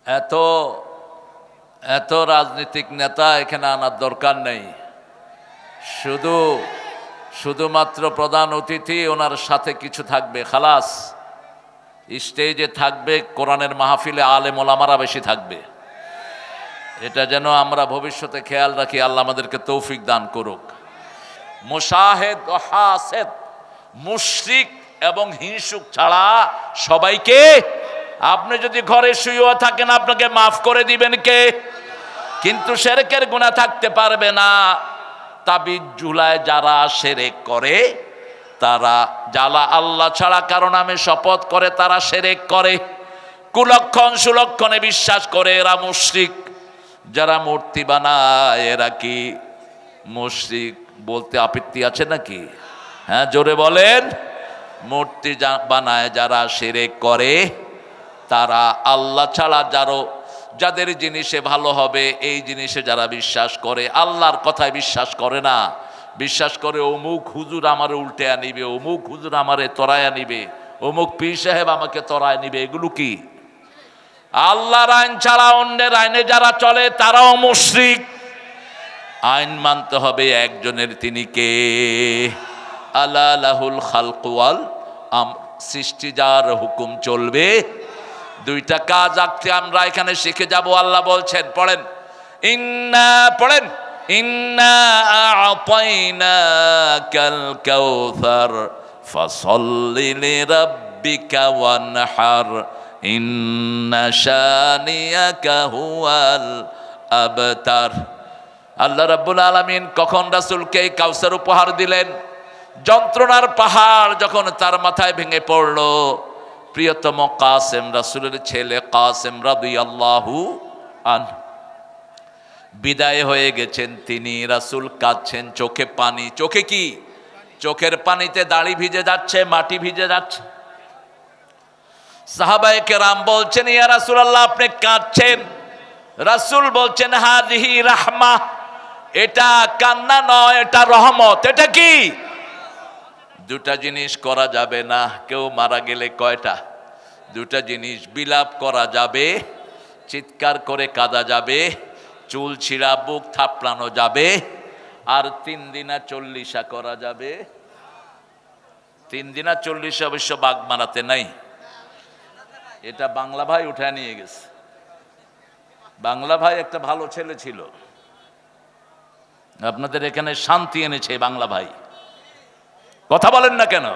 এত এত রাজনৈতিক নেতা এখানে আনার দরকার নেই। শুধুমাত্র প্রধান অতিথি, ওনার সাথে কিছু থাকবে, খালাস। স্টেজে থাকবে কোরআনের মাহফিলে আলেম ওলামারা বেশি থাকবে। এটা যেন আমরা ভবিষ্যতে খেয়াল রাখি। আল্লাহ আমাদেরকে তৌফিক দান করুক। মুশাহেদ ও হাসেদ, মুশরিক এবং হিংসুক ছাড়া সবাইকে, আপনি যদি ঘরে শুয়েও থাকেন আপনাকে মাফ করে দিবেন কে? কিন্তু শিরকের গুনাহ থাকতে পারবে না। তাবিজ ঝুলায় যারা শিরক করে, তারা যারা আল্লাহ ছাড়া কারো নামে শপথ করে তারা শিরক করে। কুলক্ষণ সুলক্ষণে বিশ্বাস করে, এরা মুশরিক। যারা মূর্তি বানায় এরা কি মুশরিক? বলতে আপত্তি আছে নাকি? হ্যাঁ, জোরে বলেন। মূর্তি বানায় যারা শিরক করে, তারা আল্লাহ ছাড়া যাদের জিনিসে ভালো হবে এই জিনিসে যারা বিশ্বাস করে, আল্লাহর কথায় বিশ্বাস করে না। বিশ্বাস করে অমুক হুজুর আমার উল্টে আনিবে, অমুক হুজুর আমারে তরায় আনিবে, অমুক পীর সাহেব আমাকে তরায় নিবে। এগুলো কি? আল্লাহর আইন ছাড়া অন্যের আইনে যারা চলে তারাও মুশরিক। আইন মানতে হবে একজনের, তিনি কে? আলা লাহুল খালকু ওয়াল আমর, সৃষ্টি যার হুকুম চলবে। দুইটা কাজ আজকে আমরা এখানে শিখে যাব। আল্লাহ বলছেন, পড়েন ইন্না আ'তাইনাকাল কাউসার ফাসাল্লি লিরাব্বিকা ওয়ানহার ইন্না শানিয়াকা হুয়াল আবতার। আল্লাহ রাব্বুল আলামিন কখন রাসূলকে এই কাউসার উপহার দিলেন? যন্ত্রণার পাহাড় যখন তার মাথায় ভেঙে পড়ল। প্রিয়তম কাসেম, রাসূলের ছেলে কাসেম রাদিয়াল্লাহু আনহু বিদায় হয়ে গেছেন। তিনি, রাসূল কাঁদছেন, চোখে পানি। চোখে কি? চোখের পানিতে দাড়ি ভিজে যাচ্ছে, মাটি ভিজে যাচ্ছে। সাহাবায়ে কেরাম বলছেন, ইয়া রাসূলুল্লাহ আপনি কাঁদছেন। রাসূল বলছেন, হাযিহি রাহমাহ, এটা কান্না নয়, এটা রহমত। এটা কি? দুটা জিনিস করা যাবে না। কেউ মারা গেলে কয়টা? দুটা জিনিস। বিলাপ করা যাবে, চিৎকার করে কাঁদা যাবে, চুল ছিঁড়া বুক থাপড়ানো যাবে, আর 3 দিনা 40 করা যাবে। 3 দিনা 40 অবশ্য বাগ মারাতে নাই, এটা বাংলা ভাই উঠে নিয়ে গেছে। বাংলা ভাই একটা ভালো ছেলে ছিল, আপনাদের এখানে শান্তি এনেছে বাংলা ভাই। কথা বলেন না কেন?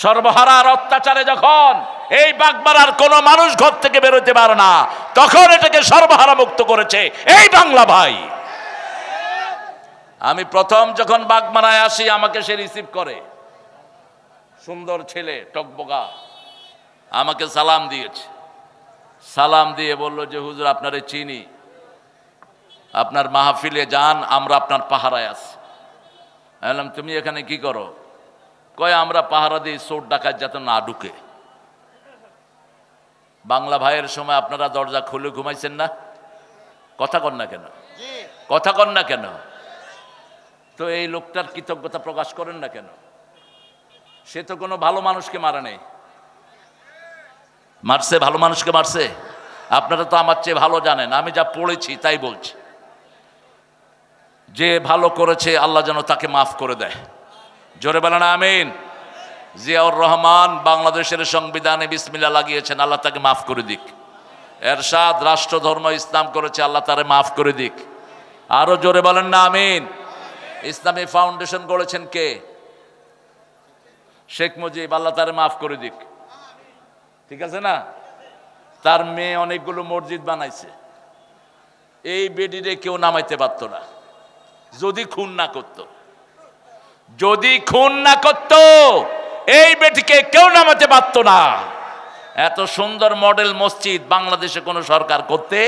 সর্বহারার অত্যাচারে যখন এই বাগমারার কোন মানুষ ঘর থেকে বেরোতে পারে না, তখন এটাকে সর্বহারা মুক্ত করেছে এই বাংলা ভাই। আমি প্রথম যখন বাগমারায় আসি আমাকে সে রিসিভ করে, সুন্দর ছেলে, টকবগা। আমাকে সালাম দিয়েছে। সালাম দিয়ে বলল যে হুজুর আপনারে চিনি, আপনার মাহফিলে যান, আমরা আপনার পাহারায় আছি। আমি বললাম তুমি এখানে কি করো? কয় আমরা পাহারা দিই চোর ডাকাত যাতে না ঢুকে। বাংলা ভাইয়ের সময় আপনারা দরজা খুলে ঘুমাইছেন না? কথা কন না কেন? কথা কন না কেন? তো এই লোকটার কৃতজ্ঞতা প্রকাশ করেন না কেন? সে তো কোনো ভালো মানুষকে মারে নেই। মারছে? ভালো মানুষকে মারছে? আপনারা তো আমার চেয়ে ভালো জানেন, আমি যা পড়েছি তাই বলছি। যে ভালো করেছে আল্লাহ যেন তাকে মাফ করে দেয়। জোরে বলেন আমিন। জিয়াউর রহমান বাংলাদেশের সংবিধানে বিসমিল্লাহ লাগিয়েছেন, আল্লাহ তাকে মাফ করে দিক। এরশাদ রাষ্ট্র ধর্ম ইসলাম করেছে, আল্লাহ তারে মাফ করে দিক। আরো জোরে বলেন না আমিন। ইসলামী ফাউন্ডেশন গড়েছেন কে? শেখ মুজিব, আল্লাহ তারে মাফ করে দিক। ঠিক আছে না? তার মেয়ে অনেকগুলো মসজিদ বানাইছে। এই বেডিরে কেউ নামাইতে পারতো না যদি খুন না করত। যদি খুন না করত এই বেটিকে কেউ নামাতে পারত না। এত সুন্দর মডেল মসজিদ বাংলাদেশে কোন সরকার করতে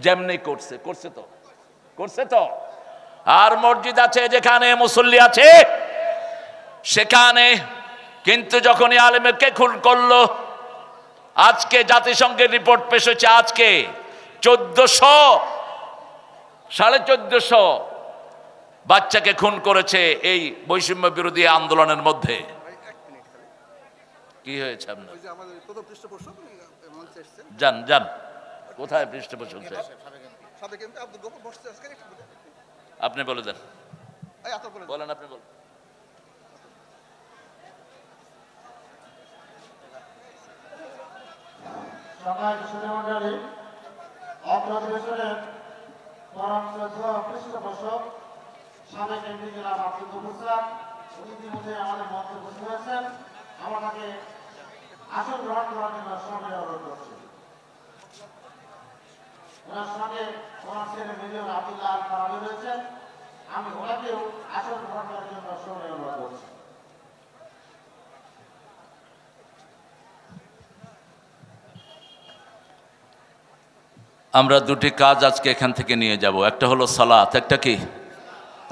যেমনি করছে তো। আর মসজিদ আছে যেখানে মুসল্লি আছে সেখানে, কিন্তু যখনই আলেমকে খুন করলো, আজকে জাতিসংঘের রিপোর্ট পেশ হয়েছে, আজকে 1400 বাচ্চাকে খুন করেছে এই বৈষম্য বিরোধী আন্দোলনের মধ্যে। কি হয়েছে আপনার? যান কোথায় পৃষ্ঠপোষকতা? আপনি বলে দেন, বলেন, আপনি বলেন। পৃষ্ঠপোষক সাবেক এমপি জনাব আব্দুল গফুর স্যার ইতিমধ্যে আমাদের মঞ্চে উপস্থিত হয়েছেন। আমরা তাকে আসন গ্রহণ করার জন্য সবাই অনুরোধ করছি। ওনার সঙ্গে ওনার ছেলে মেজর আব্দুল্লাহ আল ফারাবি রয়েছেন। আমি ওনাকেও আসন গ্রহণ করার জন্য সবাই অনুরোধ করছি। আমরা দুটি কাজ আজকে এখান থেকে নিয়ে যাব। একটা হলো সালাত, একটা কি,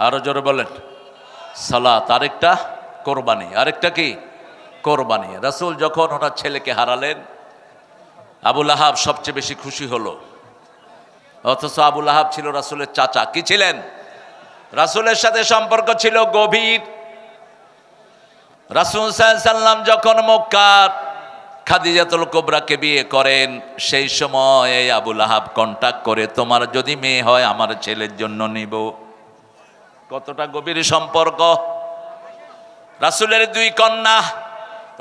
আরো জোরে বলেন, সালাত। আরেকটা কোরবানি। আরেকটা কি? কোরবানি। রাসূল যখন ওনার ছেলেকে হারালেন, আবু লাহাব সবচেয়ে বেশি খুশি হলো, অথচ আবু লাহাব ছিল রাসূলের চাচা। কি ছিলেন? রাসূলের সাথে সম্পর্ক ছিল গভীর। রাসূল সাল্লাল্লাহু আলাইহি সাল্লাম যখন মক্কার খাদিজাতুল কুবরাকে বিয়ে করেন, সেই সময় এই আবু লাহাব কন্টাক্ট করে, তোমার যদি মেয়ে হয় আমার ছেলের জন্য নিব। কতটা গভীর সম্পর্ক! রাসূলের দুই কন্যা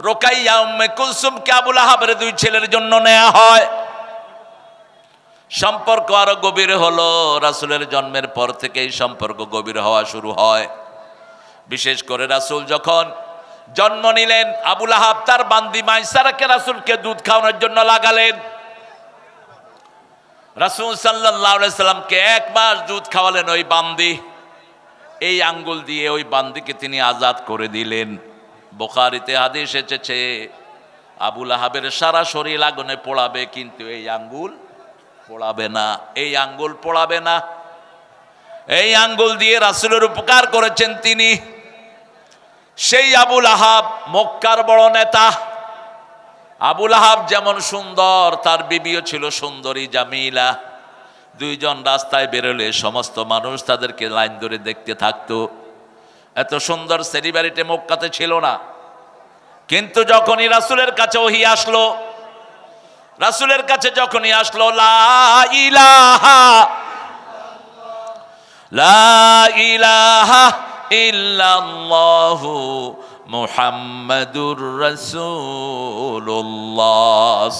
রুকাইয়া উম্মে কুলসুমকে আবু লাহাবের দুই ছেলের জন্য নেওয়া হয়। সম্পর্ক আরো গভীর হলো। রাসূলের জন্মের পর থেকেই সম্পর্ক গভীর হওয়া শুরু হয়। বিশেষ করে রাসূল যখন জন্ম নিলেন, আবু লাহাব তার বান্দি মাইসারাকে রাসূলকে দুধ খাওয়ানোর জন্য লাগালেন। রাসূল সাল্লাল্লাহু আলাইহি সাল্লামকে 1 মাস দুধ খাওয়ালেন ওই বান্দি। এই আঙ্গুল দিয়ে ওই বান্দিকে তিনি আজাদ করে দিলেন। বুখারীতে হাদিস এসেছে, আবু লাহাবের সারা শরীর আগুনে পোড়াবে, কিন্তু এই আঙ্গুল পোড়াবে না। এই আঙ্গুল পোড়াবে না। এই আঙ্গুল দিয়ে রাসূলের উপকার করেছেন তিনি। সেই আবু লাহাব মক্কার বড় নেতা। আবু লাহাব যেমন সুন্দর, তার বিবিও ছিল সুন্দরী জামিলা। দুইজন রাস্তায় বেরোলে সমস্ত মানুষ তাদেরকে লাইন ধরে দেখতে থাকতো। এত সুন্দর সেলিব্রিটি মক্কাতে ছিল না। কিন্তু যখনই রাসূলের কাছে ওহী আসলো, রাসূলের কাছে যখনই আসলো, লা ইলাহা ইল্লাল্লাহু মুহাম্মাদুর রাসূলুল্লাহ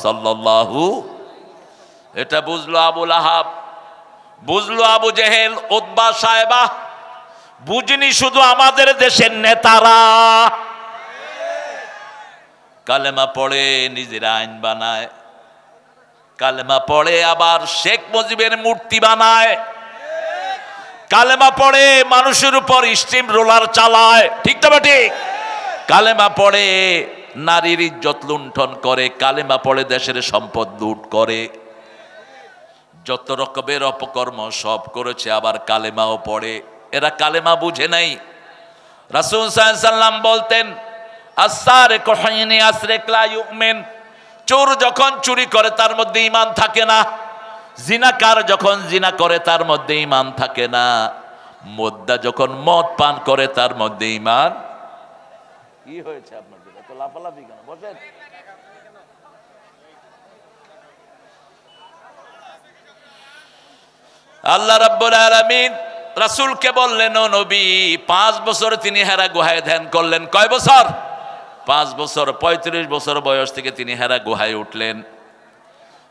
সাল্লাল্লাহু, এটা বুঝলো আবু লাহাব, বুঝলো আবু জেহেল, উতবা, সায়বা। বুঝিনি শুধু আমাদের দেশের নেতারা কালেমা পড়ে নিজের আইন বানায়, কালেমা পড়ে আবার শেখ মুজিবের মূর্তি বানায়, কালেমা পড়ে মানুষের উপর স্টিম রোলার চালায়। ঠিক তবে ঠিক? কালেমা পড়ে নারীর ইজ্জত লুণ্ঠন করে, কালেমা পড়ে দেশের সম্পদ লুট করে। যত রকমের অপকর্ম সব করেছে, আবার কালেমাও পড়ে। এরা কালেমা বুঝে নাই। রাসূল সাল্লাল্লাহু আলাইহি সাল্লাম বলতেন, আস-সারিকু হিনা ইয়াসরিক লা ইউমিন। চোর যখন চুরি করে তার মধ্যে ঈমান থাকে না। জিনাকার যখন জিনা করে তার মধ্যে ঈমান থাকে না। মোদ্দা যখন মদ পান করে তার মধ্যে ঈমান। কি হয়েছে আপনাদের এত লাফালাফি কেন? বসেন। আল্লাহ রাব্বুল আলামিন রাসূলকে বললেন, ও নবী, 5 বছর তিনি হেরা গুহায় ধ্যান করলেন। কয় বছর? 5 বছর। 35 বছর বয়স থেকে তিনি হেরা গুহায় উঠলেন।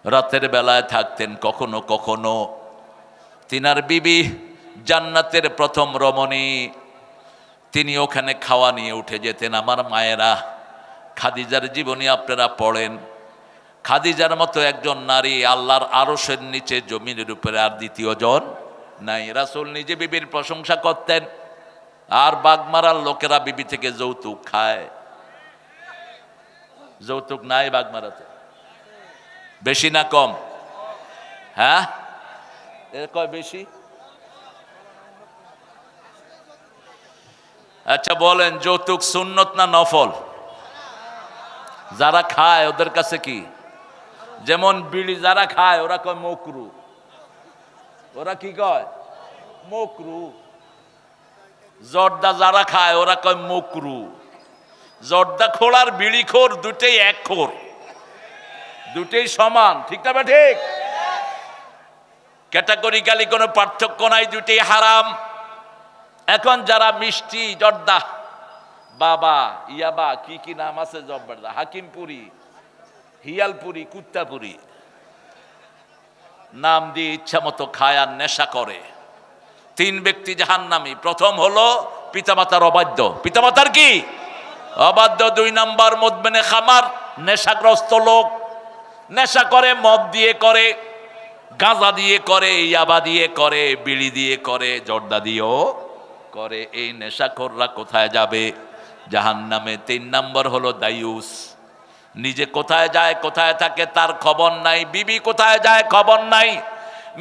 রাতের বেলায় থাকতেন। কখনো কখনো তিনার বিবি জান্নাতের প্রথম রমণী, তিনি ওখানে খাওয়া নিয়ে উঠে যেতেন। আমার মায়েরা, খাদিজার জীবনী আপনারা পড়েন। খাদিজার মতো একজন নারী আল্লাহর আরশের নিচে জমিনের উপরে আর দ্বিতীয় জন নাই। রাসূল নিজে বিবির প্রশংসা করতেন। আর বাগমারার লোকেরা বিবি থেকে যৌতুক খায়। যৌতুক নাই বাগমারাতে? বেশি না কম? হ্যাঁ, এর কয় বেশি? আচ্ছা বলেন, যৌতুক সুন্নত না নফল? যারা খায় ওদের কাছে কি? যেমন বিড়ি যারা খায় ওরা কয় মকরু। ওরা কি কয়? মকরু। জর্দা যারা খায় ওরা কয় মকরু। জর্দা খোর আর বিড়ি খোর দুটেই এক খোর, দুটেই সমান। ঠিক না? ঠিক। ক্যাটাগরিক্যালি কোনো পার্থক্য নাই, দুটি হারাম। এখন যারা মিষ্টি জর্দা, বাবা ইয়াবা কি কি নাম আছে, জব্বরদা, হাকিমপুরি, হিয়ালপুরি, কুত্তাপুরি, নাম দিয়ে ইচ্ছা মতো খায় আর নেশা করে, 3 ব্যক্তি জাহান্নামী। প্রথম হলো পিতামাতার অবাধ্য, পিতামাতার কি অবাধ্য। 2 নাম্বার মুদমিনে খামার, নেশাগ্রস্ত লোক, নেশা করে, মদ দিয়ে করে, গাঁজা দিয়ে করে, ইয়াবা দিয়ে করে, বিড়ি দিয়ে করে, জর্দা দিয়েও করে। এই নেশাখোররা কোথায় যাবে? জাহান্নামে। 3 নাম্বার হলো দায়ুস, নিজে কোথায় যায় কোথায় থাকে তার খবর নাই, বিবি কোথায় যায় খবর নাই,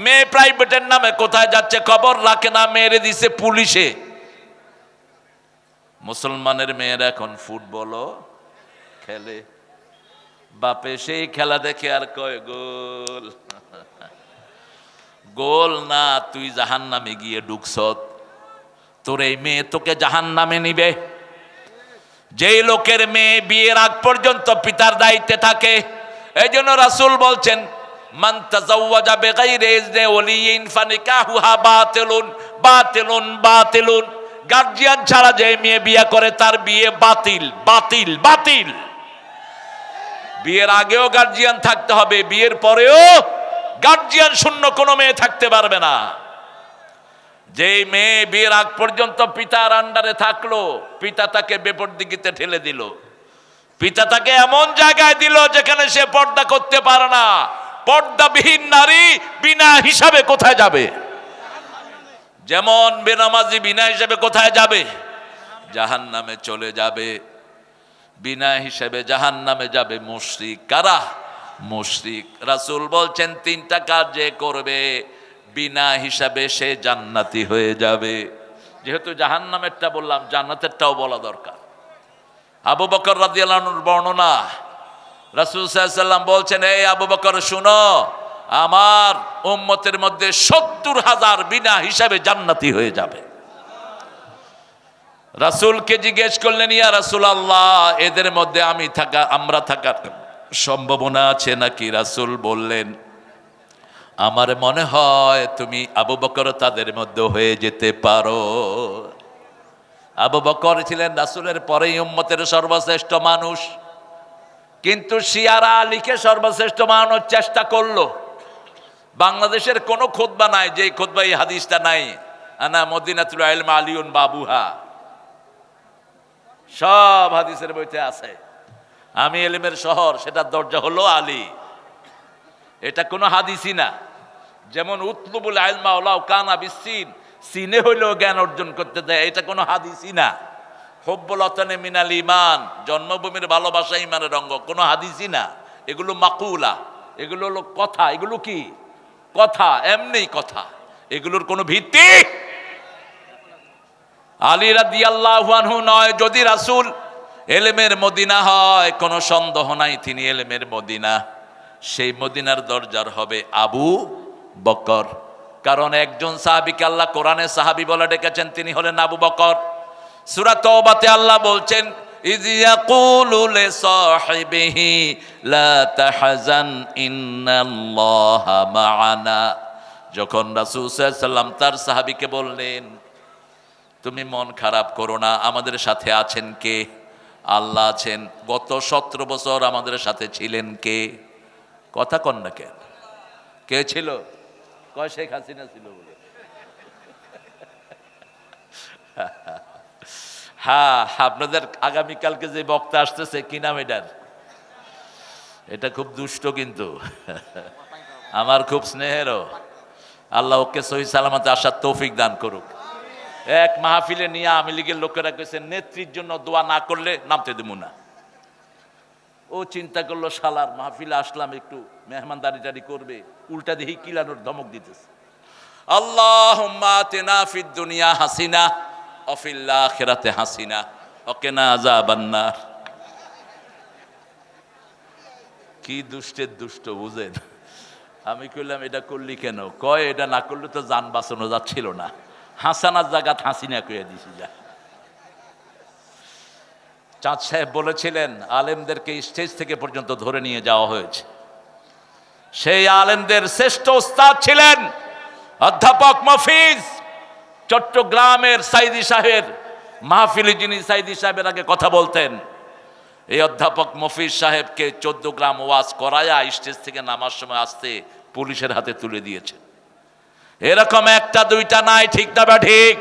মেয়ে প্রাইভেটের নামে কোথায় যাচ্ছে খবর রাখে না, মেরে দিছে পুলিশে। মুসলমানের মেয়েরা এখন ফুটবলও খেলে, বাপে সেই খেলা দেখে আর কয় গোল। গোল না, তুই জাহান্নামে গিয়ে ঢুকছত, তোর এই মেয়ে তোকে জাহান্নামে নিবে। যেই লোকের মেয়ে বিয়ের আগ পর্যন্ত পিতার দায়িত্বে থাকে, এই জন্য রাসূল বলছেন, মান তাযাওয়াজা বিগাইরি ইজনি ওয়ালিয়িন ফানিকাহুহা বাতিলুন বাতিলুন বাতিলুন। গার্জিয়ান ছাড়া যে মেয়ে বিয়ে করে তার বিয়ে বাতিল বাতিল বাতিল। বিয়ের আগেও গার্জিয়ান থাকতে হবে, বিয়ের পরেও গার্জিয়ান শূন্য কোনো মেয়ে থাকতে পারবে না। যেই মেয়ে বিয়ের আগ পর্যন্ত পিতার আন্ডারে থাকলো, পিতা তাকে বেপরদিগিতে ঠেলে দিল, পিতা তাকে এমন জায়গায় দিল যেখানে সে পর্দা করতে পারে না। পর্দাবিহীন নারী বিনা হিসাবে কোথায় যাবে? যেমন বেনামাজি বিনা হিসাবে কোথায় যাবে? জাহান্নামে চলে যাবে। বিনা হিসাবে জাহান্নামে যাবে মুশরিক। কারা? মুশরিক। রাসূল বলছেন 3টা কাজ যে করবে বিনা হিসাবে সে জান্নাতি হয়ে যাবে। যেহেতু জাহান্নামেরটা বললাম, জান্নাতেরটাও বলা দরকার। আবু বকর রাদিয়াল্লাহু আনহুর বর্ণনা, রাসূল সাল্লাল্লাহু আলাইহি ওয়াসাল্লাম বলছেন, এই আবু বকর শুনো, আমার উম্মতের মধ্যে 70,000 বিনা হিসাবে জান্নাতি হয়ে যাবে। রাসূলকে জিজ্ঞেস করলেন, ইয়া রাসূলুল্লাহ, এদের মধ্যে আমরা থাকার সম্ভাবনা আছে নাকি? রাসূল বললেন, আমার মনে হয় তুমি আবু বকর তাদের মধ্যে হয়ে যেতে পারো। আবু বকর ছিলেন রাসূলের পরেই উম্মতের সর্বশ্রেষ্ঠ মানুষ, কিন্তু শিয়ারা আলীকে সর্বশ্রেষ্ঠ বানানোর চেষ্টা করলো। বাংলাদেশের কোনো খুতবা নাই যে খুতবা এই হাদিসটা নাই, আনা মদিনাতুল ইলম আলিউন বাবুহা, সব হাদিসের বইতে আছে। আমি ইলমের শহর, সেটার দরজা হলো আলী। এটা কোনো হাদিসই না। যেমন উতলুবুল ইলমা ওয়ালাউ কানা বিসসিন, সিনে হইলেও জ্ঞান অর্জন করতে দেয়, এটা কোনো হাদিসই না। হুব্বুল ওয়াতানি মিনাল ঈমান, জন্মভূমির ভালোবাসা ঈমানের অঙ্গ, কোনো হাদিসই না। এগুলো মাকুলা, এগুলো হলো কথা। এগুলো কি কথা? এমনি কথা, এগুলোর কোনো ভিত্তি। আলী রাদিয়াল্লাহু আনহু নয়। যদি রাসূল ইলমের মদিনা হয়, কোনো সন্দেহ নাই তিনি ইলমের মদিনা। সেই মদিনার দরজার হবে আবু বকর, কারণ একজন সাহাবীকে আল্লাহ কোরআনে সাহাবী বলে ডেকেছেন, তিনি হলেন আবু বকর। সূরা তাওবাতে আল্লাহ বলছেন, ইয ইয়াকুলু লিসাহিবিহি লা তাহজান ইন্নাল্লাহা মা'ানা। যখন রাসূল সাল্লাল্লাহু আলাইহি ওয়াসাল্লাম তার সাহাবীকে বললেন, তুমি মন খারাপ করো না, আমাদের সাথে আছেন কে? আল্লাহ আছেন। গত 17 বছর আমাদের সাথে ছিলেন কে? কথা কন না কেন? কে ছিল? কয় শেখ হাসিনা ছিল বলে। হ্যাঁ, আপনাদের আগামীকালকে যে বক্তা আসতেছে, কি নাম এটার? এটা খুব দুষ্ট, কিন্তু আমার খুব স্নেহেরও। আল্লাহ ওকে সহি সালামতে আসার তৌফিক দান করুক। এক মাহফিলে নিয়ে আওয়ামী লীগের লোকেরা কইছে, নেত্রীর জন্য দোয়া না করলে নামতে দেবো না। ও চিন্তা করলো, শালার মাহফিলে আসলাম একটু মেহমানদারি করবে, উল্টা দেখি কিলানোর ধমক দিতেছে, আল্লাহুম্মা আতিনা ফিদ দুনিয়া হাসিনা ওয়া ফিল আখিরাতি হাসিনা ওয়া কিনা আযাবান নার। কি দুষ্টের দুষ্ট বুঝেন। আমি কইলাম, এটা করলি কেন? কয়, এটা না করলে তো জান বাঁচানো যাচ্ছিল না, হাসানার জায়গাত হাসিনা কইয়া দিছি। যা চাঁদ সাহেব বলেছিলেন, আলেমদেরকে স্টেজ থেকে পর্যন্ত ধরে নিয়ে যাওয়া হয়েছে। সেই আলেমদের শ্রেষ্ঠ ওস্তাদ ছিলেন অধ্যাপক মফিজ, চট্টগ্রামের সাইদি সাহেবের মাহফিলে যিনি সাইদি সাহেবের আগে কথা বলতেন, এই অধ্যাপক মফিজ সাহেবকে 14 গ্রাম ওয়াজ করায়া স্টেজ থেকে নামার সময় আসতে পুলিশের হাতে তুলে দিয়েছে। এরকম একটা দুইটা নাই, ঠিক না বা ঠিক?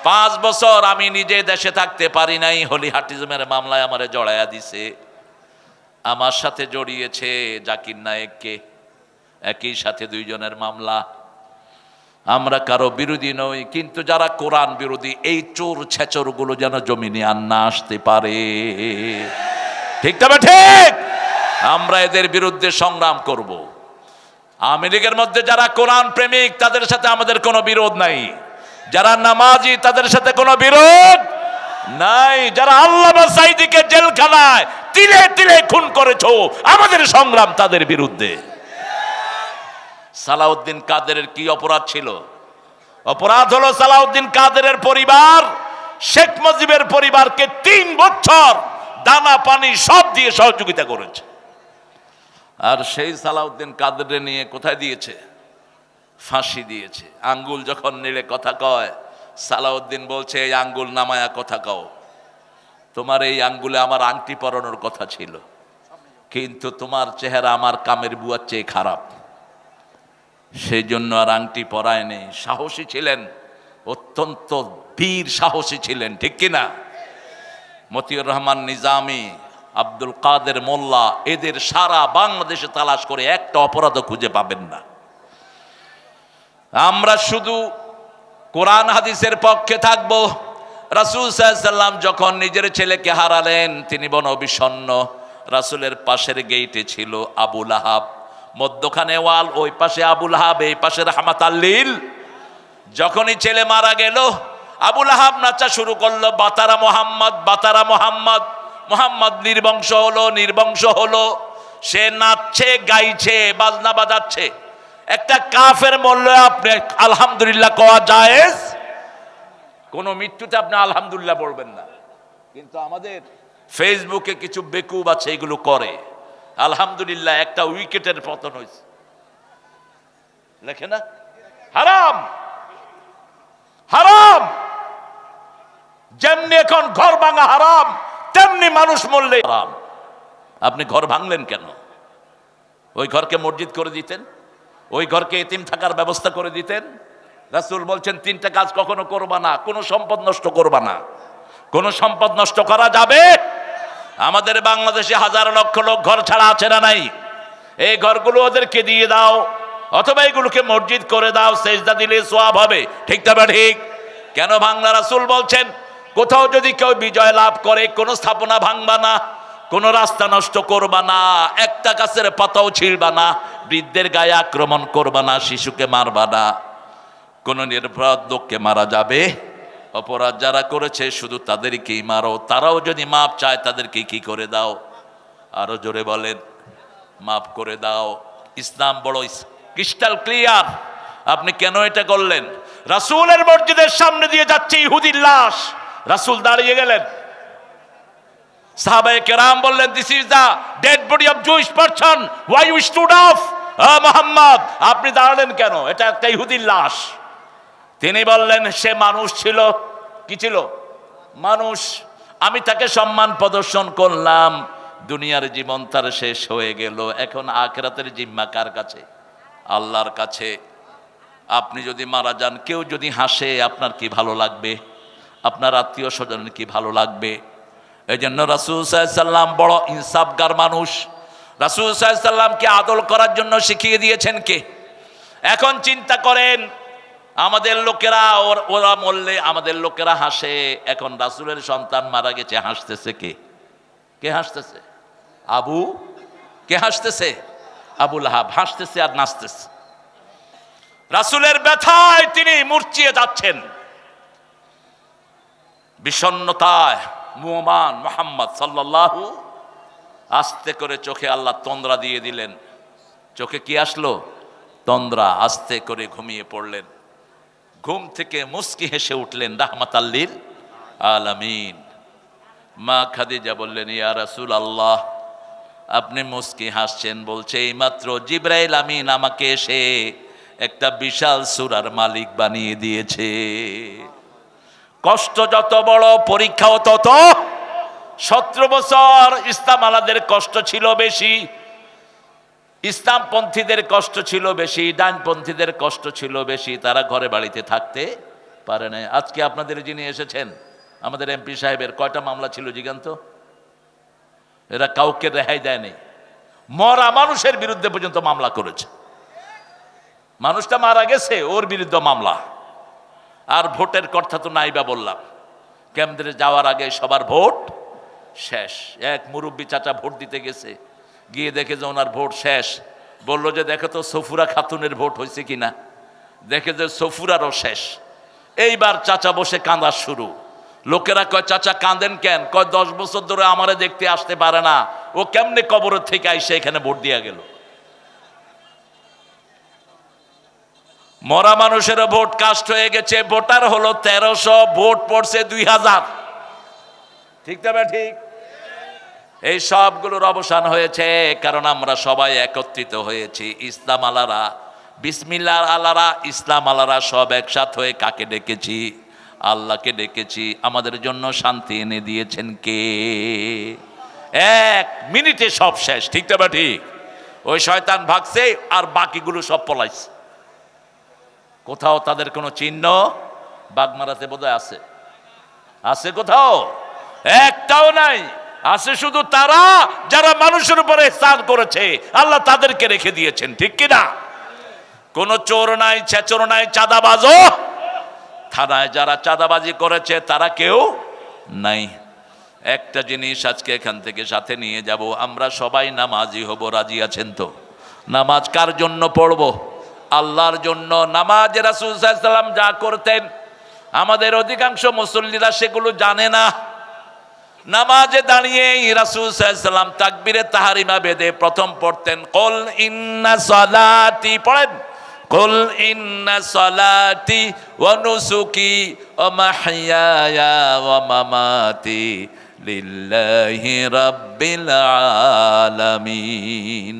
5 বছর আমি নিজে দেশে থাকতে পারি নাই, হলিহাটিজমের মামলায় আমারে জড়াইয়া দিছে। আমার সাথে জড়িয়েছে জাকির নায়েককে, একই সাথে 2 জনের মামলা। আমরা কারো বিরোধী নই, কিন্তু যারা কোরআন বিরোধী এই চোর ছেচর গুলো যেন জমিনে আর না আসতে পারে, ঠিক তবে ঠিক। আমরা এদের বিরুদ্ধে সংগ্রাম করব। আওয়ামী লীগের মধ্যে যারা কোরআন প্রেমিক তাদের সাথে আমাদের কোনো বিরোধ নাই, যারা নামাজি তাদের সাথে কোনো বিরোধ নাই, যারা আল্লামা সাঈদীকে জেলখানায় তিলে তিলে খুন করেছো আমাদের সংগ্রাম তাদের বিরুদ্ধে। সালাউদ্দিন কাদেরের কি অপরাধ ছিল? অপরাধ হলো সালাউদ্দিন কাদেরের পরিবার শেখ মুজিবের পরিবারকে 3 বছর দানা পানি সব দিয়ে সহযোগিতা করেছে। আর সেই সালাউদ্দিন কাদেরের নিয়ে কোথায় দিয়েছে? ফাঁসি দিয়েছে। আঙ্গুল যখন নেড়ে কথা কয়, সালাউদ্দিন বলছে এই আঙ্গুল নামায়া কথা কও, তোমার এই আঙ্গুলে আমার আংটি পরানোর কথা ছিল, কিন্তু তোমার চেহারা আমার কামের বুয়ার চেয়ে খারাপ, সেই জন্য আর আংটি পরায় নেই। সাহসী ছিলেন, অত্যন্ত বীর সাহসী ছিলেন, ঠিক কিনা? মতিউর রহমান নিজামী, আব্দুল কাদের মোল্লা, এদের সারা বাংলাদেশে তালাশ করে একটা অপরাধ খুঁজে পাবেন না। আমরা শুধু কোরআন হাদিসের পক্ষে থাকব। রাসূল সাল্লাল্লাহু আলাইহি ওয়াসাল্লাম যখন নিজের ছেলেকে হারালেন তিনি বনবিষণ্ণ। রাসূলের পাশের গেইটে ছিল আবু লাহাব, মধ্যখানে ওয়াল, ওই পাশে আবু লাহাব, এই পাশে রাহমাতাল লিল। যখনই ছেলে মারা গেল আবু লাহাব নাচা শুরু করলো, বাতারা মোহাম্মদ, বাতারা মোহাম্মদ। মোহাম্মদ নির্বংশ হলো, নির্বংশ হলো। সে নাচছে, গাইছে, বাজনা বাজাচ্ছে। একটা কাফের মরলে আপনি আলহামদুলিল্লাহ কোয়া জায়েজ, কোন মৃত্যুতে আপনি আলহামদুলিল্লাহ বলবেন না। কিন্তু আমাদের ফেসবুকে কিছু বেকুব আছে, এগুলো করে। আলহামদুলিল্লাহ একটা উইকেটের পতন হয়েছে, লেখে না? হারাম, হারাম। যেমনি এখন ঘর ভাঙা হারাম, তেমনি মানুষ মরলে হারাম। আপনি ঘর ভাঙলেন কেন? ওই ঘরকে মসজিদ করে দিতেন, ওই ঘরকে এতিম থাকার ব্যবস্থা করে দিতেন। রাসূল বলছেন 3টা কাজ কখনো করবা না। কোনো সম্পদ নষ্ট করবা না। কোনো সম্পদ নষ্ট করা যাবে? আমাদের বাংলাদেশে হাজার লক্ষ লোক ঘর ছাড়া আছে না নাই? এই ঘরগুলো ওদেরকে দিয়ে দাও, অথবা এগুলোকে মসজিদ করে দাও, সেজদা দিলে সওয়াব হবে, ঠিক তবে ঠিক। কেন ভাঙলা? রাসূল বলছেন কোথাও যদি কেউ বিজয় লাভ করে কোনো স্থাপনা ভাঙবা না, কোনো রাস্তা নষ্ট করবা না, একটা গাছের পাতাও ছিঁড়বা না, বৃদ্ধের গায়ে আক্রমণ করবা না, শিশুকে মারবা না, কোন নিরপরাধ লোককে মারা যাবে। অপরাধ যারা করেছে শুধু তাদেরকেই মারো, তারাও যদি মাপ চায় তাদেরকে কি করে দাও। আরো জোরে বলেন, মাফ করে দাও। ইসলাম বড় ক্রিস্টাল ক্লিয়ার। আপনি কেন এটা করলেন? রাসূলের মসজিদের সামনে দিয়ে যাচ্ছে ইহুদির লাশ, রাসূল দাঁড়িয়ে গেলেন। সাহাবায়ে কেরাম বললেন, this is the dead body of Jewish person, why you stood off? Muhammad, আপনি দাঁড়ালেন কেন? এটা একটা ইহুদির লাশ। তিনি বললেন, সে মানুষ ছিল। কি ছিল? মানুষ। আমি তাকে সম্মান প্রদর্শন করলাম। দুনিয়ার জীবন তার শেষ হয়ে গেল, এখন আখিরাতের জিম্মা কার কাছে? আল্লাহর কাছে। আপনি যদি মারা যান, কেউ যদি হাসে আপনার কি ভালো লাগবে? আপনার আত্মীয় স্বজনের কি ভালো লাগবে? এই জন্য রাসূল সাল্লাল্লাহু আলাইহি ওয়াসাল্লাম বড় ইনসাফগার মানুষ। রাসূল সাল্লাল্লাহু আলাইহি ওয়াসাল্লামকে আদল করার জন্য শিখিয়ে দিয়েছেন কে? এখন চিন্তা করেন, আমাদের লোকেরা ওরা মরলে আমাদের লোকেরা হাসে, এখন রাসূলের সন্তান মারা গেছে, হাসতেছে কে? কে হাসতেছে? কে হাসতেছে? আবু লাহাব হাসতেছে আর নাচতেছে। রাসূলের ব্যথায় তিনি মূর্ছিয়ে যাচ্ছেন, বিষণ্ণতায় মুহমান মুহাম্মদ সাল্লাল্লাহু। আস্তে করে চোখে আল্লাহ তন্দ্রা দিয়ে দিলেন। চোখে কি আসলো? তন্দ্রা। আস্তে করে ঘুমিয়ে পড়লেন। ঘুম থেকে মুস্কি হেসে উঠলেন রাহমাতাল লিল আলামিন। মা খাদিজা বললেন, ইয়া রাসূলুল্লাহ, আপনি মুস্কি হাসছেন? বলছে, এইমাত্র জিবরাইল আমিন আমাকে এসে একটা বিশাল সূরার মালিক বানিয়ে দিয়েছে। কষ্ট যত বড়, পরীক্ষাও তত। 17 বছর ইসলাম আলাদের কষ্ট ছিল বেশি, ইসলামপন্থীদের কষ্ট ছিল বেশি, ডানপন্থীদের কষ্ট ছিল বেশি। তারা ঘরে বাড়িতে থাকতে পারে না। আজকে আপনাদের যিনি এসেছেন, আমাদের এমপি সাহেবের কয়টা মামলা ছিল জিগান্ত? এরা কাউকে রেহাই দেয়নি। মরা মানুষের বিরুদ্ধে পর্যন্ত মামলা করেছে। মানুষটা মারা গেছে, ওর বিরুদ্ধে মামলা। আর ভোটের কথা তো নাইবা বললাম। কেন্দ্রে যাওয়ার আগে সবার ভোট শেষ। এক মুরব্বী চাচা ভোট দিতে গেছে, গিয়ে দেখে যে ওনার ভোট শেষ। বললো যে দেখো তো সফুরা খাতুনের ভোট হয়েছে কিনা। দেখে যে সফুরারও শেষ। এইবার চাচা বসে কাঁদা শুরু। লোকেরা কয় চাচা কাঁদেন কেন? কয় 10 বছর ধরে আমারে দেখতে আসতে পারে না, ও কেমনে কবরের থেকে আইসে এখানে ভোট দিয়া গেল। মরা মানুষেরও ভোট কাস্ট হয়ে গেছে। ভোটার হলো 1300, ভোট পড়ছে 2000। ঠিক তবে ঠিক। এই সবগুলোর অবসান হয়েছে কারণ আমরা সবাই একত্রিত হয়েছি। ইসলাম আলারা, বিসমিল্লাহ আলারা, ইসলাম আলারা সব একসাথ হয়ে কাকে ডেকেছি? আল্লাহকে ডেকেছি। আমাদের জন্য শান্তি এনে দিয়েছেন কে? 1 মিনিটে সব শেষ। ঠিক তবে ঠিক। ওই শয়তান ভাগছে আর বাকিগুলো সব পলাইছে। কোথাও তাদের কোনো চিহ্ন বাগমারাতে বোধহয় আছে? আছে কোথাও? একটাও নাই। আছে শুধু তারা যারা মানুষের উপরে ইহসান করেছে, আল্লাহ তাদেরকে রেখে দিয়েছেন। ঠিক কিনা? কোন চোর নাই, ছেচর নাই, চাঁদাবাজও থানায় যারা চাঁদাবাজি করেছে তারা কেউ নাই। একটা জিনিস আজকে এখান থেকে সাথে নিয়ে যাব, আমরা সবাই নামাজি হব। রাজি আছেন তো? নামাজ কার জন্য পড়ব? আল্লাহর জন্য। নামাজ রাসূল সাল্লাল্লাহু আলাইহি ওয়াসাল্লাম যা করতেন আমাদের অধিকাংশ মুসল্লিরা সেগুলো জানে না। নামাজে দাঁড়িয়ে রাসূল সাল্লাল্লাহু আলাইহি ওয়াসাল্লাম তাকবীরে তাহরিমা বেদে প্রথম পড়তেন কুল ইন্না সালাতি, পড়েন কুল ইন্না সালাতি ওয়া নুসুকি ওয়া মাহইয়ায়া ওয়া মামাতি লিল্লাহি রাব্বিল আলামিন।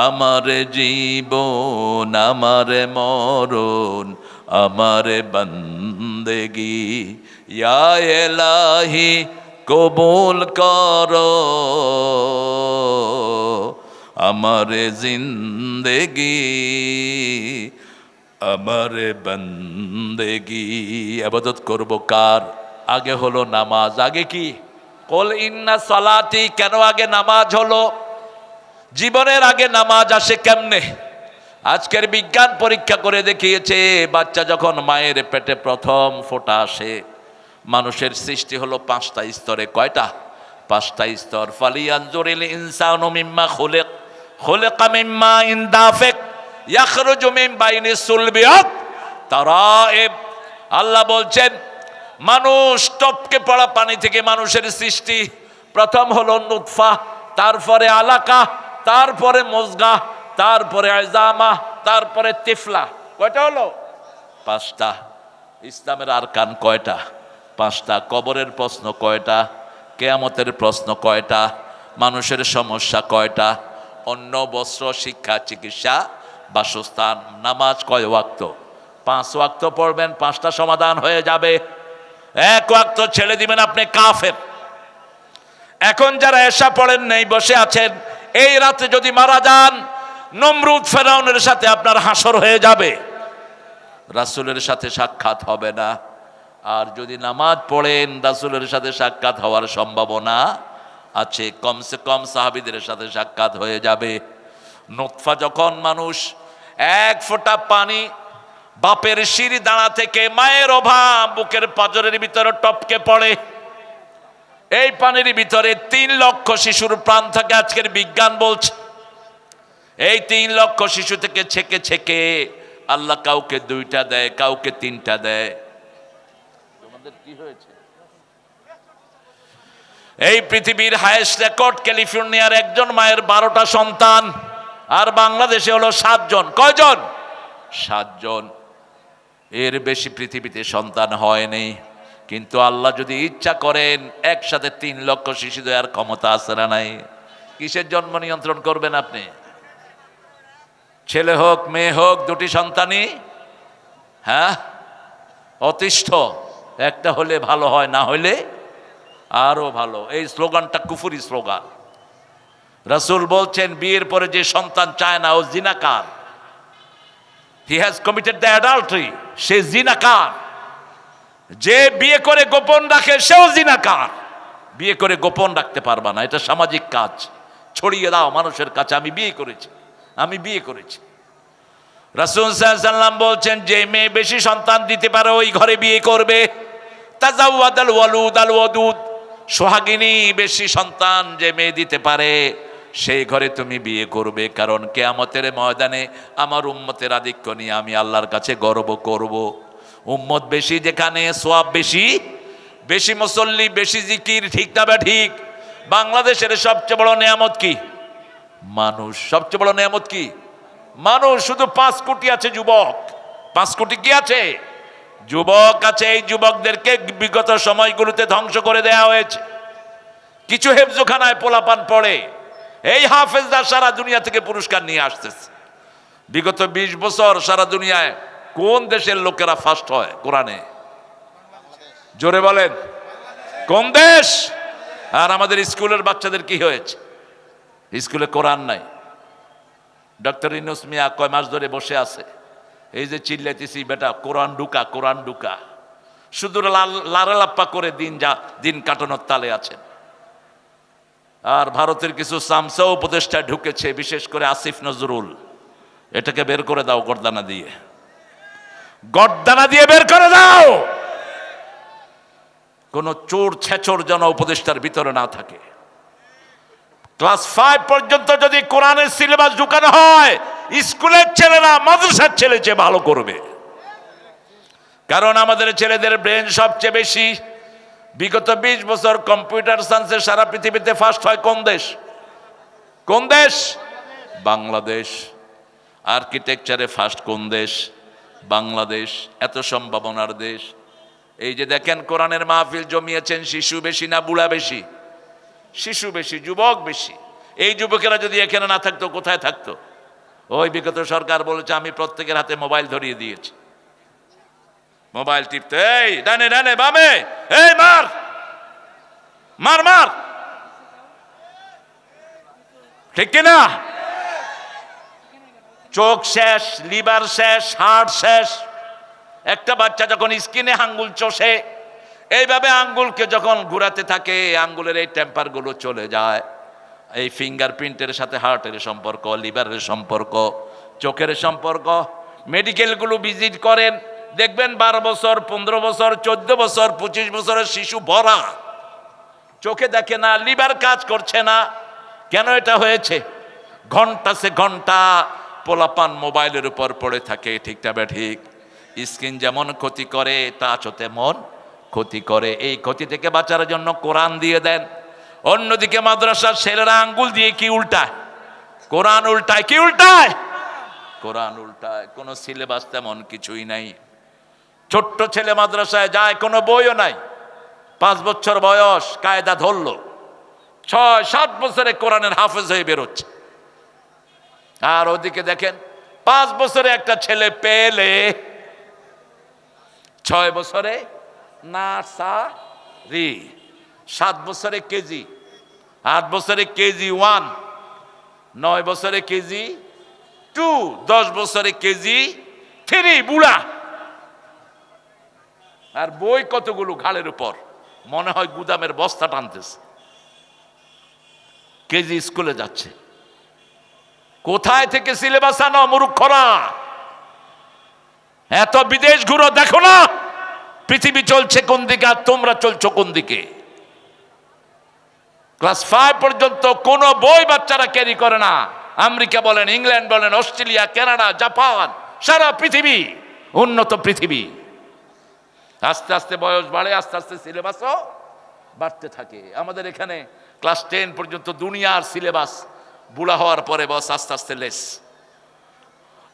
আমার জীবন, আমার মরণ, আমার বন্দেগি ইয়া ইলাহি কবুল করো, আমার জিন্দেগি, আমার বন্দেগি। ইবাদত করব কার? আগে হলো নামাজ। আগে কি? কুল ইন্না সালাতি। কেন আগে নামাজ হলো? জীবনের আগে নামাজ আসে কেমনে? আজকের বিজ্ঞান পরীক্ষা করে দেখিয়েছে, বাচ্চা যখন মায়ের পেটে প্রথম ফোঁটা আসে, মানুষের সৃষ্টি হলো 5টা স্তরে। কয়টা? 5টা স্তর। ফালিয়ানজুরিল ইনসানু মিম্মা খুলিক, খুলিকা মিম্মা ইন দাফিক ইয়াখরুজু মিন বাইনি সুলবিয়াত তারাইব। আল্লাহ বলছেন মানুষ টপকে পড়া পানি থেকে মানুষের সৃষ্টি। প্রথম হলো নুতফা, তারপরে আলাকা, তারপরে মুজগা, তারপরে আজামা, তারপরে তিফলা। কয়টা হলো? 5টা। ইসলামের আরকান কয়টা? 5টা। কবরের প্রশ্ন কয়টা? কিয়ামতের প্রশ্ন কয়টা? মানুষের সমস্যা কয়টা? অন্ন, বস্ত্র, শিক্ষা, চিকিৎসা, বাসস্থান। নামাজ কয় ওয়াক্ত? 5 ওয়াক্ত পড়বেন, 5টা সমাধান হয়ে যাবে। 1 ওয়াক্ত ছেড়ে দিবেন, আপনি কাফের। এখন যারা এশা পড়েন নেই, বসে আছেন, এই রাতে যদি মারা যান, নমরুদ ফেরাউনের সাথে আপনার হাসর হয়ে যাবে, রাসূলের সাথে সাক্ষাৎ হবে না। আর যদি নামাজ পড়েন, রাসূলের সাথে সাক্ষাৎ হওয়ার সম্ভাবনা আছে। কমসে কম সাহাবীদের সাথে সাক্ষাৎ হয়ে যাবে। নুতফা যখন মানুষ 1 ফোঁটা পানি বাপের শির দাঁড়া থেকে মায়ের অভাব বুকের পাঁজরের ভিতরে টপকে পড়ে, এই পানির ভিতরে 3 লক্ষ শিশুর প্রাণ থাকে। আজকের বিজ্ঞান বলছে এই 3 লক্ষ শিশু থেকে ছেকে ছেকে আল্লাহ কাউকে 2টা দেয়, কাউকে 3টা দেয়। তোমাদের কি হয়েছে? এই পৃথিবীর হাইয়েস্ট রেকর্ড ক্যালিফোর্নিয়ার একজন মায়ের 12টা সন্তান, আর বাংলাদেশে হলো 7 জন। কয়জন? 7 জন। এর বেশি পৃথিবীতে সন্তান হয়নি। কিন্তু আল্লাহ যদি ইচ্ছা করেন একসাথে 3 লক্ষ শিশু দেওয়ার ক্ষমতা আছে না নাই? কিসের জন্ম নিয়ন্ত্রণ করবেন আপনি? ছেলে হোক মেয়ে হোক দুটি সন্তানই হ্যাঁ অতিষ্ঠ, একটা হলে ভালো হয়, না হলে আরো ভালো। এই স্লোগানটা কুফরি স্লোগান। রাসূল বলছেন বিয়ের পরে যে সন্তান চায় না ও জিনাকার, he has committed the adultery, সে জিনাকার। যে বিয়ে করে গোপন রাখে সেও জিনাকার। বিয়ে করে গোপন রাখতে পারবা না, এটা সামাজিক কাজ। ছড়িয়ে দাও মানুষের কাছে, আমি বিয়ে করেছি, আমি বিয়ে করেছি। রাসূল সাল্লাল্লাহু আলাইহি ওয়াসাল্লাম বলছেন যে মেয়ে বেশি সন্তান দিতে পারে ওই ঘরে বিয়ে করবে। তাজাওয়াদাল ওয়ালুদ আল ওয়াদুদ, সোহাগিনী বেশি সন্তান যে মেয়ে দিতে পারে সেই ঘরে তুমি বিয়ে করবে, কারণ কিয়ামতের ময়দানে আমার উম্মতের আধিক্য নিয়ে আমি আল্লাহর কাছে গর্ব করব। উম্মত বেশি যেখানে সওয়াব বেশি, বেশি মুসল্লি বেশি জিকির, ঠিক না বা ঠিক? বাংলাদেশের সবচেয়ে বড় নিয়ামত কি? মানুষ। সবচেয়ে বড় নিয়ামত কি? মানুষ। শুধু 5 কোটি আছে যুবক। 5 কোটি কি আছে? যুবক আছে। এই যুবকদেরকে বিগত সময়গুলোতে ধ্বংস করে দেওয়া হয়েছে। কিছু হেফজোখানায় পোলাপান পড়ে, এই হাফেজরা সারা দুনিয়া থেকে পুরস্কার নিয়ে আসতেছে। বিগত 20 বছর সারা দুনিয়ায় কোন দেশের লোকেরা ফার্স্ট হয় কোরআনে? জোরে বলেন, কোন দেশ? আর আমাদের স্কুলের বাচ্চাদের কি হয়েছে? স্কুলে কোরআন নাই। ডক্টর ইউনূস মিয়া কয় মাস ধরে বসে আছে, এই যে চিল্লাইতেছি বেটা কোরআন ঢুকা, কোরআন ঢুকা, শুধু লারালাপ্পা করে দিন কাটানোর তালে আছেন। আর ভারতের কিছু সামসা উপদেষ্টা ঢুকেছে, বিশেষ করে আসিফ নজরুল। এটাকে বের করে দাও গর্দানা দিয়ে, গর্দানা দিয়ে বের করে দাও। কোন চোর ছেচর যেন উপদেষ্টার ভিতরে না থাকে। ক্লাস 5 পর্যন্ত যদি কোরআনের সিলেবাস ঢুকানো হয়, স্কুলের ছেলেরা মাদ্রাসার ছেলে চেয়ে ভালো করবে। কারণ আমাদের ছেলেদের ব্রেন সবচেয়ে বেশি। বিগত 20 বছর কম্পিউটার সায়েন্সে সারা পৃথিবীতে ফার্স্ট হয় কোন দেশ? কোন দেশ? বাংলাদেশ। আর্কিটেকচারে ফার্স্ট কোন দেশ? বাংলাদেশ। এত সম্ভাবনার দেশ। এই যে দেখেন কোরআনের মাহফিল জমিয়েছেন, শিশু বেশি না বুড়া বেশি? শিশু বেশি, যুবক বেশি। এই যুবকেরা যদি এখানে না থাকতো কোথায় থাকতো? ওই বিগত সরকার বলেছে আমি প্রত্যেকের হাতে মোবাইল ধরিয়ে দিয়েছি, মোবাইল টিপতে, এই ডানে ডানে বামে, এই মার মার মার, ঠিক কিনা? চোখ শেষ, লিভার শেষ, হার্ট শেষ। একটা বাচ্চা যখন স্কিনে আঙ্গুল চষে, এইভাবে আঙ্গুলকে যখন ঘুরাতে থাকে, আঙ্গুলের এই টেম্পার গুলো চলে যায়। এই ফিঙ্গারপ্রিন্টের সাথে হার্টের সম্পর্ক, লিভারের সম্পর্ক, চোখের সম্পর্ক। মেডিকেলগুলো ভিজিট করেন, দেখবেন 12 বছর, 15 বছর, 14 বছর, 25 বছরের শিশু ভরা, চোখে দেখে না, লিভার কাজ করছে না। কেন এটা হয়েছে? ঘন্টা সে ঘন্টা পোলাপান মোবাইলের উপর পড়ে থাকে, ঠিকটা বে ঠিক? স্ক্রিন যেমন ক্ষতি করে, টাচও তেমন ক্ষতি করে। এই ক্ষতি থেকে বাঁচার জন্য কোরআন দিয়ে দেন। অন্যদিকে মাদ্রাসার ছেলেরা আঙ্গুল দিয়ে কি উল্টায়? কোরআন উল্টায়। কি উল্টায়? কোরআন উল্টায়। কোনো সিলেবাস তেমন কিছুই নাই। ছোট্ট ছেলে মাদ্রাসায় যায়, কোনো বইও নাই। 5 বছর বয়স, কায়দা ধরলো, 6-7 বছরে কোরআনের হাফেজ হয়ে বেরোচ্ছে। আর ওদিকে দেখেন 5 বছরে একটা ছেলে পেলে, 6 বছরে নার্সারি, 7 বছরে কেজি, 8 বছরে কেজি 1, 9 বছরে কেজি 2, 10 বছরে কেজি 3, বুড়া। আর বই কতগুলো ঘাড়ের উপর, মনে হয় গুদামের বস্তা টানতেছে। কেজি স্কুলে যাচ্ছে। কোথায় থেকে সিলেবাস আনো মূর্খরা? এত বিদেশ ঘুরো, দেখো না পৃথিবী চলছে কোন দিকে আর তোমরা চলছো কোন দিকে। ক্লাস 5 পর্যন্ত কোনো বই বাচ্চারা ক্যারি করে না। আমেরিকা বলেন, ইংল্যান্ড বলেন, অস্ট্রেলিয়া, কানাডা, জাপান, সারা পৃথিবী, উন্নত পৃথিবী। আস্তে আস্তে বয়স বাড়ে, আস্তে আস্তে সিলেবাসও বাড়তে থাকে। আমাদের এখানে ক্লাস 10 পর্যন্ত দুনিয়ার সিলেবাস, বুড়া হওয়ার পরে বস আস্তে আস্তে লেস।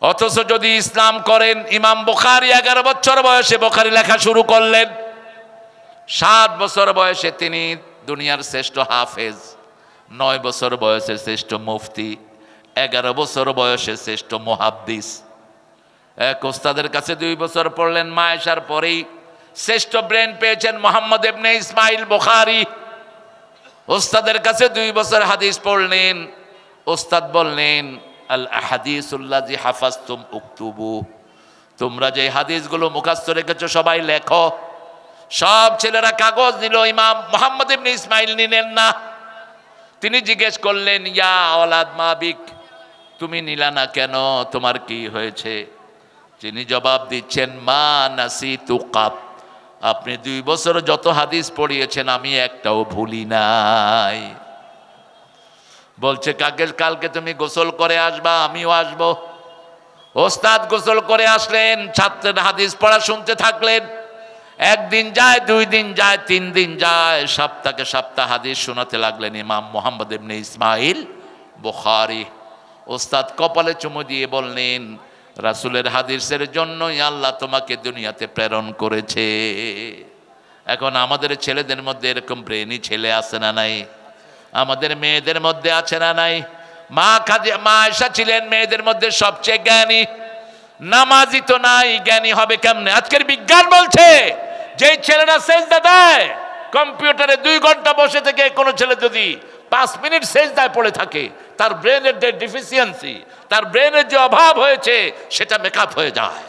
অথচ যদি ইসলাম করেন, ইমাম বুখারী 11 বছর বয়সে বুখারী লেখা শুরু করলেন। 7 বছর বয়সে তিনি দুনিয়ার শ্রেষ্ঠ হাফেজ, 9 বছর বয়সে শ্রেষ্ঠ মুফতি, 11 বছর বয়সে শ্রেষ্ঠ মুহাদ্দিস। এক ওস্তাদের কাছে 2 বছর পড়লেন, মা আয়েশার পরেই শ্রেষ্ঠ ব্রেন পেয়েছেন মুহাম্মদ ইবনে ইসমাইল বুখারী। ওস্তাদের কাছে 2 বছর হাদিস পড়লেন। ওস্তাদ বললেন, আল আহাদিসুল্লাযী হাফাজতুম উকতুবু, তোমরা যে হাদিসগুলো মুখস্থ রেখেছো সবাই লেখো। সব ছেলেরা কাগজ নিল, ইমাম মুহাম্মদ ইবনে ইসমাইল নিলেন না। তিনি জিজ্ঞেস করলেন, ইয়া আওলাদ মা বিক, তুমি নিলা না কেন, তোমার কি হয়েছে? তিনি জবাব দিচ্ছেন, মা নাসিতু কাত, আপনি 2 বছর যত হাদিস পড়িয়েছেন আমি একটাও ভুলি নাই। বলছে, কালকে তুমি গোসল করে আসবা, আমিও আসবো। ওস্তাদ গোসল করে আসলেন, ছাত্রের হাদিস পড়া শুনতে থাকলেন। 1 দিন যায়, 2 দিন যায়, 3 দিন যায়, সপ্তাহে সপ্তাহ হাদিস শোনাতে লাগলেন ইমাম মুহাম্মদ ইবনে ইসমাইল বুখারী। ওস্তাদ কপালে চুমু দিয়ে বললেন, রাসূলের হাদিসের জন্যই আল্লাহ তোমাকে দুনিয়াতে প্রেরণ করেছে। এখন আমাদের ছেলেদের মধ্যে এরকম ব্রেনি ছেলে আছে না নাই? আমাদের মেয়েদের মধ্যে আছে না নাই? মা আয়েশা ছিলেন মেয়েদের মধ্যে সবচেয়ে জ্ঞানী। নামাজি তো নাই, জ্ঞানী হবে কেমনে? আজকের বিজ্ঞান বলছে যেই ছেলেরা সেজদা দেয়, কম্পিউটারে 2 ঘন্টা বসে থেকে কোনো ছেলে যদি 5 মিনিট সেজদায় পড়ে থাকে, তার ব্রেনের যে ডিফিসিয়েন্সি, তার ব্রেনের যে অভাব হয়েছে সেটা মেকআপ হয়ে যায়।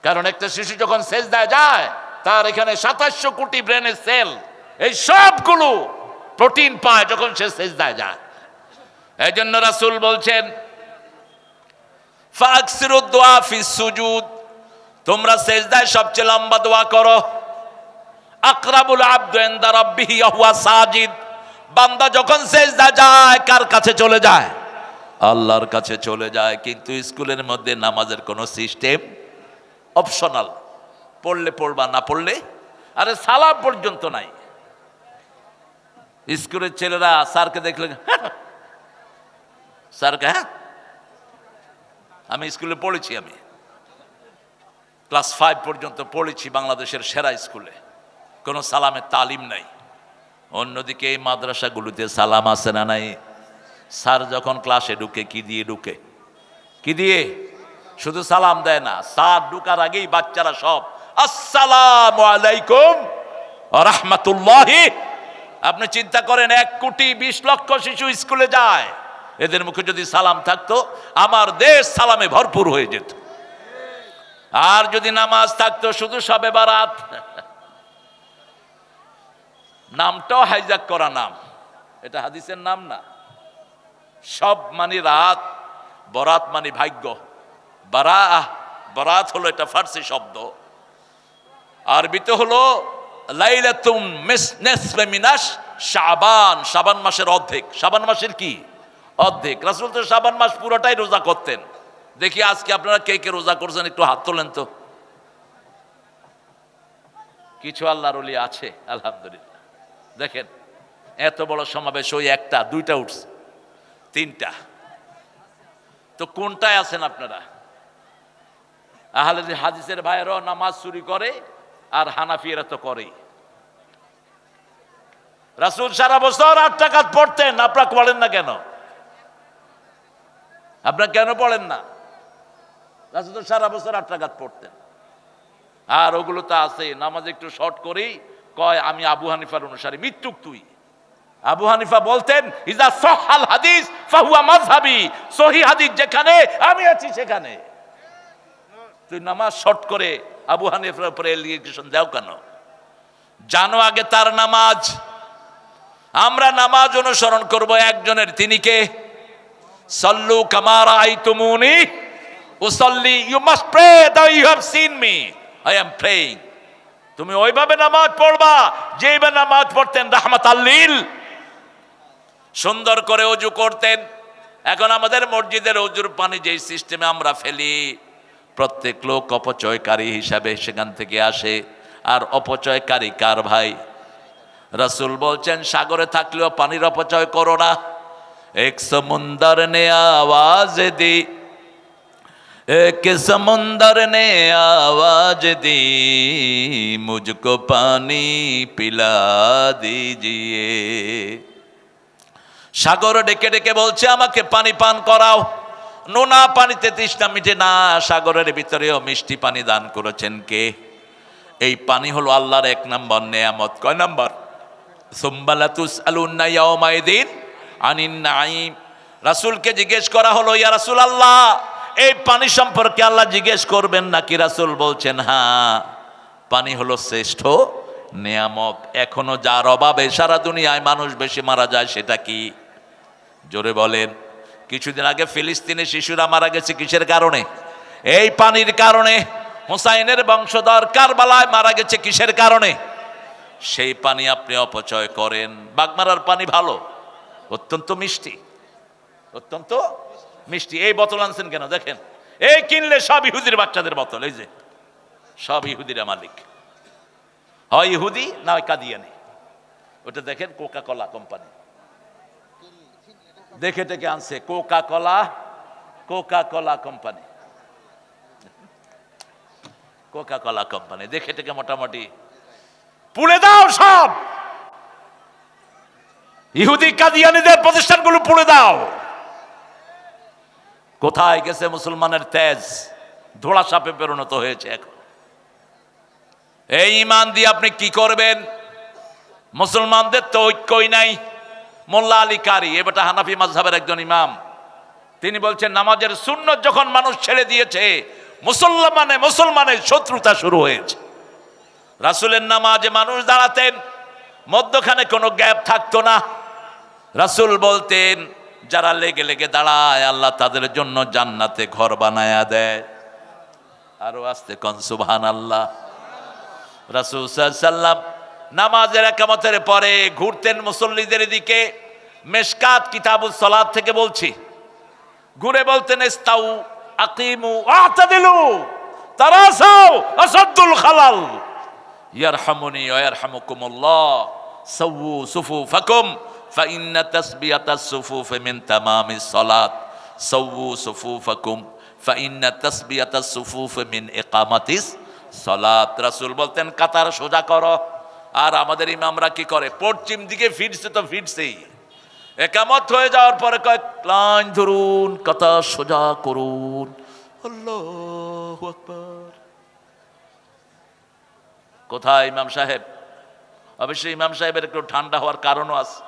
কারণ একটা শিশু যখন সেজদায় যায়, তার এখানে 2700 কোটি ব্রেনের সেল, এই সবগুলো প্রোটিন পায় যখন সে সেজদায় যায়। এই জন্য রাসূল বলছেন, ফাকসিরু দুআ ফিস সুজুদ, তোমরা সেজদায় সবচেয়ে লম্বা দোয়া করো। আকরাবুল আবদু ইনদা রাব্বিহি ওয়া হুয়া সাজিদ, বান্দা যখন সেজদা যায় কার কাছে চলে যায়? আল্লাহর কাছে চলে যায়। কিন্তু স্কুলের মধ্যে নামাজের কোনো সিস্টেম অপশনাল, পড়লে পড়বা, না পড়লে, আরে সালাম পর্যন্ত নাই। স্কুলের ছেলেরা স্যারকে দেখলে স্যারকে, হ্যাঁ আমি স্কুলে পড়েছি, আমি ক্লাস 5 পর্যন্ত পড়েছি বাংলাদেশের সেরা স্কুলে, কোনো সালামের তালিম নাই। অন্যদিকে এই মাদ্রাসাগুলোতে সালাম আছে না নাই? স্যার যখন ক্লাসে ঢুকে কি দিয়ে ঢুকে? কি দিয়ে? শুধু সালাম দেয় না, স্যার ঢুকার আগেই বাচ্চারা সব আসসালামু আলাইকুম ওয়া রাহমাতুল্লাহি। আপনি চিন্তা করেন, 1,20,00,000 শিশু স্কুলে যায়, এদের মুখে যদি সালাম থাকতো আমার দেশ সালামে ভরপুর হয়ে যেত। আর যদি নামাজ থাকতো শুধু শবে বারাত, নামটাও হাইজাক করা নাম, এটা হাদিসের নাম না। সব মানে রাত, বরাত মানে ভাগ্য, বরাত হলো এটা ফার্সি শব্দ, আরবিতে হলো লাইলাতুম নিসফে মিনাশ শাবান, শাবান মাসের অর্ধেক। শাবান মাসের কি অর্ধেক? রাসূল তো শাবান মাস পুরোটাই রোজা করতেন। দেখি আজকে আপনারা কে কে রোজা করছেন, একটু হাত তোলেন তো। কিছু আল্লাহর ওলি আছে আলহামদুলিল্লাহ। দেখেন এত বড় সমাবেশ, ওই 1টা 2টা উঠছে, 3টা, তো কোনটায় আছেন আপনারা? আহলে হাদিসের ভাইয়েরাও নামাজ চুরি করে, আর হানাফিরা তো করেই। রাসূল সারা বছর 8 রাকাত পড়তেন, আপনারা পড়েন না কেন? আপনারা কেন পড়েন না? রাসূল তো সারা বছর 8 রাকাত পড়তেন। আর ওগুলো তো আছে, নামাজ একটু শর্ট করেই কয় আমি আবু হানিফার অনুসারী। মৃত্যুক তুই। আবু হানিফা বলতেন, ইজা সহাল হাদিস ফাহুয়া মাযহাবি, সহিহ হাদিস যেখানে আমি আছি সেখানে। তুই নামাজ শর্ট করে আবু হানিফার উপরে এলিগেশন দাও কেন? জানো আগে তার নামাজ। আমরা নামাজ অনুসরণ করব একজনের, তিনি কে? সাল্লু কামা রাআইতুমুনি উসাল্লি, you must pray that you have seen me, I am praying. তুমি ওইভাবে নামাজ পড়বা যেভাবে নামাজ পড়তেন রাহমাতাল লিল। সুন্দর করে ওযু করতেন। এখন আমাদের মসজিদের ওযুর পানি যেই সিস্টেমে আমরা ফেলি, প্রত্যেক লোক অপচয়কারী হিসাবে সেখান থেকে আসে। আর অপচয়কারী কার ভাই? রাসূল বলছেন, সাগরে থাকলেও পানির অপচয় করো না। এক সমুন্দর নে আওয়াজ দি, एक समुंदर ने आवाज दी, मुझको पानी पिला दीजिए। সাগর ডেকে ডেকে বলছে আমাকে পানি পান করাও। নোনা পানিতে তৃষ্ণা মিটে না, সাগরের ভিতরেও মিষ্টি পানি দান করেছেন কে? এই পানি হলো আল্লাহর এক নম্বর নেয়ামত। কয় নম্বর? সুম্মা লাতুসআলুন্না ইয়াওমাইদিন আনিন নাঈম। রাসূলকে জিজ্ঞেস করা হলো, ইয়া রাসূলুল্লাহ, এই পানি সম্পর্কে আল্লাহ জিজ্ঞেস করবেন নাকি? রাসূল বলছেন হ্যাঁ, পানি হলো শ্রেষ্ঠ নেয়ামত। এখনো যার অভাবে সারা দুনিয়ায় মানুষ বেশি মারা যায় সেটা কি? জোরে বলেন। কিছুদিন আগে ফিলিস্তিনে শিশুরা মারা গেছে কিসের কারণে? এই পানির কারণে। হুসাইনের বংশধর কারবালায় মারা গেছে কিসের কারণে? সেই পানি আপনি অপচয় করেন। বাগমারার পানি ভালো, অত্যন্ত মিষ্টি, অত্যন্ত মিষ্টি। এই বোতল আনছেন কেন? দেখেন, এই কিনলে সব ইহুদির বাচ্চাদের বোতল। এই যে সব ইহুদিরা মালিক, হয় ইহুদি না হয় কাদিয়ানি। ওটা দেখেন কোকা কোলা কোম্পানি, দেখে টেকে আনছে Coca Cola company, Coca Cola company দেখে টেকে মোটামুটি পুড়ে দাও সব ইহুদি কাদিয়ানিদের প্রতিষ্ঠানগুলো, পুড়ে দাও। কোথায় গেছে মুসলমানের তেজ? ধোড়া সাপে পরিণত হয়েছে এখন। এই ঈমান দিয়ে আপনি কি করবেন? মুসলমানদের তো ঐক্যই নাই। মোল্লা আলী কারি, এবারটা হানাফি মাযহাবের একজন ইমাম, তিনি বলছেন নামাজের সুন্নত যখন মানুষ ছেড়ে দিয়েছে, মুসলমানের শত্রুতা শুরু হয়েছে। রাসূলের নামাজে মানুষ দাঁড়াতেন, মধ্যখানে কোনো গ্যাপ থাকতো না। রাসূল বলতেন যারা লেগে লেগে দাঁড়ায় আল্লাহ তাদের জন্য জান্নাতে ঘর বানায়া দেয়। আরো আস্তে কোন সুবহানাল্লাহ। রাসূল সাল্লাল্লাহু আলাইহি ওয়াসাল্লাম নামাজের একামতের পরে ঘুরতেন মুসল্লিদের দিকে। মেশকাত কিতাবুস সালাত থেকে বলছি, ঘুরে বলতেন ইস্তাউ আকিমু আ'তাদিলু তারাসাউ আসাদুল খালাল ইয়ারহামুনি ওয়া ইয়ারহামুকুমুল্লাহ সাওয়ু সুফুফাকুম ফাইন্না তাসবিয়াতাস সুফুফ মিন তামামিস সালাত সাওয়ু সুফুফাকুম ফাইন্না তাসবিয়াতাস সুফুফ মিন ইকামাতিস সালাত। রাসূল বলতেন কাতার সোজা করো। আর আমাদের ইমামরা কি করে? পশ্চিম দিকে ফিরছে তো ফিরছেই, একামত হয়ে যাওয়ার পরে কয় লাইন ধরুন, কাতার সোজা করুন, আল্লাহু আকবার। কোথায় ইমাম সাহেব? অবশ্যই ইমাম সাহেবের একটু ঠান্ডা হওয়ার কারণও আছে,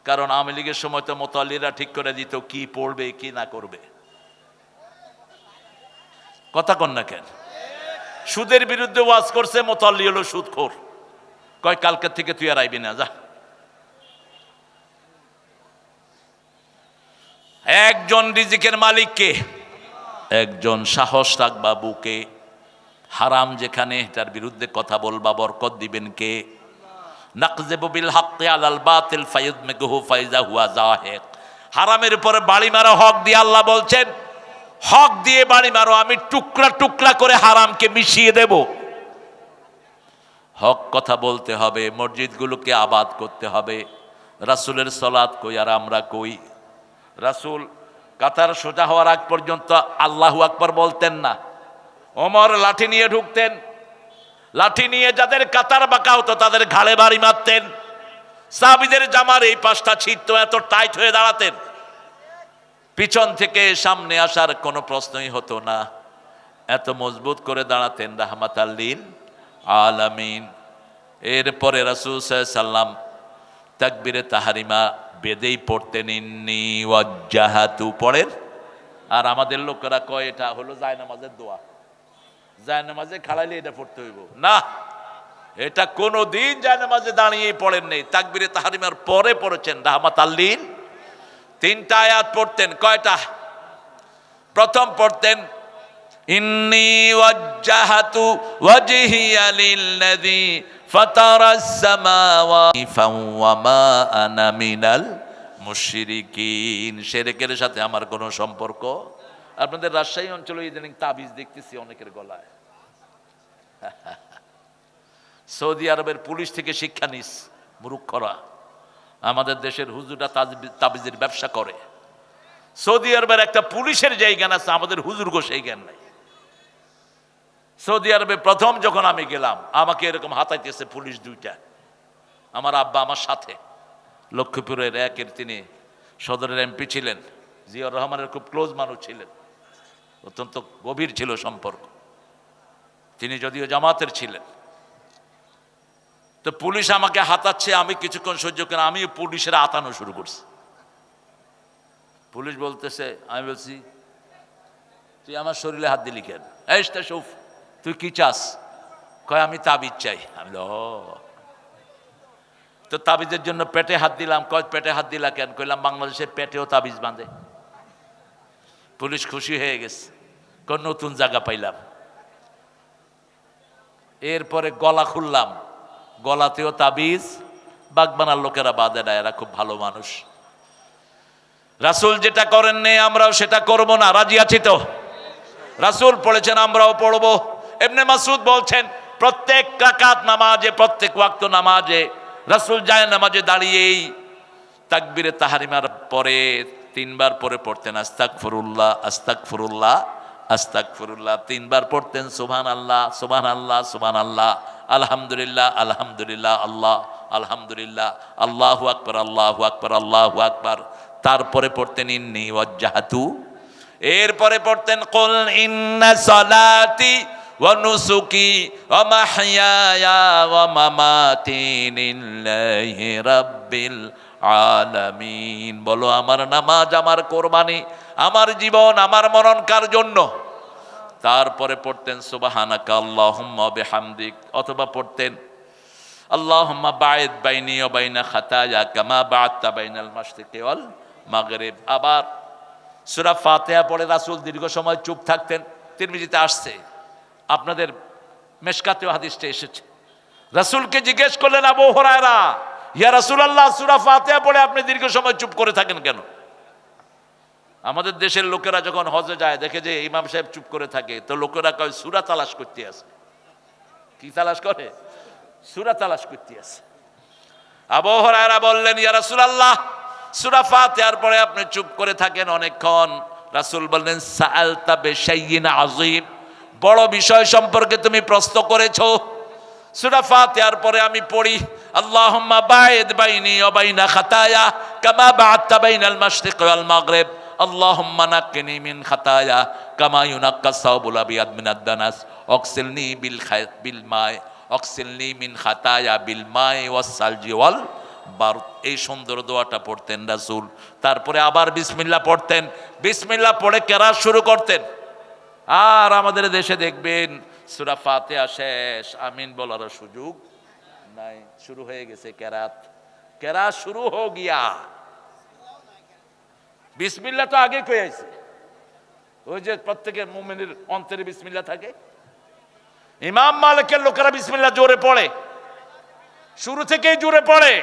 কারণ আওয়ামী লীগের সময় তো মুতাল্লিরা ঠিক করে দিত কি পড়বে কি না করবে। কথা কন না কেন? সুদের বিরুদ্ধে ওয়াজ করছে, মুতাল্লি হলো সুদখোর, কয় কালকে থেকে তুই আর আইবি না, যা। একজন রিজিকের মালিক কে? একজন। সাহস রাখবা বুকে, হারাম যেখানে তার বিরুদ্ধে কথা বলবা, বরকত দিবেন কে? নাকযিবু বিল হাক্কি আলাল বাতিল ফায়ুদমিগুহু ফাইজা হুয়া যাহিক। হারামের উপরে বাড়ি মারো হক দিয়ে। আল্লাহ বলছেন হক দিয়ে বাড়ি মারো, আমি টুকরা টুকরা করে হারামকে মিশিয়ে দেব। হক কথা বলতে হবে, মসজিদগুলোকে আবাদ করতে হবে। রাসূলের সালাত কই আর আমরা কই? রাসূল কাতার সোজা হওয়ার আগ পর্যন্ত আল্লাহু আকবার বলতেন না। ওমর লাঠি নিয়ে ঢুকতেন, লাঠি নিয়ে যাদের কাতার বাঁকা হতো তাদের ঘাড়ে বাড়ি মারতেন। সাহাবীদের জামার এই পাশটা ছিঁড়তো, এত টাইট হয়ে দাঁড়াতেন, পিছন থেকে সামনে আসার কোনো প্রশ্নই হতো না, এত মজবুত করে দাঁড়াতেন রাহমাতাল লিল আলামিন। এরপরে রাসূল সাল্লাল্লাহু আলাইহি ওয়াসাল্লাম তাকবীরে তাহরিমা বেদেই পড়তেন, ইন্নী ওয়াজ্জাহাতু পড়েন। আর আমাদের লোকেরা কয় এটা হলো জায়নামাজের দোয়া, জায়নামাজে খাড়াইলে এটা পড়তে হইব না। এটা কোনো দিন জায়নামাজে দাঁড়িয়ে পড়েন নেই, তাকবীরে তাহরিমার পরে পড়েছেন রাহমাতাল লিল। তিনটা আয়াত পড়তেন। কয়টা? প্রথম পড়তেন ইন্নী ওয়াজ্জাহাতু ওয়াজহিয়া লিল্লাযী ফাতারাস সামাওয়াতি ওয়া মা আনা মিনাল মুশরিকিন। শিরকের সাথে আমার কোনো সম্পর্ক। আপনাদের রাজশাহী অঞ্চলে ইদানিং তাবিজ দেখতেছি অনেকের গলায়। সৌদি আরবের পুলিশ থেকে শিক্ষা নিস মূর্খরা। আমাদের দেশের হুজুররা তাবিজের ব্যবসা করে। সৌদি আরবের একটা পুলিশের যে জ্ঞান আছে, আমাদের হুজুরগো সেই জ্ঞান নাই। সৌদি আরবে প্রথম যখন আমি গেলাম, আমাকে এরকম হাতাইতেছে পুলিশ দুইটা, আমার আব্বা আমার সাথে। লক্ষ্মীপুরের একের তিনি সদরের এমপি ছিলেন, জিয়াউর রহমানের খুব ক্লোজ মানুষ ছিলেন, অত্যন্ত গভীর ছিল সম্পর্ক। তিনি যদিও জামাতের ছিলেন। তো পুলিশ আমাকে হাতাচ্ছে, আমি কিছুক্ষণ সহ্য করে আমি পুলিশের আতানো শুরু করছি। পুলিশ বলতেছে, আমি বলছি তুই আমার শরীরে হাত দিলি কেন? এই তাসউফ, তুই কি চাস? কয় আমি তাবিজ চাই। আমি তো তাবিজের জন্য পেটে হাত দিলাম। কয় পেটে হাত দিলা কেন? কইলাম বাংলাদেশের পেটেও তাবিজ বাঁধে। পুলিশ খুশি হয়ে গেছে, কয় নতুন জায়গা পাইলাম। এরপরে গলা খুললাম, গলাতেও তাবিজ। বাগবানার লোকেরা বাঁধে না, এরা খুব ভালো মানুষ। রাসূল যেটা করেন নেই আমরাও সেটা করব না, রাজি আছি তো? রাসূল পড়েছেন, আমরাও পড়বো। ইবনে মাসউদ বলছেন প্রত্যেক রাকাত নামাজে, প্রত্যেক ওয়াক্ত নামাজে রাসূল যায় নামাজে দাঁড়িয়েই তাকবীরে তাহরিমার পরে 3 বার পরে পড়তেন আস্তাগফিরুল্লাহ আস্তাগফিরুল্লাহ আস্তাগফিরুল্লাহ, 3 বার পড়তেন সুবহানাল্লাহ সুবহানাল্লাহ সুবহানাল্লাহ, আলহামদুলিল্লাহ আলহামদুলিল্লাহ, আল্লাহ আলহামদুলিল্লাহ, আল্লাহু আকবার আল্লাহু আকবার আল্লাহু আকবার। তারপরে পড়তেন ইন্নী ওয়াজ্জাহতু, এরপরে পড়তেন কুল ইন্না সালাতি ওয়া নুসুকি ওয়া মাহইয়ায়া ওয়া মামাতি লিল্লাহি রাব্বিল আলামিন। বলো আমার নামাজ, আমার কোরবানি, আমার জীবন, আমার মরণ কার জন্য? তারপরে পড়তেন সুবহানাকা আল্লাহুম্মা বিহামদিক, অথবা পড়তেন আল্লাহুম্মা বাঈদ বাইনি ওয়া বাইনা খাতায়া কামা বা'আদতা বাইনাল মাশরিকি ওয়াল মাগরিব। আবার সূরা ফাতিহা পড়ে রাসূল দীর্ঘ সময় চুপ থাকতেন। তিরমিজিতে আসছে, আপনাদের মেশকাতেও হাদিসটা এসেছে। রাসূলকে জিজ্ঞেস করলেন আবু হুরায়রা, ইয়া রাসূলুল্লাহ সূরা ফাতিহা পড়ে আপনি দীর্ঘ সময় চুপ করে থাকেন কেন? আমাদের দেশের লোকেরা যখন হজে যায় দেখে যে ইমাম সাহেব চুপ করে থাকে, তো লোকেরা কয় সূরা তালাশ করতে আছে। কি তালাশ করে? সূরা তালাশ করতে আছে। আবু হুরায়রা বললেন, ইয়া রাসূলুল্লাহ সূরা ফাতিহার পরে আপনি চুপ করে থাকেন অনেকক্ষণ। রাসূল বললেন সাআলতা বিশাইইন আযীম, বড় বিষয় সম্পর্কে তুমি প্রশ্ন করেছো। সূরা ফাতিহার পরে আমি পড়ি আল্লাহুম্মা বাঈদ বাইনি ওয়া বাইনা খাতায়া কামা বা'আদতা বাইনাল মাশরিকি ওয়াল মাগরিব, আল্লাহুম্মা নাক্কিনি মিন খাতায়া কামা ইউনাক্কাস সাওবুল আবিয়াদ মিনাদ দানাস ওয়াগসিলনি বিল মাই ওয়াগসিলনি মিন খাতায়া বিল মাই ওয়াস সালজি ওয়াল বারদ। এই সুন্দর দোয়াটা পড়তেন রাসূল। তারপরে আবার বিসমিল্লাহ পড়তেন, বিসমিল্লাহ পড়ে কেরাত শুরু করতেন। আর আমাদের দেশে দেখবেন সূরা ফাতিহা শেষ, আমিন বলার সুযোগ নাই, শুরু হয়ে গেছে কেরাত। কেরাত শুরু হো গিয়া, বিসমিল্লাহ তো আগে কই আইছে। ওই যে প্রত্যেকের মুমিনের অন্তরে বিসমিল্লাহ থাকে। ইমাম মালিকের লোকেরা বিসমিল্লাহ জোরে পড়ে, শুরু থেকেই জোরে পড়ে।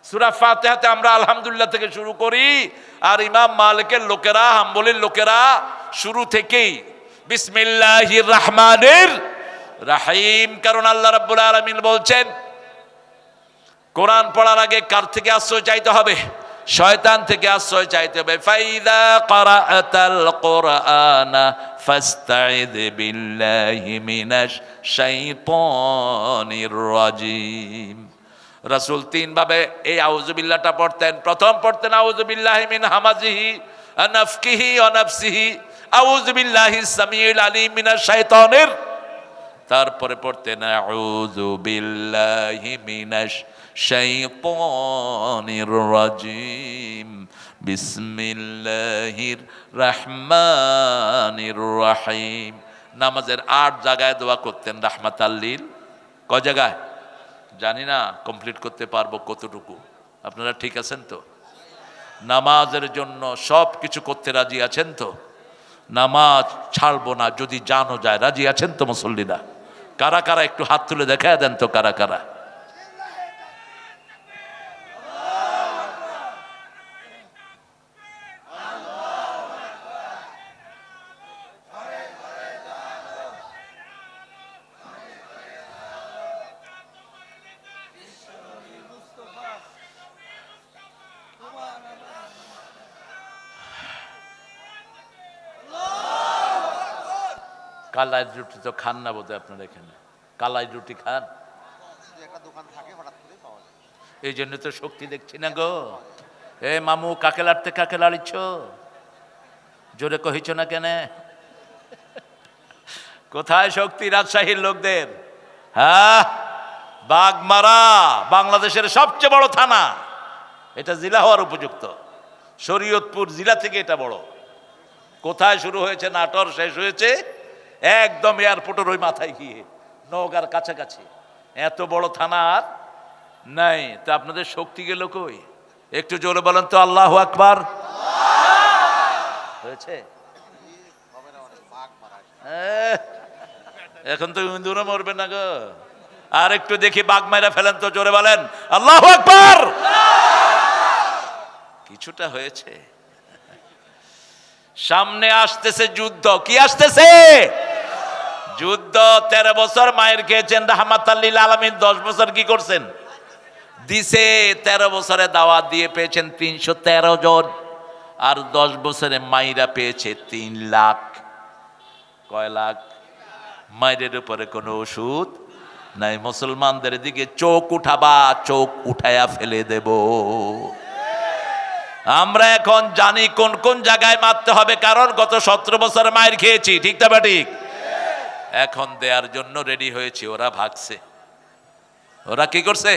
সূরা ফাতিহাতে আমরা আলহামদুলিল্লাহ থেকে শুরু করি, আর ইমাম মালিকের লোকেরা, হাম্বলির লোকেরা শুরু থেকেই বিসমিল্লাহির রহমানির রহিম। কারণ আল্লাহ রাব্বুল আলামিন বলছেন কোরআন পড়ার আগে কার থেকে আশ্রয় চাইতে হবে? শয়তান থেকে আশ্রয় চাইতে হবে। ফাইদা ক্বারাআতাল কুরআনা ফাস্তাইদ বিল্লাহি মিনাশ শাইতানির রাজিম। রাসূল 3 ভাবে এই আউযুবিল্লাহটা পড়তেন। প্রথম পড়তেন আউযুবিল্লাহি মিন হামাজিহি ওয়া নাফকিহি ওয়া নাফসিহি, আউযুবিল্লাহিস সামিউল আলিম মিনাশ শাইতানির। তারপরে পড়তেন আউযুবিল্লাহি মিনাশ শাইতানির রাজিম বিসমিল্লাহির রহমানির রহিম। নামাজের 8 জায়গায় দোয়া করতেন রাহমাতাল লিল। কয় জায়গায় জানি না, কমপ্লিট করতে পারবো কতটুকু। আপনারা ঠিক আছেন তো? নামাজের জন্য সব কিছু করতে রাজি আছেন তো? নামাজ ছাড়বো না যদি জানো যায়, রাজি আছেন তো মুসল্লিরা? কারা কারা একটু হাত তুলে দেখা দেন তো, কারা কারা? কালাই রুটি তো খান না বোধহয় আপনারা এখানে? কালাই রুটি খান? এই জন্য তো শক্তি দেখছি না গো। এ মামু কাকে লাড়তে কাকে লাড়িছ, জোরে কহিছ না কেন? কোথায় শক্তি রাজশাহীর লোকদের? হ্যাঁ, বাগমারা বাংলাদেশের সবচেয়ে বড় থানা, এটা জেলা হওয়ার উপযুক্ত। শরীয়তপুর জেলা থেকে এটা বড়। কোথায় শুরু হয়েছে নাটোর, শেষ হয়েছে একদম এয়ারপোর্টের ওই মাথায় গিয়ে নওগাঁর কাছাকাছি। এত বড় থানা আর নাই। তা আপনাদের শক্তি গেল কই? একটু জোরে বলেন তো আল্লাহু আকবার। হয়েছে? এখন তো ইন্দুরে মরবে না গো। আর একটু দেখি বাঘ মাইরা ফেলেন তো, জোরে বলেন আল্লাহু আকবার। কিছুটা হয়েছে। সামনে আসতেছে যুদ্ধ। কি আসতেছে? যুদ্ধ। 13 বছর মায়ের খেয়েছেন রাহমাতাল লিল আলামিন। 10 বছর কি করছেন? দিছে। 13 বছরে দাওয়াত দিয়ে পেয়েছেন 313 জন, আর 10 বছরে মাইরা পেয়েছে 3 লাখ। কয় লাখ? মায়ের উপরে কোনো ওষুধ নাই। মুসলমানদের দিকে চোখ উঠাবা, চোখ উঠায়া ফেলে দেব। আমরা এখন জানি কোন কোন জায়গায় মারতে হবে, কারণ গত 17 বছরে মায়ের খেয়েছি। ঠিক না বা ঠিক? এখন দেওয়ার জন্য রেডি হয়েছি। ওরা ভাগছে। ওরা কি করছে?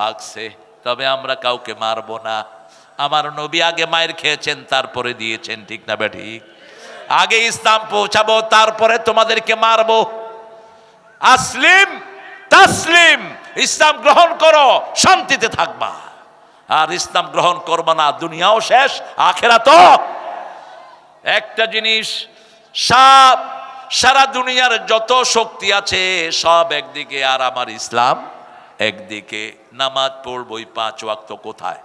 ভাগছে। তবে আমরা কাউকে মারবো না। আমার নবী আগে মায়ের খেয়েছেন, তারপরে দিয়েছেন। ঠিক না বা ঠিক? আগে ইসলাম পৌঁছাবো, তারপরে তোমাদেরকে মারবো। আসলিম তাসলিম, ইসলাম গ্রহণ করো, শান্তিতে থাকবা। আর ইসলাম গ্রহণ করবা না, দুনিয়াও শেষ, আখিরাতও। একটা জিনিস, সারা দুনিয়ার যত শক্তি আছে সব একদিকে, আর আমার ইসলাম একদিকে। নামাজ পড়বই 5 ওয়াক্ত। কোথায়?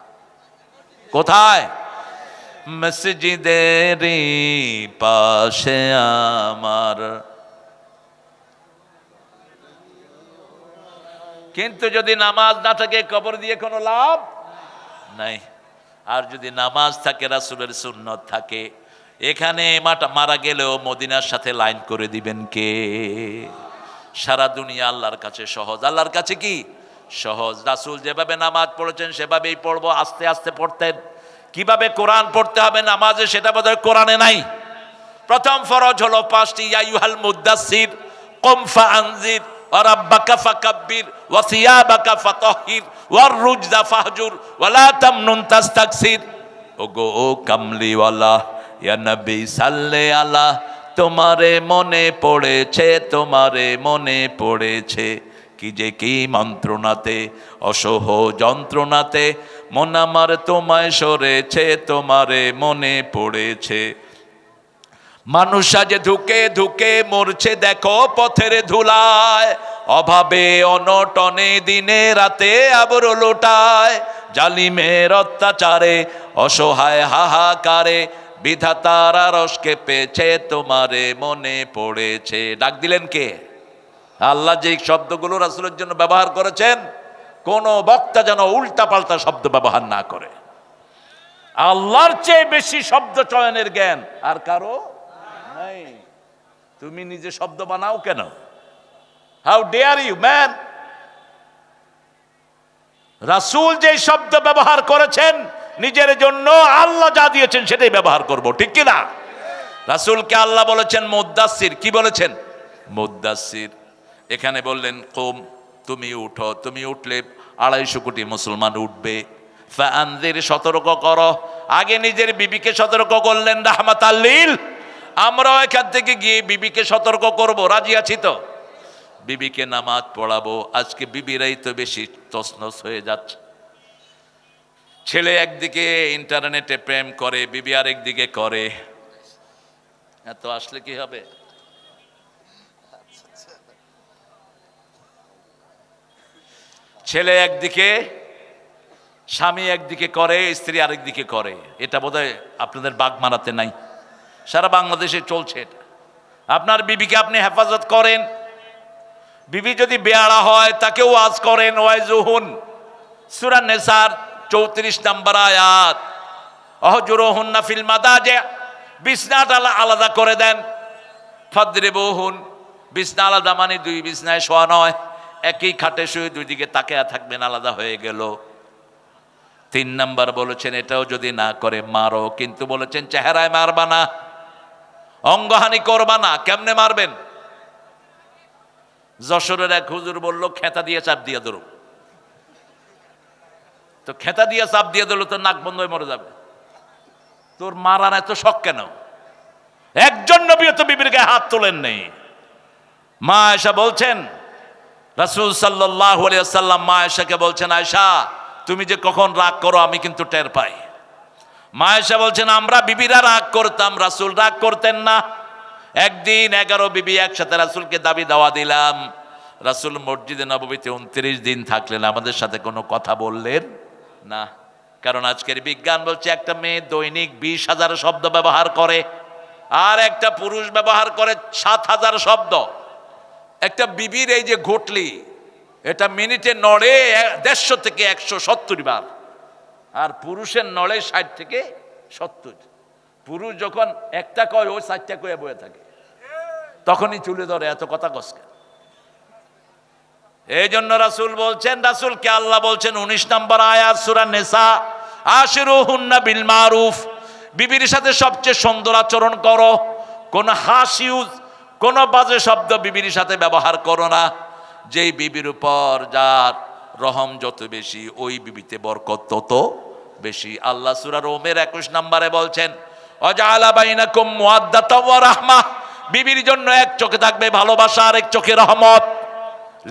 কোথায়? মসজিদের পাশে আমার। কিন্তু যদি নামাজ না থাকে, কবর দিয়ে কোনো লাভ নাই। আর যদি নামাজ থাকে, রাসূলের সুন্নত থাকে, এখানে মারা গেলেও মদিনার সাথে লাইন করে দিবেন কে? সারা দুনিয়া আল্লাহর কাছে সহজ। আল্লাহর কাছে কি সহজ? রাসূল যেভাবে নামাজ পড়েছেন সেভাবেই পড়বো। আস্তে আস্তে পড়তেন। কিভাবে কোরআন পড়তে হবে নামাজে, সেটা বোধহয় কোরআনে নাই। প্রথম ফরজ হলো 5টি। ইয়া আইয়ুহাল মুদ্দাসসির কুম ফাআনজির ওয়া রাব্বাকা ফাকাব্বির ওয়া সিয়াবাকা ফাতাহহির ওয়ার রুজদা ফাহজুর ওয়া লা তামনুন তাস্তাকসির। ওগো ও কামলিওয়ালা, ইয়া নবী সাল্লে আলা। তোমারে মনে পড়েছে, তোমারে মনে পড়েছে, কি যে কি মন্ত্রণাতে, অসহ যন্ত্রণাতে মন আমার তোমায় সরেছে, তোমারে মনে পড়েছে। মানুষ আজ ধুকে ধুকে মরছে, দেখো পথের ধুলায়, অভাবে অনটনে দিনে রাতে আবর লোটায়, জালিমের অত্যাচারে অসহায় হাহাকারে বিধাতার আরশকে পেয়েছে, তোমারে মনে পড়েছে। ডাক দিলেন কে? আল্লাহ যে শব্দগুলো রাসূলের জন্য ব্যবহার করেছেন, কোন বক্তা যেন উল্টা পাল্টা শব্দ ব্যবহার না করে। আল্লাহর চেয়ে বেশি শব্দ চয়নের জ্ঞান আর কারো নাই। তুমি নিজে শব্দ বানাও কেন? How dare you man! রাসূল যে শব্দ ব্যবহার করেছেন নিজের জন্য, আল্লাহ যা দিয়েছেন সেটাই ব্যবহার করব। ঠিক কি না? রাসূলকে আল্লাহ বলেছেন মুদ্দাসসির। কি বলেছেন? মুদ্দাসসির। এখানে বললেন কুম, তুমি উঠো। তুমি উঠলে 250 কোটি মুসলমান উঠবে। ফাআনজির, সতর্ক করো। আগে নিজের বিবিকে সতর্ক করলেন রাহমাতাল লিল। আমরাও এখান থেকে গিয়ে বিবিকে সতর্ক করব। রাজি আছি তো? বিবিকে নামাজ পড়াবো। আজকে বিবিরাই তো বেশি তছনছ হয়ে যাচ্ছে। ছেলে একদিকে ইন্টারনেটে প্রেম করে, বিবি আরেকদিকে করে। এত আসলে কি হবে? ছেলে একদিকে, স্বামী একদিকে করে, স্ত্রী আরেকদিকে করে। এটা বোধহয় আপনাদের বাগমারাতে নাই, সারা বাংলাদেশে চলছে এটা। আপনার বিবিকে আপনি হেফাজত করেন। বিবি যদি বেয়ারা হয় তাকেও ওয়াজ করেন। ওয়াইজুহুন, সূরা নিসার 34 নম্বর আয়াত। অহজুরুহুন্না ফিল মাদাজি, বিছনাটা আলাদা করে দেন। ফাদরিবুহুন, বিছনা আলাদা মানে 2 বিছনায় শোয়া নয়। একই খাটে শুয়ে দুই দিকে তাকিয়ে থাকবেন, আলাদা হয়ে গেল। 3 নাম্বার বলেছেন এটাও যদি না করে মারো, কিন্তু বলেছেন চেহারায় মারবা না, অঙ্গহানি করবা না। কেমনে মারবেন? যশোরের এক হুজুর বলল খেতা দিয়ে চাপ দিয়ে ধরো। তো খেতা দিয়ে চাপ দিয়ে দিল তো নাক বন্ধ হয়ে মরে যাবে। তোর মারার এত শখ কেন? একজন নবীও তো বিবির গায়ে হাত তোলেন নেই। মা আয়েশা বলছেন, রাসূল সাল্লাল্লাহু আলাইহি ওয়াসাল্লাম মা আয়েশাকে বলছেন, আয়েশা তুমি যে কখন রাগ করো আমি কিন্তু টের পাই। মা আয়েশা বলছেন আমরা বিবিরা রাগ করতাম, রাসূল রাগ করতেন না। একদিন 11 বিবি একসাথে রাসূলকে দাবি দাওয়া দিলাম। রাসূল মসজিদে নববীতে 29 দিন থাকলেন, আমাদের সাথে কোনো কথা বললেন না। কারণ আজকের বিজ্ঞান বলছে একটা মেয়ে দৈনিক 20,000 শব্দ ব্যবহার করে, আর একটা পুরুষ ব্যবহার করে 7,000 শব্দ। একটা বিবির এই যে ঘটলি, এটা মিনিটে নড়ে 150 থেকে 170 বার, আর পুরুষের নড়ে 60 থেকে 70। পুরুষ যখন একটা কয় ওই 60টা কয়ে বয়ে থাকে, তখনই চুলে ধরে এত কথা কসকে। এই জন্য রাসূল বলছেন, রাসূলকে আল্লাহ বলছেন 19 নম্বর আয়াত সূরা নিসা, আশিরুহুন্না বিল মারুফ, বিবির সাথে সবচেয়ে সুন্দর আচরণ করো। কোন হাসিউজ, কোন বাজে শব্দ বিবির সাথে ব্যবহার করো না। যেই বিবির উপর যার রহম যত বেশি, ওই বিবিতে বরকত তত বেশি। আল্লাহ সূরা রোমের 21 নম্বরে বলছেন, ওয়াজআলা বাইনাকুম মুওয়াদ্দাতাও ওয়া রাহমাহ, বিবির জন্য এক চোখে থাকবে ভালোবাসা আর এক চোখে রহমত।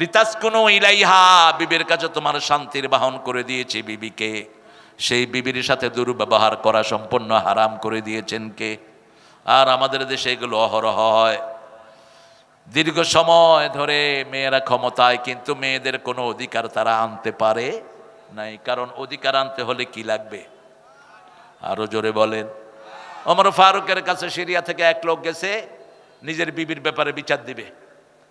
লিতাসকুনু ইলাইহা, বিবির কাছে তোমার শান্তির বাহন করে দিয়েছে বিবিকে। সেই বিবির সাথে দুর্ব্যবহার করা সম্পূর্ণ হারাম করে দিয়েছেন কে? আর আমাদের দেশে এগুলো অহরহ হয়। দীর্ঘ সময় ধরে মেয়েরা ক্ষমতায়, কিন্তু মেয়েদের কোনো অধিকার তারা আনতে পারে নাই। কারণ অধিকার আনতে হলে কি লাগবে? আরো জোরে বলেন। ওমর ফারুকের কাছে সিরিয়া থেকে এক লোক গেছে নিজের বিবির ব্যাপারে বিচার দিবে।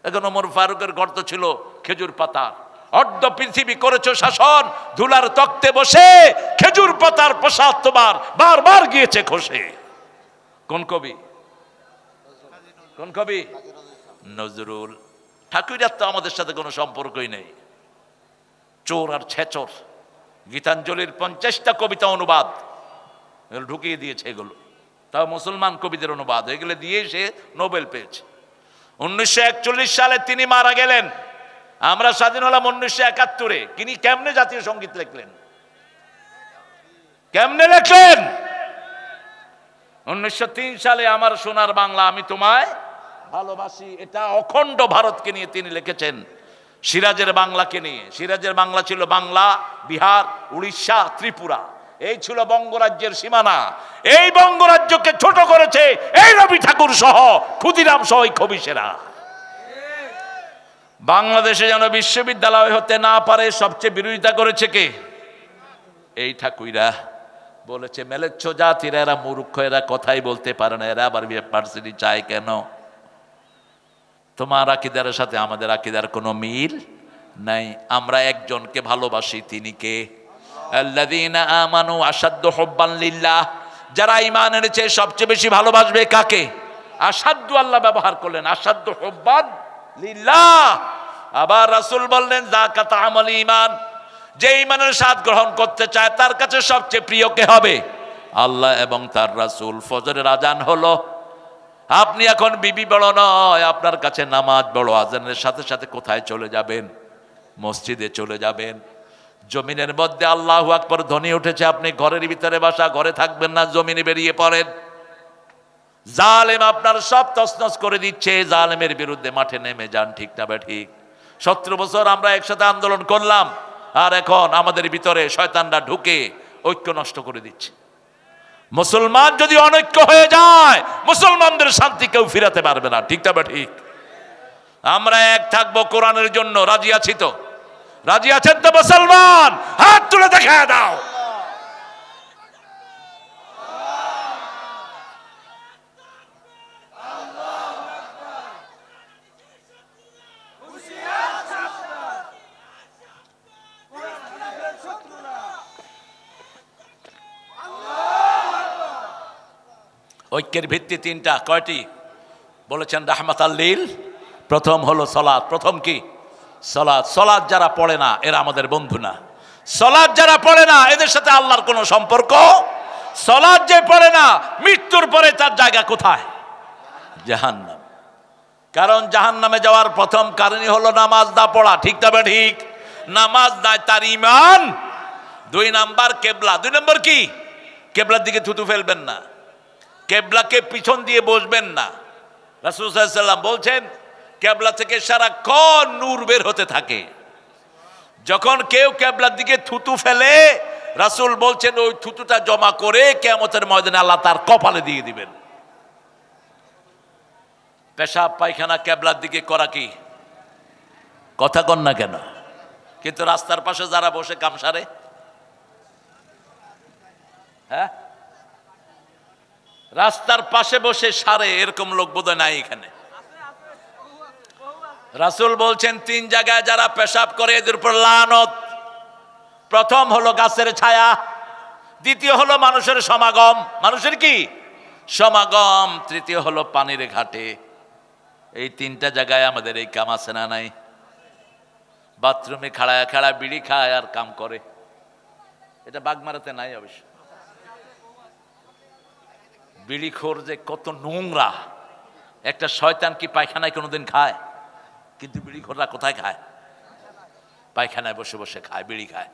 এখন ওমর ফারুকের গর্ত ছিল খেজুর পাতার। অর্ধ পৃথিবী করেছো শাসন, ধুলার তক্তে বসে খেজুর পাতার প্রসাদ তোমার বারবার গিয়েছে খসে। কোন কবি? কোন কবি? নজরুল। ঠাকুরের তো আমাদের সাথে কোনো সম্পর্কই নেই। চোর আর ছেচর। গীতাঞ্জলির 50টা কবিতা অনুবাদ ঢুকিয়ে দিয়েছে এগুলো, তাও মুসলমান কবিদের অনুবাদ, এগুলো দিয়ে সে নোবেল পেয়েছে। 1941 সালে তিনি মারা গেলেন। আমরা স্বাধীন হলাম 1971-এ। তিনি কেমনে জাতীয় সঙ্গীত লিখলেন? কেমনে লিখলেন? 1903 সালে আমার সোনার বাংলা আমি তোমায় ভালোবাসি, এটা অখণ্ড ভারতকে নিয়ে তিনি লিখেছেন, সিরাজের বাংলাকে নিয়ে। সিরাজের বাংলা ছিল বাংলা, বিহার, উড়িষ্যা, ত্রিপুরা, এই ছিল বঙ্গরাজ্যের সীমানা। এই বঙ্গরাজ্যকে ছোট করেছে এই রবি ঠাকুর সহ, ক্ষুদিরাম সহ এই খবিসেরা। বাংলাদেশে যেন বিশ্ববিদ্যালয় হতে না পারে সবচেয়ে বিরোধিতা করেছে কে? এই ঠাকুইরা। বলেছে মেলেচ্ছ জাতিরা, এরা মূর্খ, এরা কথাই বলতে পারে না, এরা আবার ভার্সিটি চায় কেন? তোমার আকীদার সাথে আমাদের আকীদার কোনো মিল নাই। আমরা একজনকে ভালোবাসি, তিনি কে? আল্লাযীনা আমানু আশাদ্দু হুব্বান লিল্লাহ, যারা ঈমান এনেছে সবচেয়ে বেশি ভালোবাসবে কাকে? আশাদ্দু, আল্লাহ ব্যবহার করলেন আশাদ্দু হুব্বান লিল্লাহ। আবার রাসূল বললেন যাকাত আমল ঈমান, যে ঈমানের স্বাদ গ্রহণ করতে চায় তার কাছে সবচেয়ে প্রিয় কে হবে? আল্লাহ এবং তার রাসূল। ফজরের আজান হলো, আপনি এখন বিবি বড় নয়, আপনার কাছে নামাজ বড়। আজানের সাথে সাথে কোথায় চলে যাবেন? মসজিদে চলে যাবেন। জমিনের মধ্যে আল্লাহু আকবার ধ্বনি উঠেছে, আপনি ঘরের ভিতরে বাসা, ঘরে থাকবেন না, জমিনে বেরিয়ে পড়েন। জালেম আপনার সব তছনছ করে দিচ্ছে, জালেমের বিরুদ্ধে মাঠে নেমে যান। ঠিক না বে ঠিক? 17 বছর আমরা একসাথে আন্দোলন করলাম, আর এখন আমাদের ভিতরে শয়তানরা ঢুকে ঐক্য নষ্ট করে দিচ্ছে। মুসলমান যদি অনৈক্য হয়ে যায়, মুসলমানদের শান্তি কেউ ফিরাতে পারবে না। ঠিক না বে ঠিক? আমরা এক থাকবো কোরআনের জন্য। রাজি আছি তো? রাজি আছেন তো মুসলমান? হাত তুলে দেখা দাও। ঐক্যের ভিত্তি 3টা। কয়টি? বলেছেন রাহমাতাল লিল। প্রথম হলো সালাত। প্রথম কি? সলাৎ। সলাৎ যারা পড়ে না এরা আমাদের বন্ধু না। সলাৎ যারা পড়ে না এদের সাথে আল্লাহর কোনো সম্পর্ক। সলাৎ যে পড়ে না মৃত্যুর পরে তার জায়গা কোথায়? জাহান্নাম। কারণ জাহান্নামে যাওয়ার প্রথম কারণই হলো নামাজ না পড়া। ঠিক তবে ঠিক, নামাজ নাই তার ঈমান। 2 নাম্বার কেবলা। 2 নম্বর কি? কেবলার দিকে থুতু ফেলবেন না, কেবলাকে পিছন দিয়ে বসবেন না। রাসূল সাল্লাল্লাহু আলাইহি ওয়াসাল্লাম বলছেন কেবলা থেকে সারাক্ষণ নূর বের হতে থাকে। যখন কেউ কেবলার দিকে থুতু ফেলে রাসূল বলছেন ওই থুতুটা জমা করে কিয়ামতের ময়দানে আল্লাহ তার কপালে দিয়ে দিবেন। পেশাব পায়খানা কেবলার দিকে করা কি কথা কন না কেন? কিন্তু রাস্তার পাশে যারা বসে কামসারে, হ্যাঁ, রাস্তার পাশে বসে সারে, এরকম লোক বোধহয় নাই এখানে। রাসূল বলছেন 3 জায়গায় যারা পেশাব করে এদের উপর লানত। প্রথম হলো গাছের ছায়া, দ্বিতীয় হলো মানুষের সমাগম, মানুষের কি সমাগম, তৃতীয় হলো পানির ঘাটে। এই 3টা জায়গায় আমাদের এই কাম আছে না নাই? বাথরুমে খাড়ায় খাড়া বিড়ি খায় আর কাম করে। এটা বাগমারাতে নাই অবশ্য। বিড়িখোর যে কত নোংরা! একটা শয়তান কি পায়খানায় কোনোদিন খায়? কিন্তু বিড়িখোররা কোথায় খায়? পায়খানায় বসে বসে খায়, বিড়ি খায়।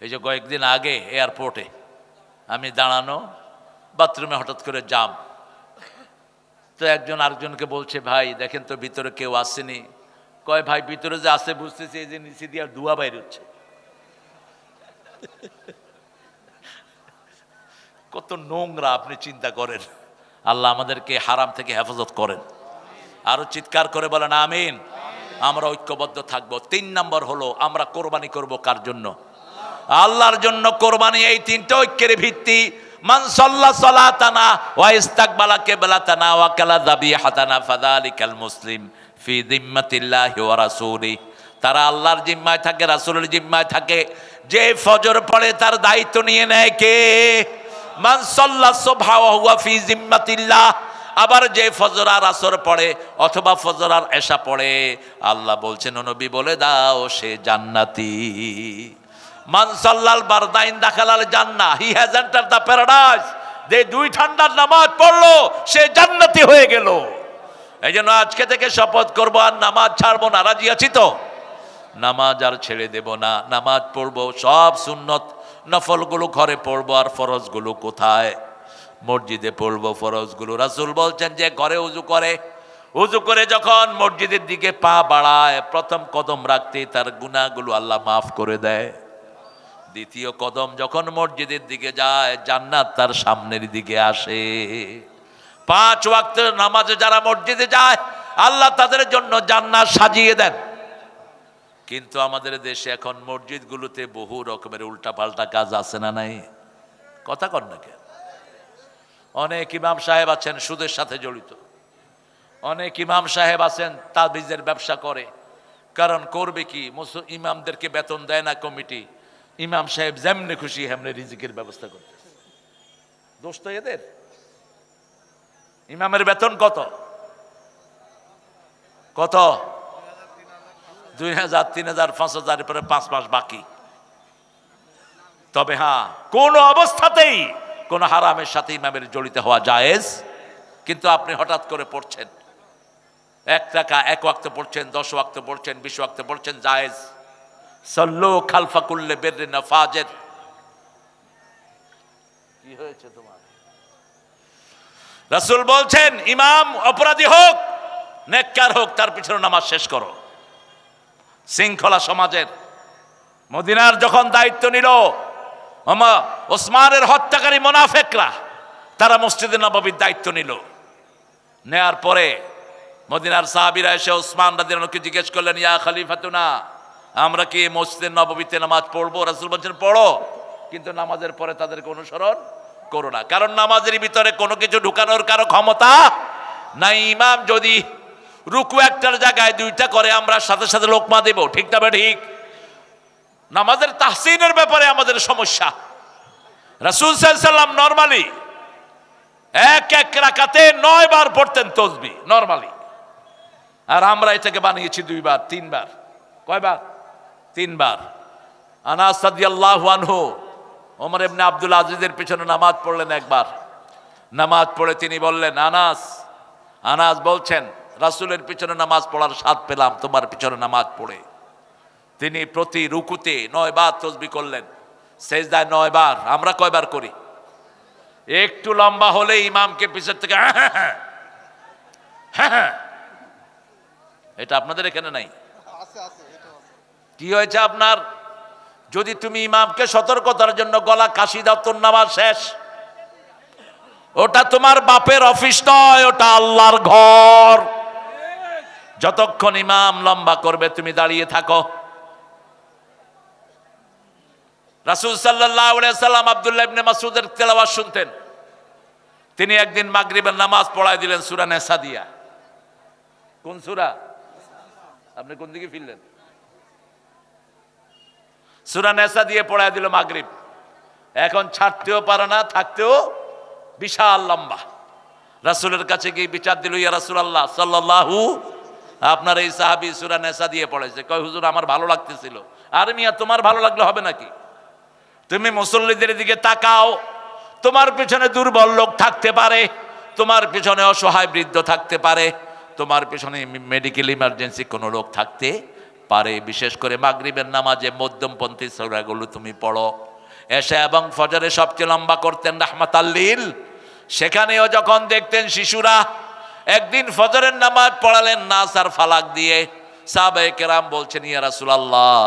এই যে কয়েকদিন আগে এয়ারপোর্টে আমি দাঁড়ানো, বাথরুমে হঠাৎ করে জাম। তো একজন আরেকজনকে বলছে ভাই দেখেন তো ভিতরে কেউ আসেনি। কয় ভাই ভিতরে যে আসে বুঝতেছি এই যে নিচে দিয়ে ধোঁয়া বাইর হচ্ছে। কত নোংরা আপনি চিন্তা করেন। আল্লাহ আমাদেরকে হারাম থেকে হেফাজত করেন। আরো চিৎকার করে বলেন আমিন। আমরা ঐক্যবদ্ধ থাকবো। 3 নম্বর হলো আমরা কোরবানি করব কার জন্য? আল্লাহর জন্য কোরবানি। এই 3টা ঐক্যের ভিত্তি। মান সাল্লা সালাতানা ওয়া ইস্তাকবালা কিবলাতানা ওয়া কালা যাবিহাতানা ফাযালিকাল মুসলিম ফি যিম্মাতিল্লাহি ওয়া রাসূলি। তারা আল্লাহর জিম্মায় থাকে, রাসূলের জিম্মায় থাকে। যে ফজর পড়ে তার দায়িত্ব নিয়ে নেয় কে? মান সাল্লা সুবহা ওয়া হুয়া ফি যিম্মাতিল্লাহ। আবার যে ফজর আর আসর পড়ে অথবা ফজর আর এশা পড়ে, আল্লাহ বলছেন ও নবী বলে দাও সে জান্নাতি। মান সাল্লাল বারদাইন দাখালাল জান্নাহ, হি হ্যাজ এন্টারড দ্য প্যারাডাইস। যে 2 ঠান্ডার নামাজ পড়লো সে জান্নাতি হয়ে গেল। এই জন্য আজকে থেকে শপথ করব আর নামাজ ছাড়বো না। রাজি আছি তো? নামাজ আর ছেড়ে দেব না। নামাজ পড়বো, সব সুন্নত নফলগুলো ঘরে পড়বো। আর ফরজগুলো কোথায়? মসজিদে পড়বো ফরজগুলো। রাসূল বলছেন যে ঘরে উজু করে যখন মসজিদের দিকে পা বাড়ায় প্রথম কদম রাখতে তার গুনাহগুলো আল্লাহ মাফ করে দেয়। দ্বিতীয় কদম যখন মসজিদের দিকে যায় জান্নাত তার সামনের দিকে আসে। 5 ওয়াক্তের নামাজে যারা মসজিদে যায় আল্লাহ তাদের জন্য জান্নাত সাজিয়ে দেন। কিন্তু আমাদের দেশে এখন মসজিদগুলোতে বহু রকমের উল্টাপাল্টা কাজ আছে না নাই? কথা কন না কেন? অনেক ইমাম সাহেব আছেন সুদের সাথে জড়িত। অনেক ইমাম সাহেব আছেন তাবিজের ব্যবসা করে। কারণ করবে কি, ইমামদেরকে বেতন দেয় না কমিটি। ইমাম সাহেব যেমনি খুশি হেমনে রিজিকের ব্যবস্থা করতেছে। দোষ তো এদের। ইমামের বেতন কত? 2000, 3000, 5000 পরে 5 মাস বাকি। তবে হ্যাঁ, কোন অবস্থাতেই কোন হারামের সাথে ইমামের জড়িত হওয়া জায়েজ। কিন্তু আপনি হঠাৎ করে পড়ছেন 1 টাকা 1 ওয়াক্ত পড়ছেন, 10 ওয়াক্ত পড়ছেন, 20 ওয়াক্ত পড়ছেন, জায়েজ। সাল্লু খালফা কুল্লি বিররিন ওয়া ফাজির। কি হয়েছে তোমার? রাসূল বলছেন ইমাম অপরাধী হোক নেককার হোক তার পিছনে নামাজ শেষ করো। শৃঙ্খলা সমাজের মদিনার যখন দায়িত্ব নিল ওসমানের হত্যাকারী মুনাফিকরা, তারা মসজিদে নববীর দায়িত্ব নিল। নেয়ার পরে মদিনার সাহাবীরা এসে ওসমান রাদিয়াল্লাহু আনহুকে জিজ্ঞেস করলেন ইয়া খলিফাতুনা, আমরা কি মসজিদে নববীতে নামাজ পড়বো? রাসূল বলছেন পড়ো, কিন্তু নামাজের পরে তাদেরকে অনুসরণ করো না। কারণ নামাজের ভিতরে কোনো কিছু ঢুকানোর কারো ক্ষমতা নাই। ইমাম যদি রুকু একটার জায়গায় 2টা করে আমরা সাথে সাথে লোকমা দেব। ঠিক না ঠিক? নামাজের তাহসিনের ব্যাপারে আমাদের সমস্যা। রাসূল সাল্লাল্লাহু আলাইহি ওয়াসাল্লাম নরমালি এক রাকাতে 9 বার পড়তেন তাসবিহ নরমালি। আর আমরা এটাকে বানিয়েছি 2 বার 3 বার। কয়বার? 3 বার। আনাস রাদিয়াল্লাহু আনহু ওমর ইবনে আব্দুল আজিজের পিছনে নামাজ পড়লেন একবার। নামাজ পড়ে তিনি বললেন, আনাস বলছেন রাসূলের পিছনে নামাজ পড়ার স্বাদ পেলাম তোমার পিছনে নামাজ পড়ে। তিনি প্রতি রুকুতে 9 বার তাসবিহ করলেন, সেজদায় 9 বার। আমরা কয়বার করি? একটু লম্বা হলে ইমামকে পিছন থেকে হ্যাঁ, এটা আপনাদের এখানে নাই? কি হয়েছে আপনার? যদি তুমি ইমামকে সতর্কতার জন্য গলা কাশি দাও তোর নামাজ শেষ। ওটা তোমার বাপের অফিস নয়, ওটা আল্লাহর ঘর। যতক্ষণ ইমাম লম্বা করবে তুমি দাঁড়িয়ে থাকো। রাসূল সাল্লাল্লাহু আলাইহি সাল্লাম আব্দুল্লাহ ইবনে মাসউদের তেলাওয়াত শুনতেন। তিনি একদিন মাগরিবের নামাজ পড়ায় দিলেন সূরা নিসা দিয়া। কোন সূরা? আপনি কোন দিকে ফিরলেন? সূরা নিসা দিয়ে পড়ায় দিল মাগরিব। এখন ছাড়তেও পারে না, থাকতেও বিশাল লম্বা। রাসূলের কাছে গিয়ে বিচার দিল, ইয়া রাসূলুল্লাহ সাল্লাল্লাহু, আপনার এই সাহাবী সূরা নিসা দিয়ে পড়াইছে। কয় হুজুর আমার ভালো লাগতেছিল। আরে মিয়া তোমার ভালো লাগলে হবে নাকি? তুমি মুসল্লিদের দিকে তাকাও, তোমার পিছনে দুর্বল লোক থাকতে পারে, তোমার পিছনে অসহায় বৃদ্ধ থাকতে পারে, তোমার পিছনে মেডিকেল ইমার্জেন্সি কোনো লোক থাকতে পারে। বিশেষ করে মাগরিবের নামাজে মধ্যমপন্থী সূরাগুলো তুমি পড়ো। এশা এবং ফজরে সবচেয়ে লম্বা করতেন রাহমাতাল লিল। সেখানেও যখন দেখতেন শিশুরা, একদিন ফজরের নামাজ পড়ালেন নাস আর ফালাক দিয়ে। সাহাবায়ে কেরাম বলছেন, ইয়া রাসূলুল্লাহ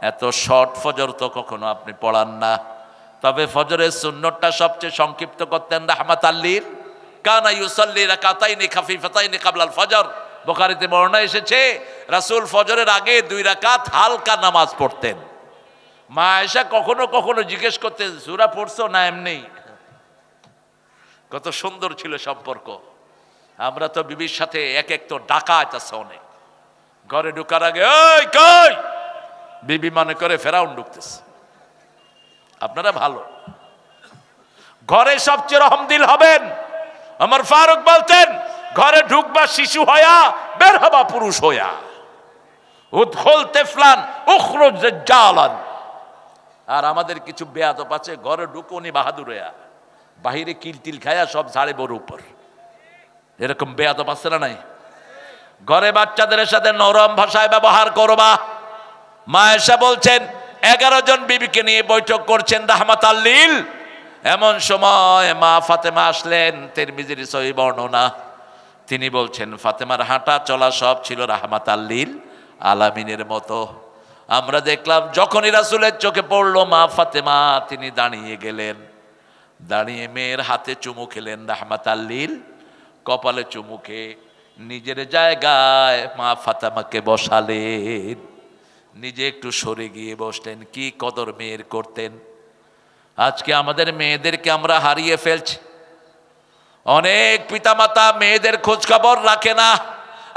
এত শর্ট ফজর তো কখনো আপনি পড়ান না। তবে ফজরের সুন্নতটা সবচেয়ে সংক্ষিপ্ত করতেন রাহমাতাল লিল। কানা ইউসাল্লি রাকাতাইনি খাফিফাতাইনি ক্বাবলাল ফজর। বুখারীতে বর্ণনা এসেছে রাসূল ফজরের আগে 2 রাকাত হালকা নামাজ পড়তেন। মা আয়েশা কখনো কখনো জিজ্ঞেস করতেন, সূরা পড়ছো না এমনি? কত সুন্দর ছিল সম্পর্ক। আমরা তো বিবির সাথে এক তো ডাকাত আছে অনেক। ঘরে ঢুকার আগে ওই কই, বিবি মনে করে ফেরাউন ঢুকতেছে। আপনারা ভালো, ঘরে সবচেয়ে রহমদিল হবেন। আমার ফারুক বলতেন, ঘরে ঢুকবা শিশু হয়া, বের হবা পুরুষ হয়া। উদখুল তিফলান উখরুজ রিজালান। আর আমাদের কিছু বেয়াদব আছে, ঘরে ঢুকুনি বাহাদুর হয়া, বাহিরে কিলটিল খায়া সব ঝাড়ে বড় উপর। এরকম বেয়াদব আছে না নাই? ঘরে বাচ্চাদের সাথে নরম ভাষায় ব্যবহার করবা। মা আয়েশা বলছেন 11 জন বিবিকে নিয়ে বৈঠক করছেন রাহমাতাল লিল। এমন সময় মা ফাতেমা আসলেন, তিরমিজির সহিহ বর্ণনা। তিনি বলছেন ফাতেমার হাঁটা চলা সব ছিল রাহমাতাল লিল আলামিনের মতো। আমরা দেখলাম যখনই রাসূলের চোখে পড়লো মা ফাতেমা, তিনি দাঁড়িয়ে গেলেন। দাঁড়িয়ে মেয়ের হাতে চুমু খেলেন রাহমাতাল লিল। কপালে চুমু খেয়ে নিজের জায়গায় মা ফাতেমাকে বসালেন, নিজে একটু সরে গিয়ে বসলেন। কি কদর মেয়ের করতেন। আজকে আমাদের মেয়েদেরকে আমরা হারিয়ে ফেলছি। অনেক পিতামাতা মেয়েদের খোঁজ খবর রাখে না।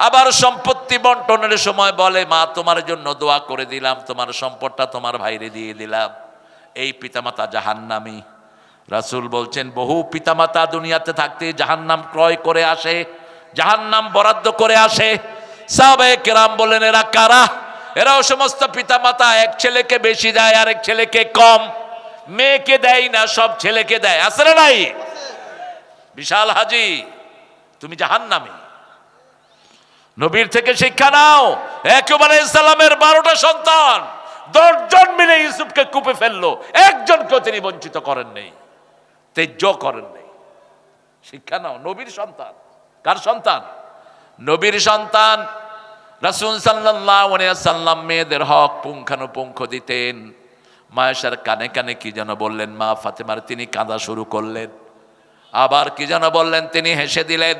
আবার সম্পত্তি বন্টনের সময় বলে, মা তোমার জন্য দোয়া করে দিলাম, তোমার সম্পদটা তোমার ভাইরে দিয়ে দিলাম। এই পিতামাতা জাহান্নামী। রাসূল বলছেন বহু পিতামাতা দুনিয়াতে থাকতে জাহান্নাম ক্রয় করে আসে, জাহান্নাম বরাদ্দ করে আসে। সাহাবায়ে কেরাম বলেন, এরা কারা? এরাও সমস্ত পিতামাতা, এক ছেলেকে বেশি দেয় আর এক ছেলেকে কম। মেয়েকে দেয় না, সব ছেলেকে দেয়। আছে না নাই? বিশাল হাজি, তুমি জাহান্নামী। নবীর থেকে শিক্ষা নাও। ইয়াকুব আলাইহিস সালামের 12টা সন্তান, 10 জন মিলে ইউসুফকে কূপে ফেললো, একজনকেও তিনি বঞ্চিত করেন নাই, তেজ্য করেন নাই। শিক্ষা নাও। নবীর সন্তান। কার সন্তান? নবীর সন্তান। রাসূল সাল্লাল্লাহু আলাইহি ওয়াসাল্লাম মেয়েদের হক পুঙ্খানুপুঙ্খ দিতেন। মা আয়েশার কানে কানে কি যেন বললেন মা ফাতেমার, তিনি কাঁদা শুরু করলেন। আবার কি যেন বললেন, তিনি হেসে দিলেন।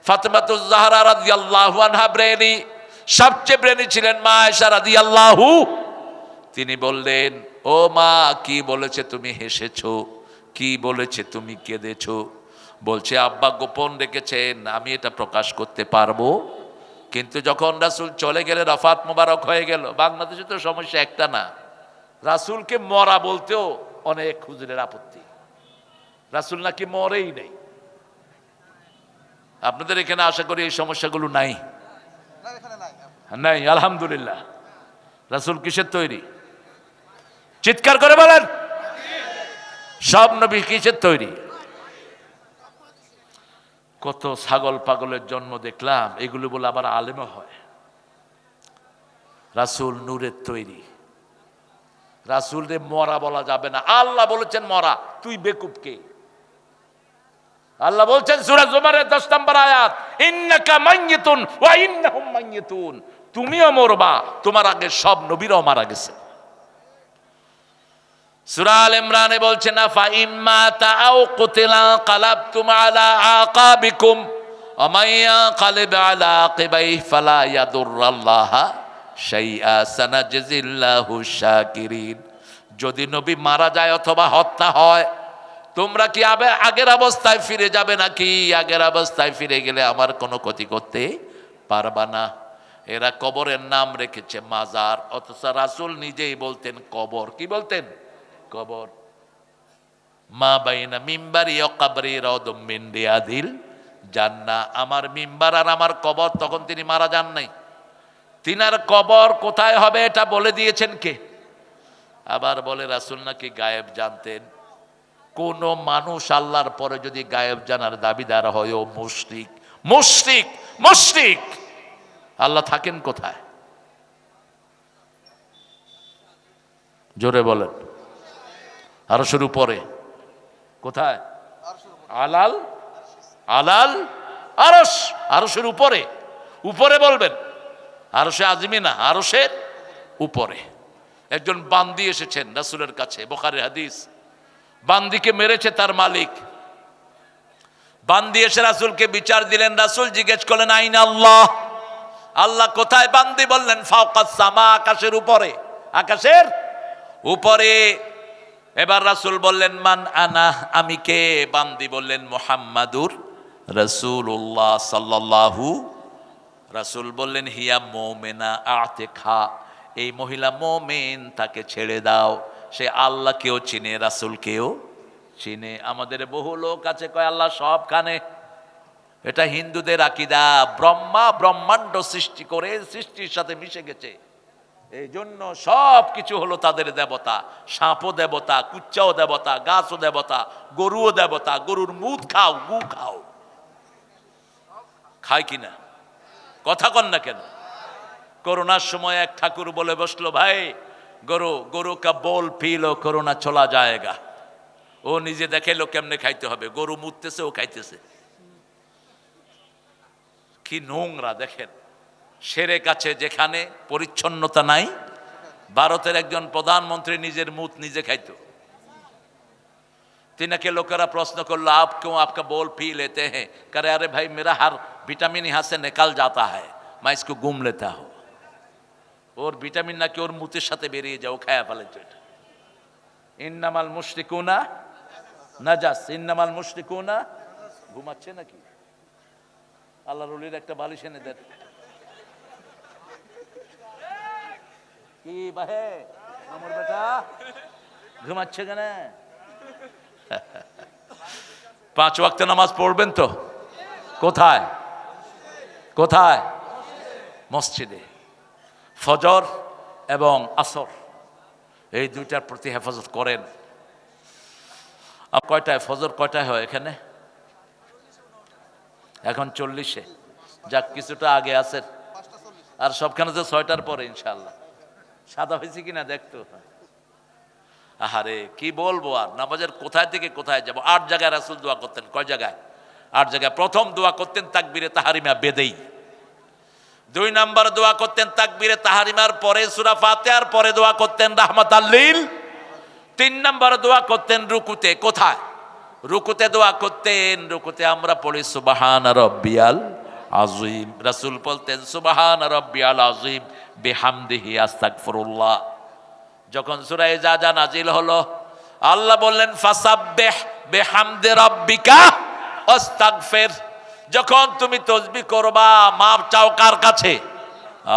ফাতেমাতুজ জাহরা রাদিয়াল্লাহু আনহা ব্রেনি, সবচেয়ে ব্রেনি ছিলেন মা আয়েশা রাদিয়াল্লাহু। তিনি বললেন, ও মা, কি বলেছে তুমি হেসেছো? কি বলেছে তুমি কেঁদেছো? বলছে আব্বা গোপন রেখেছেন, আমি এটা প্রকাশ করতে পারবো। কিন্তু যখন রাসূল চলে গেলে, রাফাত মোবারক হয়ে গেল। বাংলাদেশে তো সমস্যা একটা না, রাসূলকে মরা বলতেও অনেক হুজুরের আপত্তি। রাসূল নাকি মরেই নেই। আপনাদের এখানে আশা করি এই সমস্যাগুলো নাই? নাই, আলহামদুলিল্লাহ। রাসূল কিসের তৈরি? চিৎকার করে বলেন, সব নবী কিসের তৈরি? কত ছাগল পাগলের জন্ম দেখলাম, এগুলো বলে আবার আলেমও হয়। রাসূল নূরের তৈরি। রাসূল রে মরা বলা যাবে না, আল্লাহ বলেছেন মরা। তুই বেকুব কে? আল্লাহ বলছেন সূরা জুমারের 10 নম্বর আয়াত, ইন্নাকা মাইয়িতুন ওয়া ইন্নাহুম মাইয়িতুন, তুমিও মরবা, তোমার আগে সব নবীরাও মারা গেছে। সূরা আল ইমরানে বলছেন ফা ইম্মা তাআউ কুতিলা কালাবতুম আলা আকাবিকুম ওয়া মাইয়া কালিব আলা আকিবাইহি ফালা ইয়াদুররাল্লাহা শাইআ সানাজজিল্লাহু শাকিরিন। যদি নবী মারা যায় অথবা হত্যা হয়, তোমরা কি আগের অবস্থায় ফিরে যাবে নাকি? আগের অবস্থায় ফিরে গেলে আমার কোনো ক্ষতি করতে পারবা না। এরা কবরের নাম রেখেছে মাজার, অথচ রাসূল নিজেই বলতেন কবর। কি বলতেন? কবর। মা বাইনা মিম্বারি ওয়া কবরি রাউদুম মিন রিয়াদিল জান্নাহ। আমার মিম্বার আর আমার কবর, তখন তিনি মারা যান নাই। তিনার কবর কোথায় হবে এটা বলে দিয়েছেন কে? আবার বলে রাসূল নাকি গায়েব জানতেন। কোন মানুষ আল্লাহর পরে যদি গায়েব জানার দাবিদার হয়, ও মুশরিক, মুশরিক, মুশরিক। আল্লাহ থাকেন কোথায়? জোরে বলেন। আরশের উপরে। কোথায়? আলাল আলাল আরশ, আরশের উপরে। উপরে বলবেন, আরশে আজিমি না, আরশের উপরে। একজন বান্দি এসেছেন রাসূলের কাছে, বুখারীর হাদিস। বান্দিকে মেরেছে তার মালিক। বান্দি এসে রাসূলকে বিচার দিলেন। রাসূল জিজ্ঞেস করলেন আইনা আল্লাহ, আল্লাহ কোথায়? বান্দি বললেন ফাওকাস সামা, আকাশের উপরে, আকাশের উপরে। এবার রাসূল বললেন মান আনা, আমি কে? বান্দি বললেন মুহাম্মাদুর রাসূলুল্লাহ সাল্লাল্লাহু। রাসূল বললেন হিয়া মুমিনা আতিকা, এই মহিলা মুমিন, তাকে ছেড়ে দাও। সে আল্লাহকেও চিনে, রাসূলকেও চিনে। আমাদের বহু লোক আছে কয় আল্লাহ সবখানে। এটা হিন্দুদের আকীদা। ব্রহ্মা ব্রহ্মাণ্ড সৃষ্টি করে সৃষ্টির সাথে মিশে গেছে, এই জন্য সব কিছু হলো তাদের দেবতা। সাপও দেবতা, কুচ্চাও দেবতা, গাছও দেবতা, গরুও দেবতা। গরুর মুদ খাও, গু খাও। খায় কিনা? কথা কন না কেন? করোনার সময় এক ঠাকুর বলে বসলো, ভাই গরু কা বোল পিলো, করোনা চলা যায়গা। ও নিজে দেখাইলো কেমনে খাইতে হবে। গরু মুততেছে, ও খাইতেছে। কি নোংরা দেখেন। শিরক আছে যেখানে, পরিচ্ছন্নতা নাই। ভারতের একজন প্রধানমন্ত্রী নিজের মুত নিজে খাইতো। তিনাকে লোকেরা প্রশ্ন করলো आप क्यों आपका बोल पी लेते हैं? करे अरे भाई मेरा हर विटामिन यहाँ से निकल जाता है, मैं इसको घूम लेता हूँ। ওর ভিটামিন নাকি ওর মুতের সাথে বেরিয়ে যাও, খায়া ফেলেছে। এটা ইন্নামাল মুশরিকুনা নাজাস, ইন্নামাল মুশরিকুনা। ঘুমাচ্ছে নাকি? আল্লাহর ওলির একটা বালিশ এনে দেন। কি বাহে আমার বেটা ঘুমাচ্ছে কেন? 5 ওয়াক্ত নামাজ পড়বেন তো? কোথায়? কোথায়? মসজিদে। ফজর এবং আসর, এই দুইটার প্রতি হেফাজত করেন। কয়টায় ফজর, কয়টায় হয় এখানে? এখন 40-এ। যাক, কিছুটা আগে আছেন। আর সবখানে তো 6টার পরে ইনশাআল্লাহ। সাদা হয়েছে কিনা দেখতো। আহারে কি বলবো আর, নামাজের কোথায় থেকে কোথায় যাব। 8 জায়গায় রাসূল দোয়া করতেন। কয় জায়গায়? 8 জায়গায়। প্রথম দোয়া করতেন তাকবীরে তাহরিমা বেদেই। 2 নাম্বার দোয়া করতেন তাকবীরে তাহরিমার পরে সূরা ফাতিহার পরে দোয়া করতেন রাহমাতাল লিল। 3 নাম্বার দোয়া করতেন রুকুতে। কোথায়? রুকুতে দোয়া করতেন। রুকুতে আমরা পড়ি সুবহান রাব্বিয়াল আযীম। রাসূল বলতেন সুবহান রাব্বিয়াল আযীম বিহামদিহি আস্তাগফিরুল্লাহ। যখন সূরা ইজাজা নাজিল হলো, আল্লাহ বললেন ফাসাব্বিহ বিহামদি রাব্বিকা আস্তাগফির। যখন তুমি তাসবিহ করবা, মাপ চাও কার কাছে?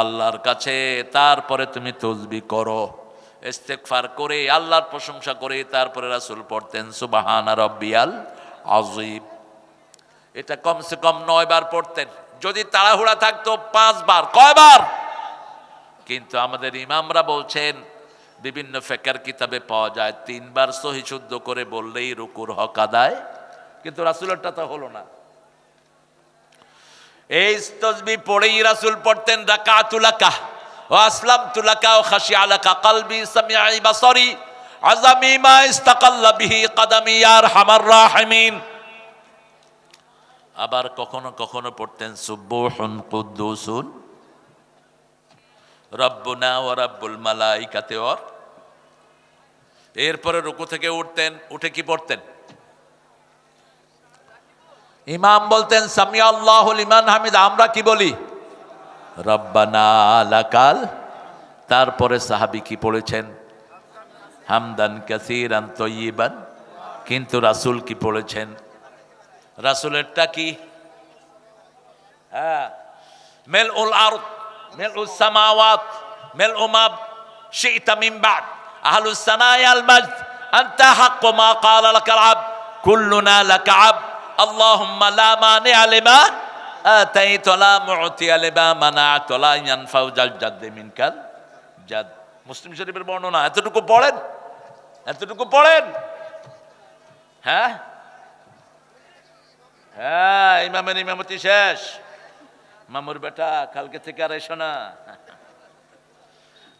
আল্লাহর কাছে। তারপরে তুমি তাসবিহ করো, ইস্তেগফার করে, আল্লাহর প্রশংসা করে, তারপরে রাসূল পড়তেন সুবহান রাব্বিয়াল আযীম। এটা কমসে কম 9 বার পড়তেন। যদি তাড়াহুড়া থাকতো 5 বার। কয়বার? কিন্তু আমাদের ইমামরা বলছেন, বিভিন্ন ফিকহের কিতাবে পাওয়া যায় 3 বার সহি শুদ্ধ করে বললেই রুকুর হক আদায়, কিন্তু রাসূলেরটা তো হলো না। এই তাসবিহ পড়েই রাসূল পড়তেন রাকাতুল লাকা ওয়া আসলামতু লাকা ওয়া খাশিয়া লাকা কলবি সামিঈ বাসারি আযামি মা ইস্তাকাল্লা বিহি কদমি ইয়া আরহামার রাহিমিন। আবার কখনো কখনো পড়তেন সুবহুন কুদ্দুসুন রব্বুনা ওয়া রাব্বুল মালাইকাতি ওয়া। এরপরে রুকু থেকে উঠতেন, উঠে কি পড়তেন? ইমাম বলতেন সামি আল্লাহু লিমান হামিদা, আমরা কি বলি? রব্বানা লাকাল। তারপরে সাহাবী কি পড়েছেন? হামদান কাসীরান তাইয়িবান। কিন্তু রাসূল কি পড়েছেন? রাসূলেরটা কি? মিলউল আরদ মিলউস সামাওয়াত মিলউ মা শি'তা মিন বা'দ আহলুস সানাই আল majd আনতা হাক্কু মা ক্বালা লাকাল আবদ কুল্লুনা লাকা আবদ আল্লাহুম্মা লা মানি'a লিমা আতাইতা লা মু'তিয়া লিমা মানা'তা লা ইয়ানফাউ জাল জাদ্দি মিনকাল জাদ। মুসলিম শরীফের বর্ণনা। এতটুকু পড়েন, এতটুকু পড়েন। হ্যাঁ হ্যাঁ, ইমামের ইমামতি শেষ। মামুর বেটা কালকে থেকে আর এসো না।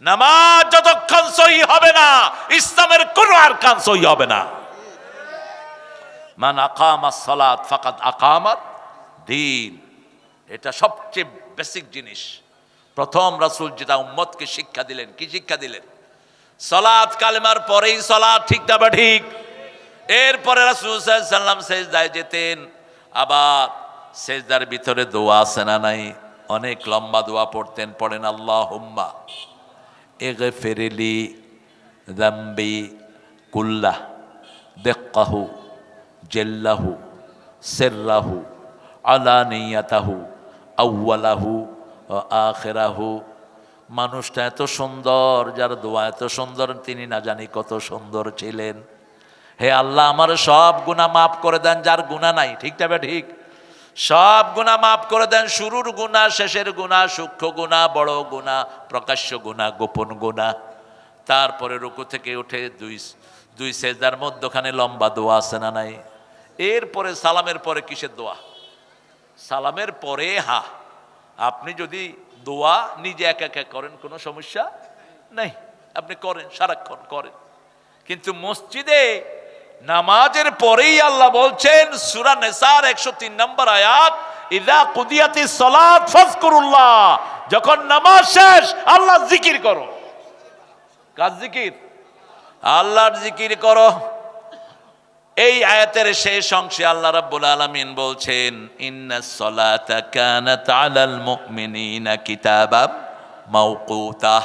নামাজ যতক্ষণ সহি হবে না, ইসলামের কোন আরকান সহি হবে না। মান আকামাস সালাত ফাকাদ আকামাত দ্বীন। এটা সবচেয়ে বেসিক জিনিস। প্রথম রাসূল যেটা উম্মতকে শিক্ষা দিলেন, কি শিক্ষা দিলেন? সালাত, কালেমার পরেই সালাত, ঠিক না বা ঠিক? এরপরে রাসূল সাল্লাল্লাহু আলাইহি ওয়াসাল্লাম সিজদায় যেতেন। আবার সিজদার ভিতরে দোয়া আছে না নাই? অনেক লম্বা দোয়া পড়তেন। পড়েন আল্লাহুম্মা ইগফিরলি যামবি কুল্লাহ দিক্কাহু জাল্লাহু সিররাহু আলানিয়াতাহু আউওয়ালাহু ওয়া আখিরাহু। মানুষটা এত সুন্দর, যার দোয়া এত সুন্দর, তিনি না জানি কত সুন্দর ছিলেন। হে আল্লাহ, আমার সব গুনাহ মাফ করে দেন, যার গুনাহ নাই, ঠিক না বে ঠিক? সব গুনাহ মাফ করে দেন, শুরুর গুনাহ, শেষের গুনাহ, সূক্ষ্ম গুনাহ, বড় গুনাহ, প্রকাশ্য গুনাহ, গোপন গুনাহ। তারপরে রুকু থেকে উঠে দুই সেজদার মধ্যখানে লম্বা দোয়া আছে না নাই? এরপরে সালামের পরে কিসের দোয়া? সালামের পরে আপনি যদি দোয়া নিজে একা একা করেন কোনো সমস্যা নেই, আপনি করেন, সারাক্ষণ করেন। কিন্তু মসজিদে নামাজের পরেই আল্লাহ বলছেন সূরা নিসার 103 নম্বর আয়াত, ইযা কুদিয়াতিস সালাত ফাযকুরুল্লাহ। যখন নামাজ শেষ আল্লাহর জিকির করো। কার জিকির? আল্লাহর জিকির করো। এই আয়াতের শেষ অংশে আল্লাহ রাব্বুল আলামিন বলছেন ইন্নাস সালাতা কানাত আলাল মুমিনিনা কিতাবাম মাওকুতা।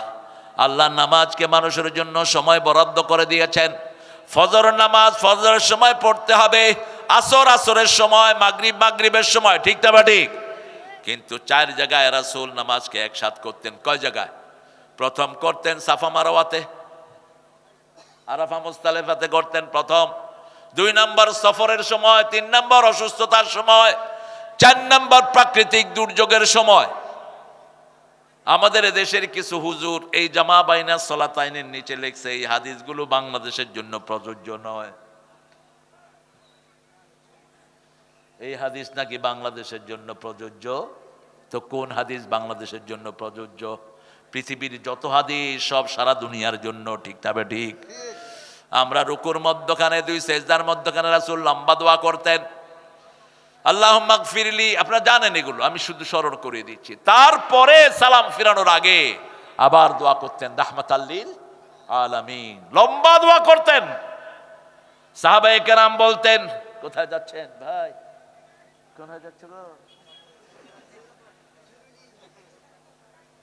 আল্লাহ নামাজকে মানুষের জন্য সময় বরাদ্দ করে দিয়েছেন। ফজর নামাজ ফজরের সময় পড়তে হবে, আসর আসরের সময়, মাগরিব মাগরিবের সময়, ঠিক না বা ঠিক? কিন্তু 4 জায়গায় রাসূল নামাজকে একসাথ করতেন। কয় জায়গায়? প্রথম করতেন সাফা মারওয়াতে, আরাফা মুজদালিফাতে করতেন প্রথম। 2 নম্বর সফরের সময়, 3 নম্বর অসুস্থতার সময়, 4 নম্বর প্রাকৃতিক দুর্যোগের সময়। আমাদের দেশের কিছু হুজুর এই জামা বাইনা সলাতাইনের নিচে লিখছে এই হাদিসগুলো বাংলাদেশের জন্য প্রযোজ্য নয়। এই হাদিস নাকি বাংলাদেশের জন্য প্রযোজ্য। তো কোন হাদিস বাংলাদেশের জন্য প্রযোজ্য? পৃথিবীর যত হাদিস সব সারা দুনিয়ার জন্য, ঠিক না বে ঠিক? আমরা রুকুর মধ্যখানে, 2 সেজদার মধ্যখানে রাসূল লম্বা দোয়া করতেন, আল্লাহুম্মা গফিরলি। আপনারা জানেন এগুলো, আমি শুধু স্মরণ করিয়ে দিচ্ছি। তারপরে সালাম ফিরানোর আগে আবার দোয়া করতেন রাহমাতাল লিল আলামিন, লম্বা দোয়া করতেন। সাহাবায়ে কেরাম বলতেন, কোথায় যাচ্ছেন ভাই? কোথায় যাচ্ছ গো?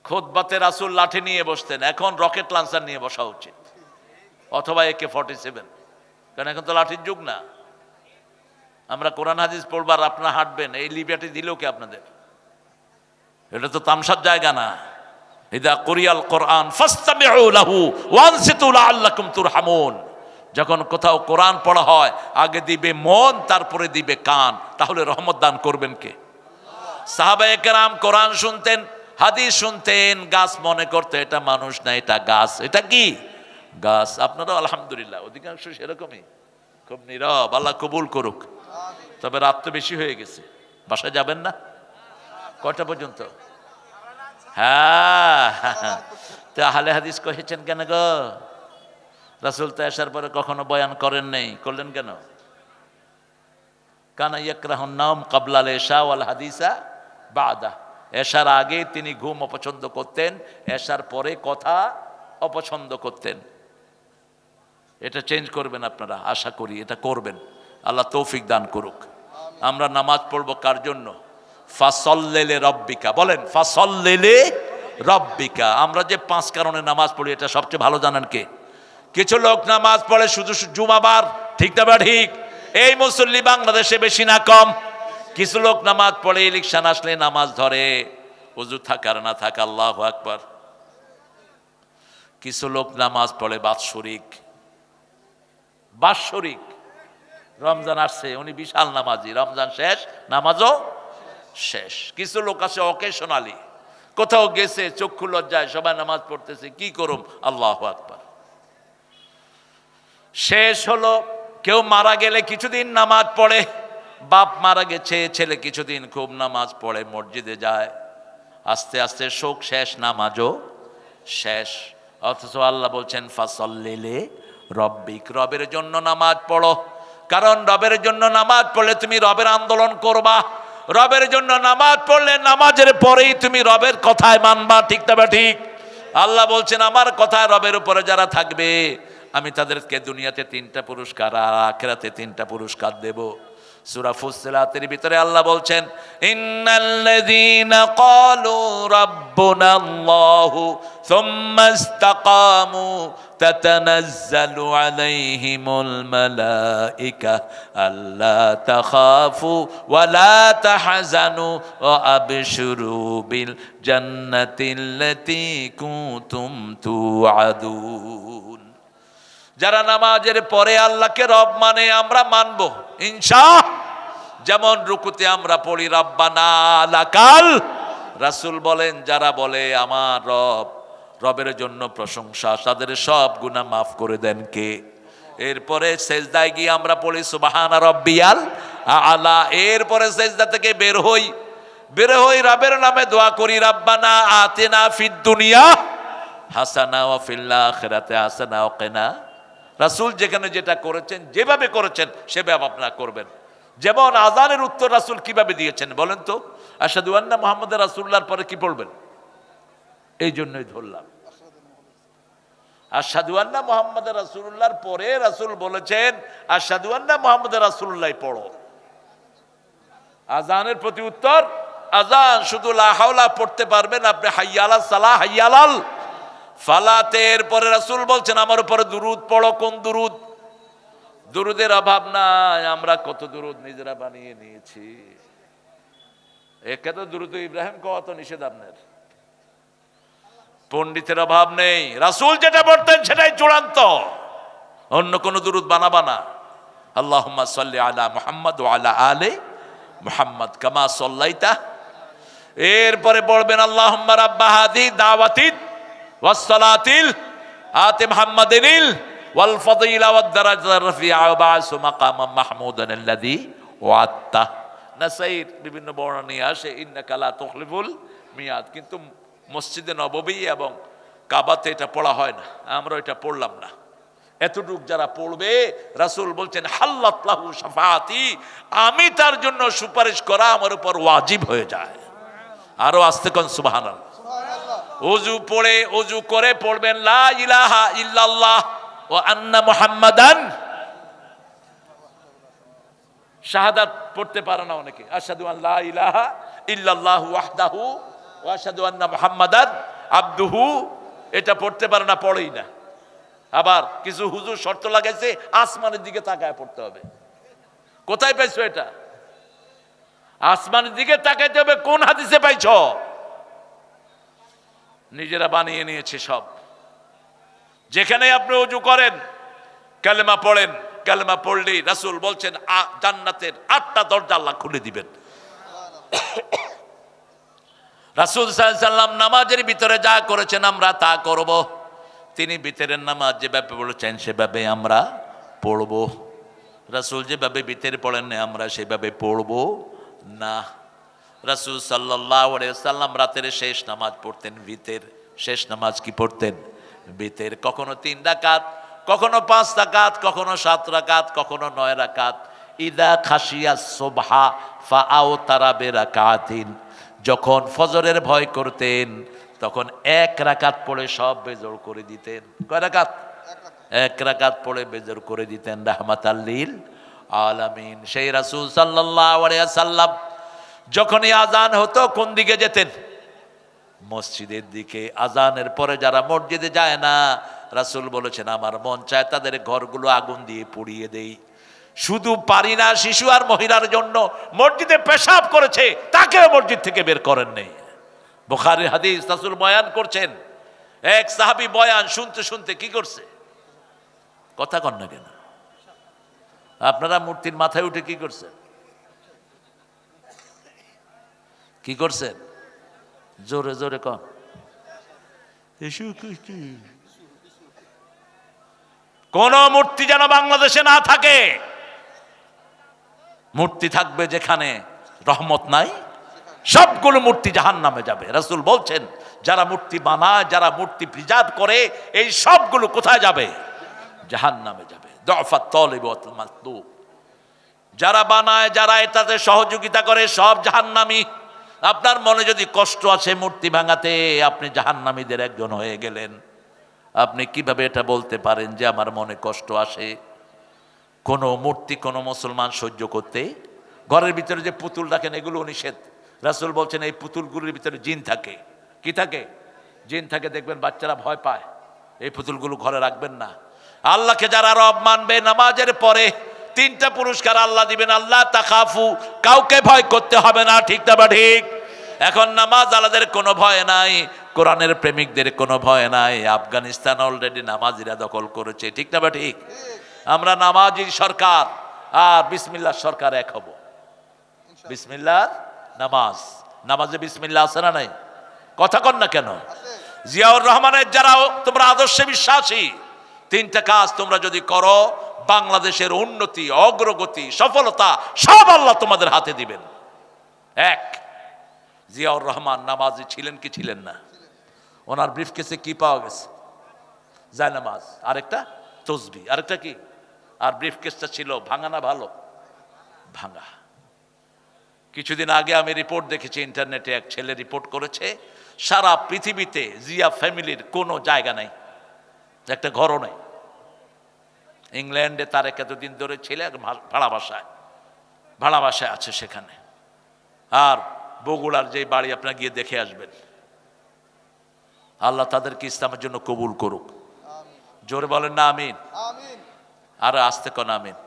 খুতবাতে রাসূল লাঠি নিয়ে বসতেন, এখন রকেট লঞ্চার নিয়ে বসা উচিত, অথবা AK-47, কারণ এখন তো লাঠির যুগ না। আমরা কোরআন হাদিস পড়বার আপনারা হাঁটবেন, এই লিবার্টি দিল কে আপনাদের? এটা তো তামসার জায়গা না। ইদা কুরিয়াল কোরআন ফাসতামিউ লাহু ওয়া আনসিতু লাআল্লাকুম তুরহামুন। যখন কোথাও কোরআন পড়া হয় আগে দিবে মন, তারপরে দিবে কান, তাহলে রহমত দান করবেন কে? সাহাবায়ে কেরাম কোরআন শুনতেন, হাদিস শুনতেন, গাছ মনে করতে এটা মানুষ না, এটা গাছ। এটা কি গাছ? আপনারা আলহামদুলিল্লাহ অধিকাংশ সেরকমই, খুব নীরব। আল্লাহ কবুল করুক। তবে রাত তো বেশি হয়ে গেছে, বাসায় যাবেন না? কয়টা পর্যন্ত? হ্যাঁ, তো আহলে হাদিস কহেছেন কেন গো? রাসূল তো আসার পরে কখনো বয়ান করেন নেই, করলেন কেন? কানা ইয়াকরাহুন নাওম ক্বাবলা আল ইশা ওয়াল হাদিসা বাদা। এশার আগে তিনি ঘুম অপছন্দ করতেন, এশার পরে কথা অপছন্দ করতেন। এটা চেঞ্জ করবেন আপনারা, আশা করি এটা করবেন। আল্লাহ তৌফিক দান করুক। আমরা নামাজ পড়ব কার জন্য? ফাসল্লিলি রব্বিকা। বলেন ফাসল্লিলি রব্বিকা। আমরা যে 5 কারণে নামাজ পড়ি এটা সবচেয়ে ভালো জানেন কে? কিছু লোক নামাজ পড়ে শুধু জুমাবার, ঠিক না? ঠিক। এই মুসল্লি বাংলাদেশে বেশি না কম? কিছু লোক নামাজ পড়ে ইলেকশন আসলে নামাজ ধরে, ওযু থাকার না থাকা, আল্লাহু আকবার। কিছু লোক নামাজ পড়ে বাৎসরিক, রমজান আসছে উনি বিশাল নামাজি, রমজান শেষ নামাজও শেষ। কিছু লোক আছে অকেশনালি, কোথাও গেছে চক্ষু লজ্জায় সবাই নামাজ পড়তেছে, কি করুম, আল্লাহু আকবার। শেষ হলো, কেউ মারা গেলে কিছুদিন নামাজ পড়ে, বাপ মারা গেছে, ছেলে কিছুদিন খুব নামাজ পড়ে, মসজিদে যায়, আস্তে আস্তে শোক শেষ, নামাজও শেষ। অথচ আল্লাহ বলছেন ফাসল্লিলি রব্বিক, রবের জন্য নামাজ পড়ো। কারণ রবের জন্য নামাজ পড়লে তুমি রবের আন্দোলন করবা। রবের জন্য নামাজ পড়লে নামাজের পরেই তুমি রবের কথায় মানবা, ঠিক না ঠিক? আল্লাহ বলছেন আমার কথায় রবের উপরে যারা থাকবে আমি তাদেরকে দুনিয়াতে 3টা পুরস্কার আর আখিরাতে 3টা পুরস্কার দেব। সূরা ফুসসিলাতের ভিতরে আল্লাহ বলছেন ইন্নাল্লাযীনা ক্বালু রাব্বুনাল্লাহু সুম্মা ইসতাকামু তাতানাজ্জালু আলাইহিমুল মালায়েকা আল্লা তাখাফু ওয়া লা তাহজানু ওয়া আবশিরু বিল জান্নাতিল্লাতী কুনতুম তুআদুন। যারা নামাজের পরে আল্লাহকে রব মানে আমরা মানবো ইনশাআল্লাহ। যেমন রুকুতে আমরা পড়ি রাব্বানা লাকাল, রাসূল বলেন যারা বলে আমার রব, রবের জন্য প্রশংসা, তাদের সব গুনাহ মাফ করে দেন কে? এরপরে সেজদায় গিয়ে আমরা পড়ি সুবহানা রাব্বিয়াল আলা। এরপরে সেজদা থেকে বের হই রবের নামে দোয়া করি রাব্বানা আতিনা ফিদ দুনিয়া হাসানা ওয়া ফিল আখিরাতি হাসানা ওয়া কিনা। রাসূল যেখানে যেটা করেছেন, যেভাবে করেছেন সেভাবে আপনারা করবেন। যেমন আযানের উত্তর রাসূল কিভাবে দিয়েছেন বলেন তো? আশহাদু আন্না মুহাম্মাদুর রাসূলুল্লাহর পরে কি পড়বেন? এই জন্যই ধরলাম আশহাদু আন্না মুহাম্মাদুর রাসূলুল্লাহর পরে রাসূল বলেছেন আশহাদু আন্না মুহাম্মাদুর রাসূলুল্লাহ পড়ো। আযানের প্রতি উত্তর, আযান শুধু লা হাওলা পড়তে পারবেন আপনি, হাইয়া আলাস সালাহ, হাইয়া আলাল ফালাতের পরে রাসূল বলছেন আমার উপরে দুরূদ পড়ো। কোন দুরূদ? দুরূদের অভাব নাই, আমরা কত দুরূদ নিজেরা বানিয়ে নিয়েছি। একে তো দুরূদ ইব্রাহিম কত নিষেধ আপনার। পণ্ডিতের অভাব নেই, রাসূল যেটা পড়তেন সেটাই চূড়ান্ত, অন্য কোন দুরূদ বানাবা না। আল্লাহুম্মা সাল্লি আলা মুহাম্মদ ওয়া আলা আলি মুহাম্মদ কামা সাল্লাইতা। এরপরে পড়বেন আল্লাহুম্মা রাব্বা হাযিহি দাওয়াতিদ ওয়াস সালাতিল আতি মুহাম্মাদিনিল ওয়াল ফাদিলা ওয়াদ দারাজাতির রাফিআ ওয়া বা'সু মাকামান মাহমুদান আল্লাযী ওয়া'আদতা। নাসাঈর বিভিন্ন বর্ণনা নিয়ে আসে ইন্নাকা লা তুখলিফুল মিয়াদ, কিন্তু মসজিদে নববী এবং কাবাতে এটা পড়া হয় না, আমরা এটা পড়লাম না। এতটুক যারা পড়বে রাসূল বলছেন হাল্লাত লাহু শাফাআতি, আমি তার জন্য সুপারিশ করা আমার উপর ওয়াজিব হয়ে যায়। আরো আস্তে কোন সুবহানাল্লাহ। ওযু করে পড়বেন লা ইলাহা ইল্লাল্লাহ ওয়া আন্না মুহাম্মাদান। শাহাদাত পড়তে পারে না অনেকে, আশহাদু আন লা ইলাহা ইল্লাল্লাহু ওয়াহদাহু ওয়া আশহাদু আন্না মুহাম্মাদান আবদুহু, এটা পড়তে পারে না, পড়েই না। আবার কিছু হুজুর শর্ত লাগাইছে আসমানের দিকে তাকায় পড়তে হবে। কোথায় পাইছো এটা? আসমানের দিকে তাকাইতে হবে, কোন হাদিসে পাইছো? নিজেরা বানিয়ে নিয়েছে সব। যেখানে আপনি ওযু করেন কালেমা পড়েন, কালেমা পড়লেই রাসূল বলছেন জান্নাতের 8টা দরজা আল্লাহ খুলে দিবেন। রাসূল সাল্লাল্লাহু আলাইহি সাল্লাম নামাজের ভিতরে যা করেছেন আমরা তা করব। তিনি ভিতরের নামাজ যেভাবে বলেছেন সেভাবে আমরা পড়ব। রাসূল যেভাবে ভিতরে পড়েন না আমরা সেভাবে পড়ব না। রাসূল সাল্লাল্লাহু আলাইহি সাল্লাম রাতের শেষ নামাজ পড়তেন ভিতর। শেষ নামাজ কি পড়তেন? ভিতর। কখনো 3 রাকাত, কখনো 5 রাকাত, কখনো 7 রাকাত, কখনো 9 রাকাত। ইদা খাশিয়া সুবহা ফাআউতারা বিরাকাতিন, যখন ফজরের ভয় করতেন তখন 1 রাকাত পড়ে সব বেজর করে দিতেন। কয় রাকাত? 1 রাকাত পড়ে বেজর করে দিতেন। রাহমাতাল লিল আলামিন। সেই রাসূল সাল্লাল্লাহু আলাইহি সাল্লাম যখনই আজান হতো কোন দিকে যেতেন? মসজিদের দিকে। আজানের পরে যারা মসজিদে যায় না, রাসূল বলেছেন আমার মন চায় তাদের ঘরগুলো আগুন দিয়ে পুড়িয়ে দেই। শুধু পারি না, শিশু আর মহিলার জন্য মসজিদে পেশাব করেছে তাকেও মসজিদ থেকে বের করেন নেই। বুখারীর হাদিস, রাসূল বয়ান করছেন, এক সাহাবী বয়ান শুনতে শুনতে কি করছে? কথা কন না কেন? আপনারা মূর্তির মাথায় উঠে কি করছেন? কি করছেন? জোরে জোরে কন। কোন মূর্তি যেন বাংলাদেশে না থাকে। মূর্তি থাকবে যেখানে রহমত নাই, সবগুলো মূর্তি জাহান্নামে যাবে। রাসূল বলছেন যারা মূর্তি বানায়, যারা মূর্তি প্রিজার্ভ করে, এই সবগুলো কোথায় যাবে? জাহান্নামে যাবে। দুআফাত তালিব ওয়াল মাতলুব, যারা বানায়, যারা এটাতে সহযোগিতা করে, সব জাহান্নামী। আপনার মনে যদি কষ্ট আছে মূর্তি ভাঙাতে, আপনি জাহান্নামীদের একজন হয়ে গেলেন। আপনি কিভাবে এটা বলতে পারেন যে আমার মনে কষ্ট আসে? কোন মূর্তি কোন মুসলমান সহ্য করতে? ঘরের ভিতরে যে পুতুল রাখেন এগুলো নিষেধ। রাসূল বলছেন এই পুতুলগুলোর ভিতরে জিন থাকে। কি থাকে? জিন থাকে। দেখবেন বাচ্চারা ভয় পায়। এই পুতুলগুলো ঘরে রাখবেন না। আল্লাহকে যারা রব মানবে, নামাজের পরে 3টা পুরস্কার আল্লাহ দিবেন। আল্লাহ তাখাফু, কাউকে ভয় করতে হবে না। ঠিক না বা ঠিক? এখন নামাজ আলাদের কোনো ভয় নাই, কোরআনের প্রেমিকদের কোনো ভয় নাই। আফগানিস্তান অলরেডি নামাজিরা দখল করেছে। ঠিক না বা ঠিক? আমরা নামাজি সরকার আর বিসমিল্লাহ সরকার এক হব। বিসমিল্লাহ নামাজ, নামাজে বিসমিল্লাহ আছে না নাই? কথা কন না কেন? জিয়াউর রহমানের যারা তোমরা আদর্শে বিশ্বাসী, 3টা কাজ তোমরা যদি করো, বাংলাদেশের উন্নতি, অগ্রগতি, সফলতা সব আল্লাহ তোমাদের হাতে দিবেন। 1, জিয়াউর রহমান নামাজি ছিলেন কি ছিলেন না? ওনার ব্রিফকেসে কি পাওয়া গেছে? জায়নামাজ, আরেকটা তসবিহ, আরেকটা কি? আর ব্রিফকেসটা ছিল ভাঙা না ভালো? ভাঙা। কিছুদিন আগে আমি রিপোর্ট দেখেছি ইন্টারনেটে, এক ছেলে রিপোর্ট করেছে সারা পৃথিবীতে জিয়া ফ্যামিলির কোনো জায়গা নাই, একটা ঘরও নেই। ইংল্যান্ডে তার এতদিন ধরে ছেলে ভাড়া বাসায় আছে সেখানে। আর বগুড়ার যে বাড়ি আপনারা গিয়ে দেখে আসবেন। আল্লাহ তাদেরকে ইসলামের জন্য কবুল করুক। জোরে বলেন না আমিন। আর আস্তে কোন আমিন।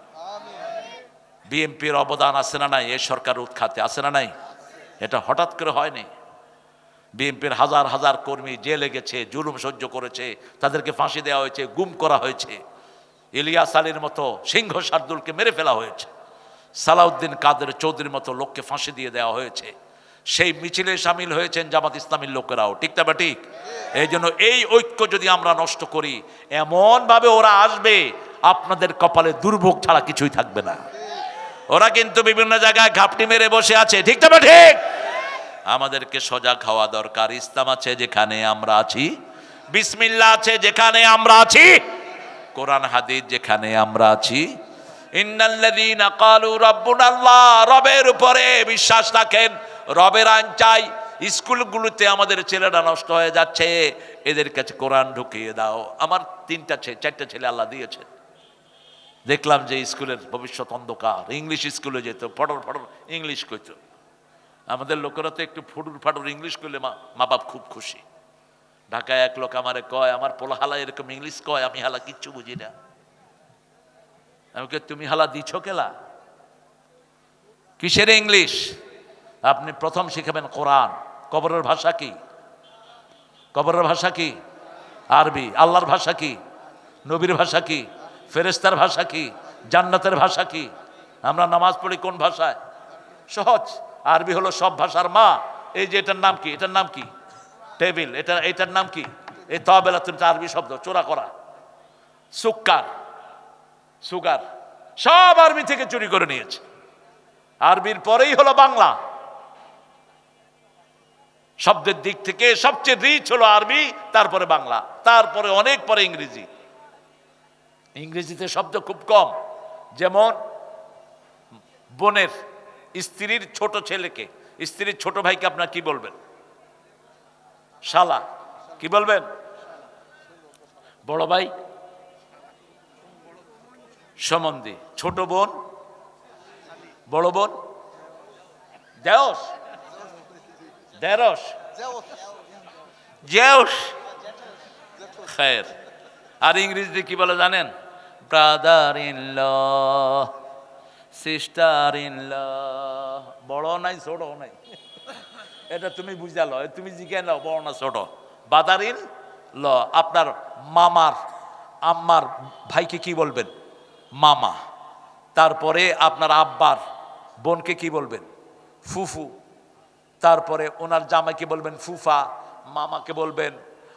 বিএনপির অবদান আছে না নাই? এই সরকার উৎখাতে আছে না নাই? এটা হঠাৎ করে হয়নি। বিএনপির হাজার হাজার কর্মী জেলে গেছে, জুলুম সহ্য করেছে, তাদেরকে ফাঁসি দেওয়া হয়েছে, গুম করা হয়েছে। ইলিয়াস আলীর মতো সিংহ শার্দুলকে মেরে ফেলা হয়েছে। সালাউদ্দিন কাদের চৌধুরীর মতো লোককে ফাঁসি দিয়ে দেওয়া হয়েছে। সেই মিছিলে সামিল হয়েছেন জামাত ইসলামীর লোকেরাও। ঠিক না বা ঠিক? এই জন্য এই ঐক্য যদি আমরা নষ্ট করি, এমন ভাবে ওরা আসবে আপনাদের কপালে দুর্ভোগ ছাড়া কিছুই থাকবে না। ওরা কিন্তু বিভিন্ন জায়গায় ঘাপটি মেরে বসে আছে। ঠিক না বা ঠিক? আমাদেরকে সজাগ হওয়া দরকার। ইসলাম আছে যেখানে আমরা আছি, বিসমিল্লাহ আছে যেখানে আমরা আছি, কোরআন হাদিস যেখানে আমরা আছি, ইন্নাল্লাযীনা ক্বালু রাব্বুনাল্লাহ, রবের উপরে বিশ্বাস রাখেন, রবের আইন চাই। স্কুলগুলোতে আমাদের ছেলেরা নষ্ট হয়ে যাচ্ছে, এদের কাছে কোরআন ঢুকিয়ে দাও। আমার 4টা ছেলে আল্লাহ দিয়েছে। দেখলাম যে স্কুলের ভবিষ্যৎ অন্ধকার। ইংলিশ স্কুলে যেত, ফটর ফটর ইংলিশ কইত। আমাদের লোকেরা তো একটু ফুটুর ফাটুর ইংলিশ করলে মা বাপ খুব খুশি। ঢাকায় এক লোক আমারে কয়, আমার পোলা হালা এরকম ইংলিশ কয়, আমি হালা কিচ্ছু বুঝি না। আমি কে, তুমি হালা দিছ কেলা? কিসের ইংলিশ? আপনি প্রথম শিখাবেন কোরআন। কবরের ভাষা কি? কবরের ভাষা কি? আরবি। আল্লাহর ভাষা কি? নবীর ভাষা কি? ফেরেশতার ভাষা কি? জান্নাতের ভাষা কি? আমরা নামাজ পড়ি কোন ভাষায়? সহজ। আরবি হলো সব ভাষার মা, এই যে এটার নাম কি, এটার নাম কি? টেবিল। এটার নাম কি? এই তবেলা, তুমি আরবি শব্দ, চোরা করা। সুক্কার, সুগার, সব আরবি থেকে চুরি করে নিয়েছে। আরবির পরেই হলো বাংলা। শব্দের দিক থেকে সবচেয়ে রিচ হলো আরবি, তারপরে বাংলা, তারপরে অনেক পরে ইংরেজি। ইংরেজিতে শব্দ খুব কম। যেমন বোনের স্ত্রীর ছোট ছেলেকে, স্ত্রীর ছোট ভাইকে আপনার কি বলবেন? শালা। কি বলবেন? বড় ভাই সম্বন্ধী, ছোট বোন, বড় বোন দেওস, দেরস, জেউস, খের। আর ইংরেজিতে কি বলে জানেন? Brother in law, sister in law. বড় নাই ছোট নাই, এটা তুমি বুঝালো, তুমি জিজ্ঞে নাও বড় না ছোট। Brother in law. আপনার মামার আম্মার ভাইকে কি বলবেন? মামা। তারপরে আপনার আব্বার বোনকে কি বলবেন? ফুফু। তারপরে ওনার জামাইকে বলবেন ফুফা, মামাকে বলবেন,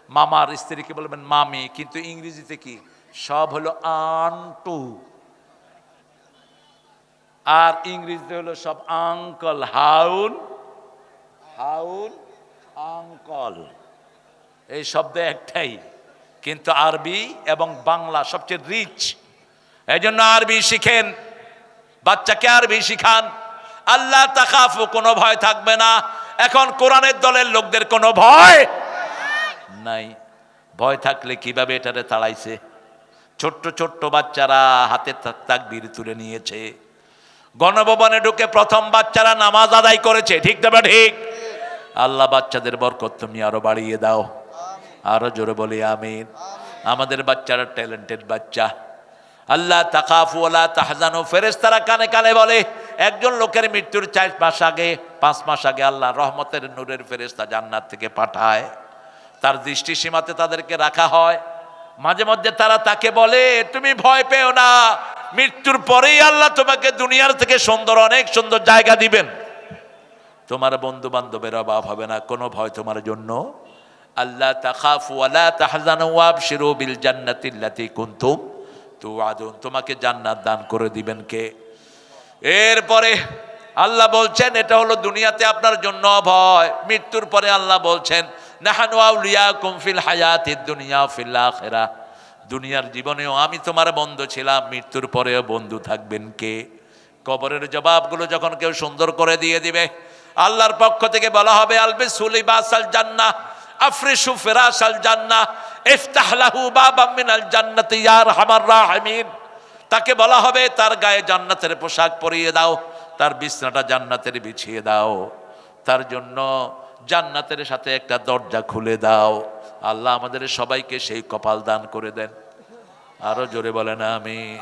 মামার স্ত্রীকে বলবেন মামি। কিন্তু ইংরেজিতে কি? সব হলো আন্টু। আর ইংরেজিতে হলো সব আঙ্কল, হাউন, হাউন, আঙ্কল। এই শব্দ একটাই, কিন্তু আরবি এবং বাংলা সবচেয়ে রিচ। এই জন্য আরবি শিখেন, বাচ্চাকে আরবি শিখান। আল্লাহ তাখাফু, কোনো ভয় থাকবে না। এখন কোরআনের দলের লোকদের কোনো ভয় নাই। ভয় থাকলে কিভাবে এটারে তাড়াইছে? ছোট্ট ছোট্ট বাচ্চারা হাতে তাকবীর তুলে নিয়েছে। গণভবনে ঢুকে প্রথম বাচ্চারা নামাজ আদায় করেছে। ঠিক না ঠিক? আল্লাহ বাচ্চাদের বরকত তুমি আরো বাড়িয়ে দাও। আরো জোরে বলি আমিন। আমাদের বাচ্চারা ট্যালেন্টেড বাচ্চা। আল্লাহ তাখাফু ওয়ালা তাহজানু, ফেরেশতারা কানে কানে বলে। একজন লোকের মৃত্যুর 4 মাস আগে, 5 মাস আগে আল্লাহ রহমতের নূরের ফেরেশতা জান্নাত থেকে পাঠায়। তার দৃষ্টি সীমাতে তাদেরকে রাখা হয়। মাঝে মধ্যে তারা তাকে বলে, তুমি ভয় পেও না, মৃত্যুর পরেই আল্লাহ তোমাকে দুনিয়ার থেকে সুন্দর, অনেক সুন্দর জায়গা দিবেন। তোমার বন্ধু বান্ধবের অভাব হবে না, কোনো ভয় তোমার জন্য। আল্লাহ তাখাফু ওয়ালা তাহজানু ওয়াবশিরু বিল জান্নাতিল্লাতী কুনতুম তুআদুন, তোমাকে জান্নাত দান করে দিবেন কে? এরপরে আল্লাহ বলছেন এটা হলো দুনিয়াতে আপনার জন্য ভয়। মৃত্যুর পরে আল্লাহ বলছেন নাহানু আউলিয়াকুম ফিল হায়াতিদ দুনিয়া ফিল আখিরাহ, দুনিয়ার জীবনেও আমি তোমার বন্ধু ছিলাম, মৃত্যুর পরেও বন্ধু থাকবেন কে? কবরের জবাবগুলো যখন কেউ সুন্দর করে দিয়ে দিবে, আল্লাহর পক্ষ থেকে বলা হবে আলবিসু লিবাসাল জান্নাহ আফরিশু ফিরাশাল জান্নাহ ইফতাহ লাহু বাবাম মিনাল জান্নাতি ইয়া আরহামার রাহিমিন। তাকে বলা হবে তার গায়ে জান্নাতের পোশাক পরিয়ে দাও, তার বিছনাটা জান্নাতের বিছিয়ে দাও, তার জন্য জান্নাতের সাথে একটা দরজা খুলে দাও। আল্লাহ আমাদের সবাইকে সেই কপাল দান করে দেন। আরো জোরে বলেন আমিন।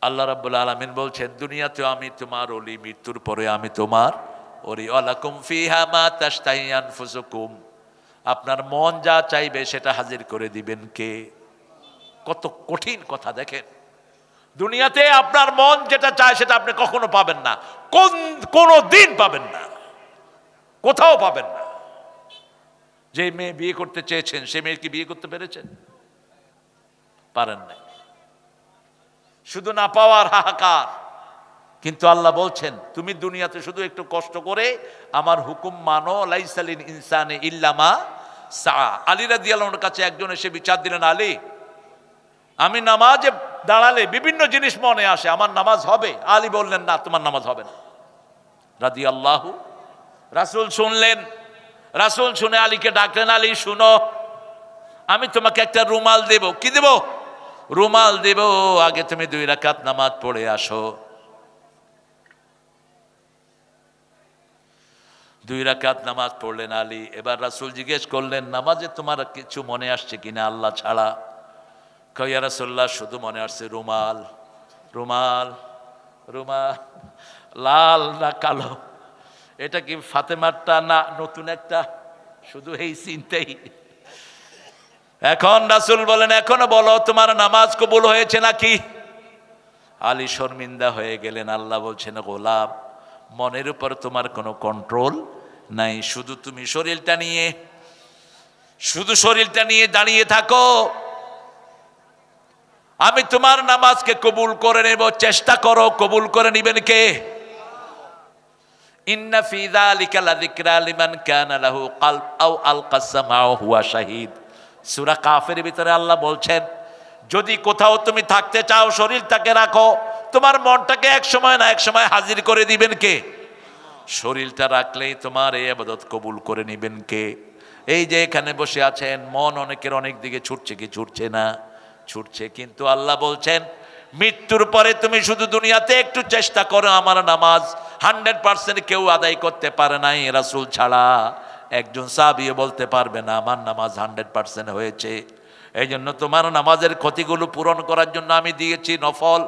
আল্লাহ রাব্বুল আলামিন বলছেন দুনিয়াতেও আমি তোমার ওলি, মৃত্যুর পরে আমি তোমার ওলি। ওয়ালাকুম ফিহা মা তাশতাহি আনফুসুকুম, আপনার মন যা চাইবে সেটা হাজির করে দিবেন কে? কত কঠিন কথা দেখেন। দুনিয়াতে আপনার মন যেটা চায় সেটা আপনি কখনো পাবেন না, কোনো দিন পাবেন না, কোথাও পাবেন না। যে মেয়ে বিয়ে করতে চেয়েছেন সে মেয়ে কি বিয়ে করতে পেরেছেন? পারেন নাই। শুধু না পাওয়ার হাহাকার। কিন্তু আল্লাহ বলছেন তুমি দুনিয়াতে শুধু একটু কষ্ট করে আমার হুকুম মানো, লাইসালিল ইনসানি ইল্লা মা সা। আলী রাদিয়াল্লাহু আনহুর কাছে একজন এসে বিচার দিলেন, আলী আমি নামাজে দাঁড়ালে বিভিন্ন জিনিস মনে আসে, আমার নামাজ হবে? আলী বললেন না, তোমার নামাজ হবে না। রাদিয়াল্লাহু, রাসূল শুনলেন, রাসূল শুনে আলীকে ডাকলেন, আলী শুনো, আমি তোমাকে একটা রুমাল দেব। কি দেব? রুমাল দেব, আগে তুমি 2 রাকাত নামাজ পড়ে আসো। 2 রাকাত নামাজ পড়লেন আলী। এবার রাসূল জিজ্ঞেস করলেন নামাজে তোমার কিছু মনে আসছে কিনা আল্লাহ ছাড়া? কয় ইয়া রাসূলুল্লাহ শুধু মনে আসছে রুমাল। রুমাল, রুমাল লাল না কালো? এটা কি ফাতেমারটা না নতুন একটা? শুধু এই চিন্তাই। এখন রাসূল বলেন এখনো বলো তোমার নামাজ কবুল হয়েছে নাকি? আলী শর্মিন্দা হয়ে গেলেন। আল্লাহ বলছেন গোলাম মনের উপর তোমার কোনো কন্ট্রোল নাই। শুধু তুমি শরীরটা নিয়ে দাঁড়িয়ে থাকো, আমি তোমার নামাজকে কবুল করে নেব। চেষ্টা করো, কবুল করে নিবেন কে? ইন্না ফি যালিকা লাযিকরা লিমান কানা লাহু কলব আও আলকা সামআ ওয়া হুয়া শাহীদ। সূরা কাফের ভিতরে আল্লাহ বলছেন, যদি কোথাও তুমি থাকতে চাও শরীরটাকে রাখো, তোমার মনটাকে এক সময় না এক সময় হাজির করে দিবেন কে? শরীরটা রাখলেই তোমার এই ইবাদত কবুল করে নিবেন কে? এই যে এখানে বসে আছেন, মন অনেকের অনেক দিকে ছুটছে কি ছুটছে না? ছুটছে, কিন্তু আল্লাহ বলছেন মৃত্যুর পরে তুমি শুধু দুনিয়াতে একটু চেষ্টা করো। আমার নামাজ 100% কেউ আদায় করতে পারে নাই রাসূল ছাড়া। একজন সাহাবীও বলতে পারবে না আমার নামাজ 100% হয়েছে। এই জন্য তোমার নামাজের ক্ষতিগুলো পূরণ করার জন্য আমি দিয়েছি নফল,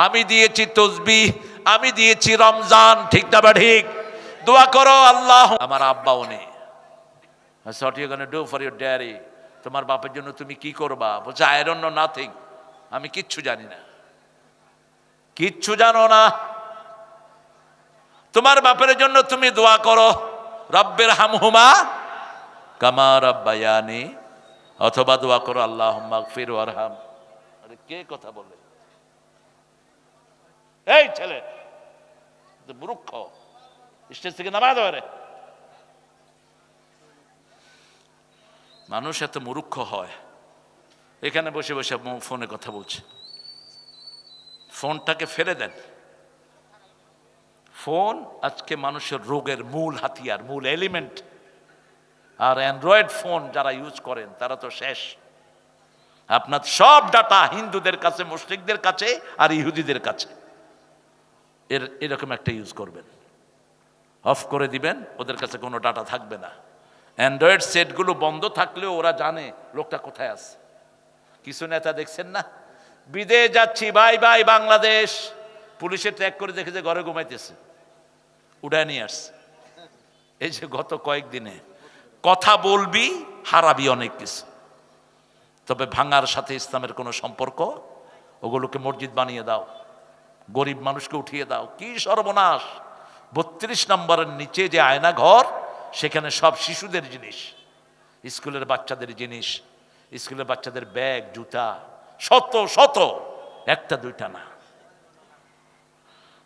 আমি দিয়েছি তসবিহ, আমি দিয়েছি রমজান। ঠিক না বা ঠিক? দোয়া করো আল্লাহ। আমার আব্বাও নেই। What you gonna do for your daddy? তোমার বাপের জন্য তুমি কি করবা? বলছে I don't know nothing. আমি কিচ্ছু জানি না। কিচ্ছু জানো না? তোমার বাপের জন্য তুমি দোয়া করো, রব্বির হামহুমা কামা রাব্বায়ানি, অথবা দোয়া করো আল্লাহুম্মা গফির ওয়ারহাম। আরে কে কথা বলে? এই ছেলে মূর্খ, স্টেজ থেকে নামা দাও রে। মানুষ এত মূর্খ হয়, এখানে বসে বসে ফোনে কথা বলছে। ফোনটাকে ফেলে দেন। ফোন আজকে মানুষের রোগের মূল হাতিয়ার, মূল এলিমেন্ট। আর অ্যান্ড্রয়েড ফোন যারা ইউজ করেন তারা তো শেষ। আপনার সব ডাটা হিন্দুদের কাছে, মুশরিকদের কাছে আর ইহুদিদের কাছে। এরকম একটা ইউজ করবেন, অফ করে দিবেন, ওদের কাছে কোনো ডাটা থাকবে না। অ্যান্ড্রয়েড সেটগুলো বন্ধ থাকলেও ওরা জানে লোকটা কোথায় আছে। কিছু নেতা দেখছেন না, বিদেশ যাচ্ছি বাই বাই বাংলাদেশ, পুলিশে ট্র্যাক করে দেখে যে ঘরে ঘুমাইতেছে, উড়ায় নিয়ে আসছে। এই যে গত কয়েকদিনে কথা বলবি, হারাবি অনেক কিছু, তবে ভাঙার সাথে ইসলামের কোনো সম্পর্ক। ওগুলোকে মসজিদ বানিয়ে দাও, গরিব মানুষকে উঠিয়ে দাও। কি সর্বনাশ! 32 নম্বরের নিচে যে আয়না ঘর, সেখানে সব শিশুদের জিনিস, স্কুলের বাচ্চাদের জিনিস, স্কুলের বাচ্চাদের ব্যাগ, জুতা, শত শত, একটা দুইটা না।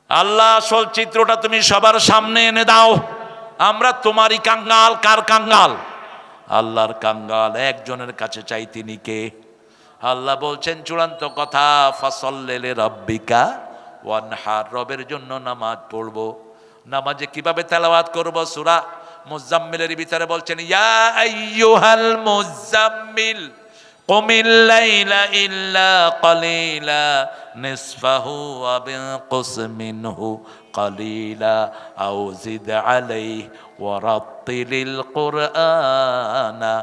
আল্লাহ আসল চিত্রটা তুমি সবার সামনে এনে দাও। আমরা তোমারই কাঙ্গাল। কার কাঙ্গাল? আল্লাহর কাঙ্গাল। একজনের কাছে চাই, তিনি কে? আল্লাহ বলছেন চূড়ান্ত কথা, ফাসাল্লি লিরাব্বিকা ওয়ানহার, রবের জন্য নামাজ পড়বো। নামাজে কিভাবে তেলাওয়াত করব? সূরা মুজাম্মিলের ভিতরে বলছেন, ইয়া আইয়ুহাল মুজাম্মিল কুমিল লাইলা ইল্লা কালিলা নিসফাহু ওয়া বিনকুস মিনহু কালিলা আও জিদ আলাইহি ওয়া রাত্তিলিল কুরআনা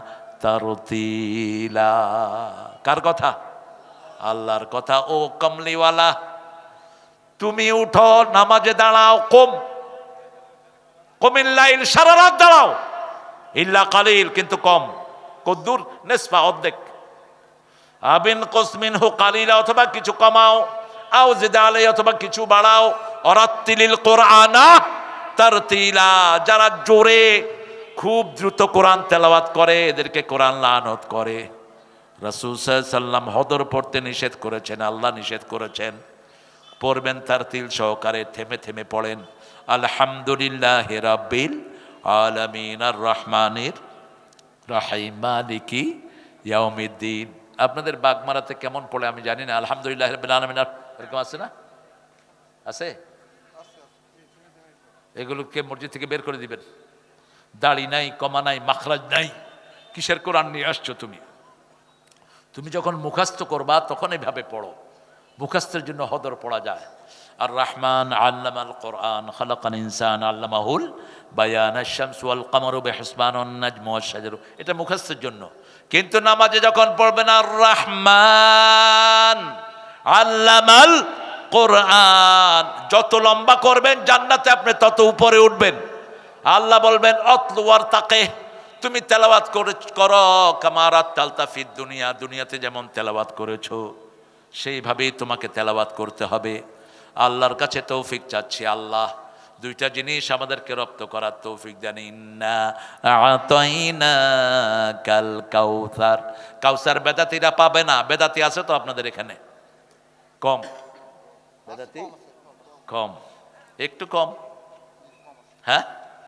তারতিলা। কার কথা? আল্লাহর কথা। ও কমলিওয়ালা, তুমি উঠো, নামাজে দাঁড়াও, কমিল লাইল, সারা রাত দাঁড়াও, ইল্লা কালিল, কিন্তু কম। কদ্দুর? নিসফা, অর্ধেক। আবিন কসমিনহু কালিলা, অথবা কিছু কমাও, আও জিদ আলাইহি, অথবা কিছু বাড়াও, অরাত্তিলিল কোরআনা তারতিলা। যারা জোরে খুব দ্রুত কোরআন তেলাওয়াত করে এদেরকে কোরআন লানত করে। রাসূল সাল্লাল্লাহু আলাইহি ওয়াসাল্লাম হদর পড়তে নিষেধ করেছেন, আল্লাহ নিষেধ করেছেন। পড়বেন তারতিল সহকারে, থেমে থেমে পড়েন। আলহামদুলিল্লাহি রাব্বিল আলামিন আর রহমানির রহিম মালিকি ইয়াউমিদ্দিন। আপনাদের বাগমারাতে কেমন পড়ে আমি জানি না। আলহামদুলিল্লাহি রাব্বিল আলামিন এরকম আছে না? আছে? এগুলোকে মসজিদ থেকে বের করে দিবেন। দাড়ি নাই, কমা নাই, মাখরাজ নাই। কিসের কোরআন নিয়ে আসছো তুমি? তুমি যখন মুখস্থ করবা তখন এইভাবে পড়ো। মুখস্থের জন্য হদর পড়া যায়। আর রহমান আল্লামাল কোরআন, খালাকাল ইনসান আল্লামাহুল বায়ান, আশ-শামসু ওয়াল কমারু বিহিসবানুন নাজমু ওয়াশ-শাজারু, এটা মুখস্থের জন্য। কিন্তু নামাজে যখন পড়বেন আর রহমান আল্লামাল কোরআন, যত লম্বা করবেন জান্নাতে আপনি তত উপরে উঠবেন। আল্লাহ বলবেন অতলু ওয়ারতাকে, তুমি তেলাওয়াত করো কামা রাত্তালতা ফিদ দুনিয়া, দুনিয়াতে যেমন তেলাওয়াত করেছো সেইভাবেই তোমাকে তেলাওয়াত করতে হবে। আল্লাহর কাছে তৌফিক চাচ্ছি। আল্লাহ দুইটা জিনিস আমাদেরকে রপ্ত করার তৌফিক দেন। ইন্না আতাইনা কাল কাউসার। কাউসার বেদাতিরা পাবে না। বেদাতি আছে তো আপনাদের এখানে? কম বেদাতি, কম, একটু কম। হ্যাঁ,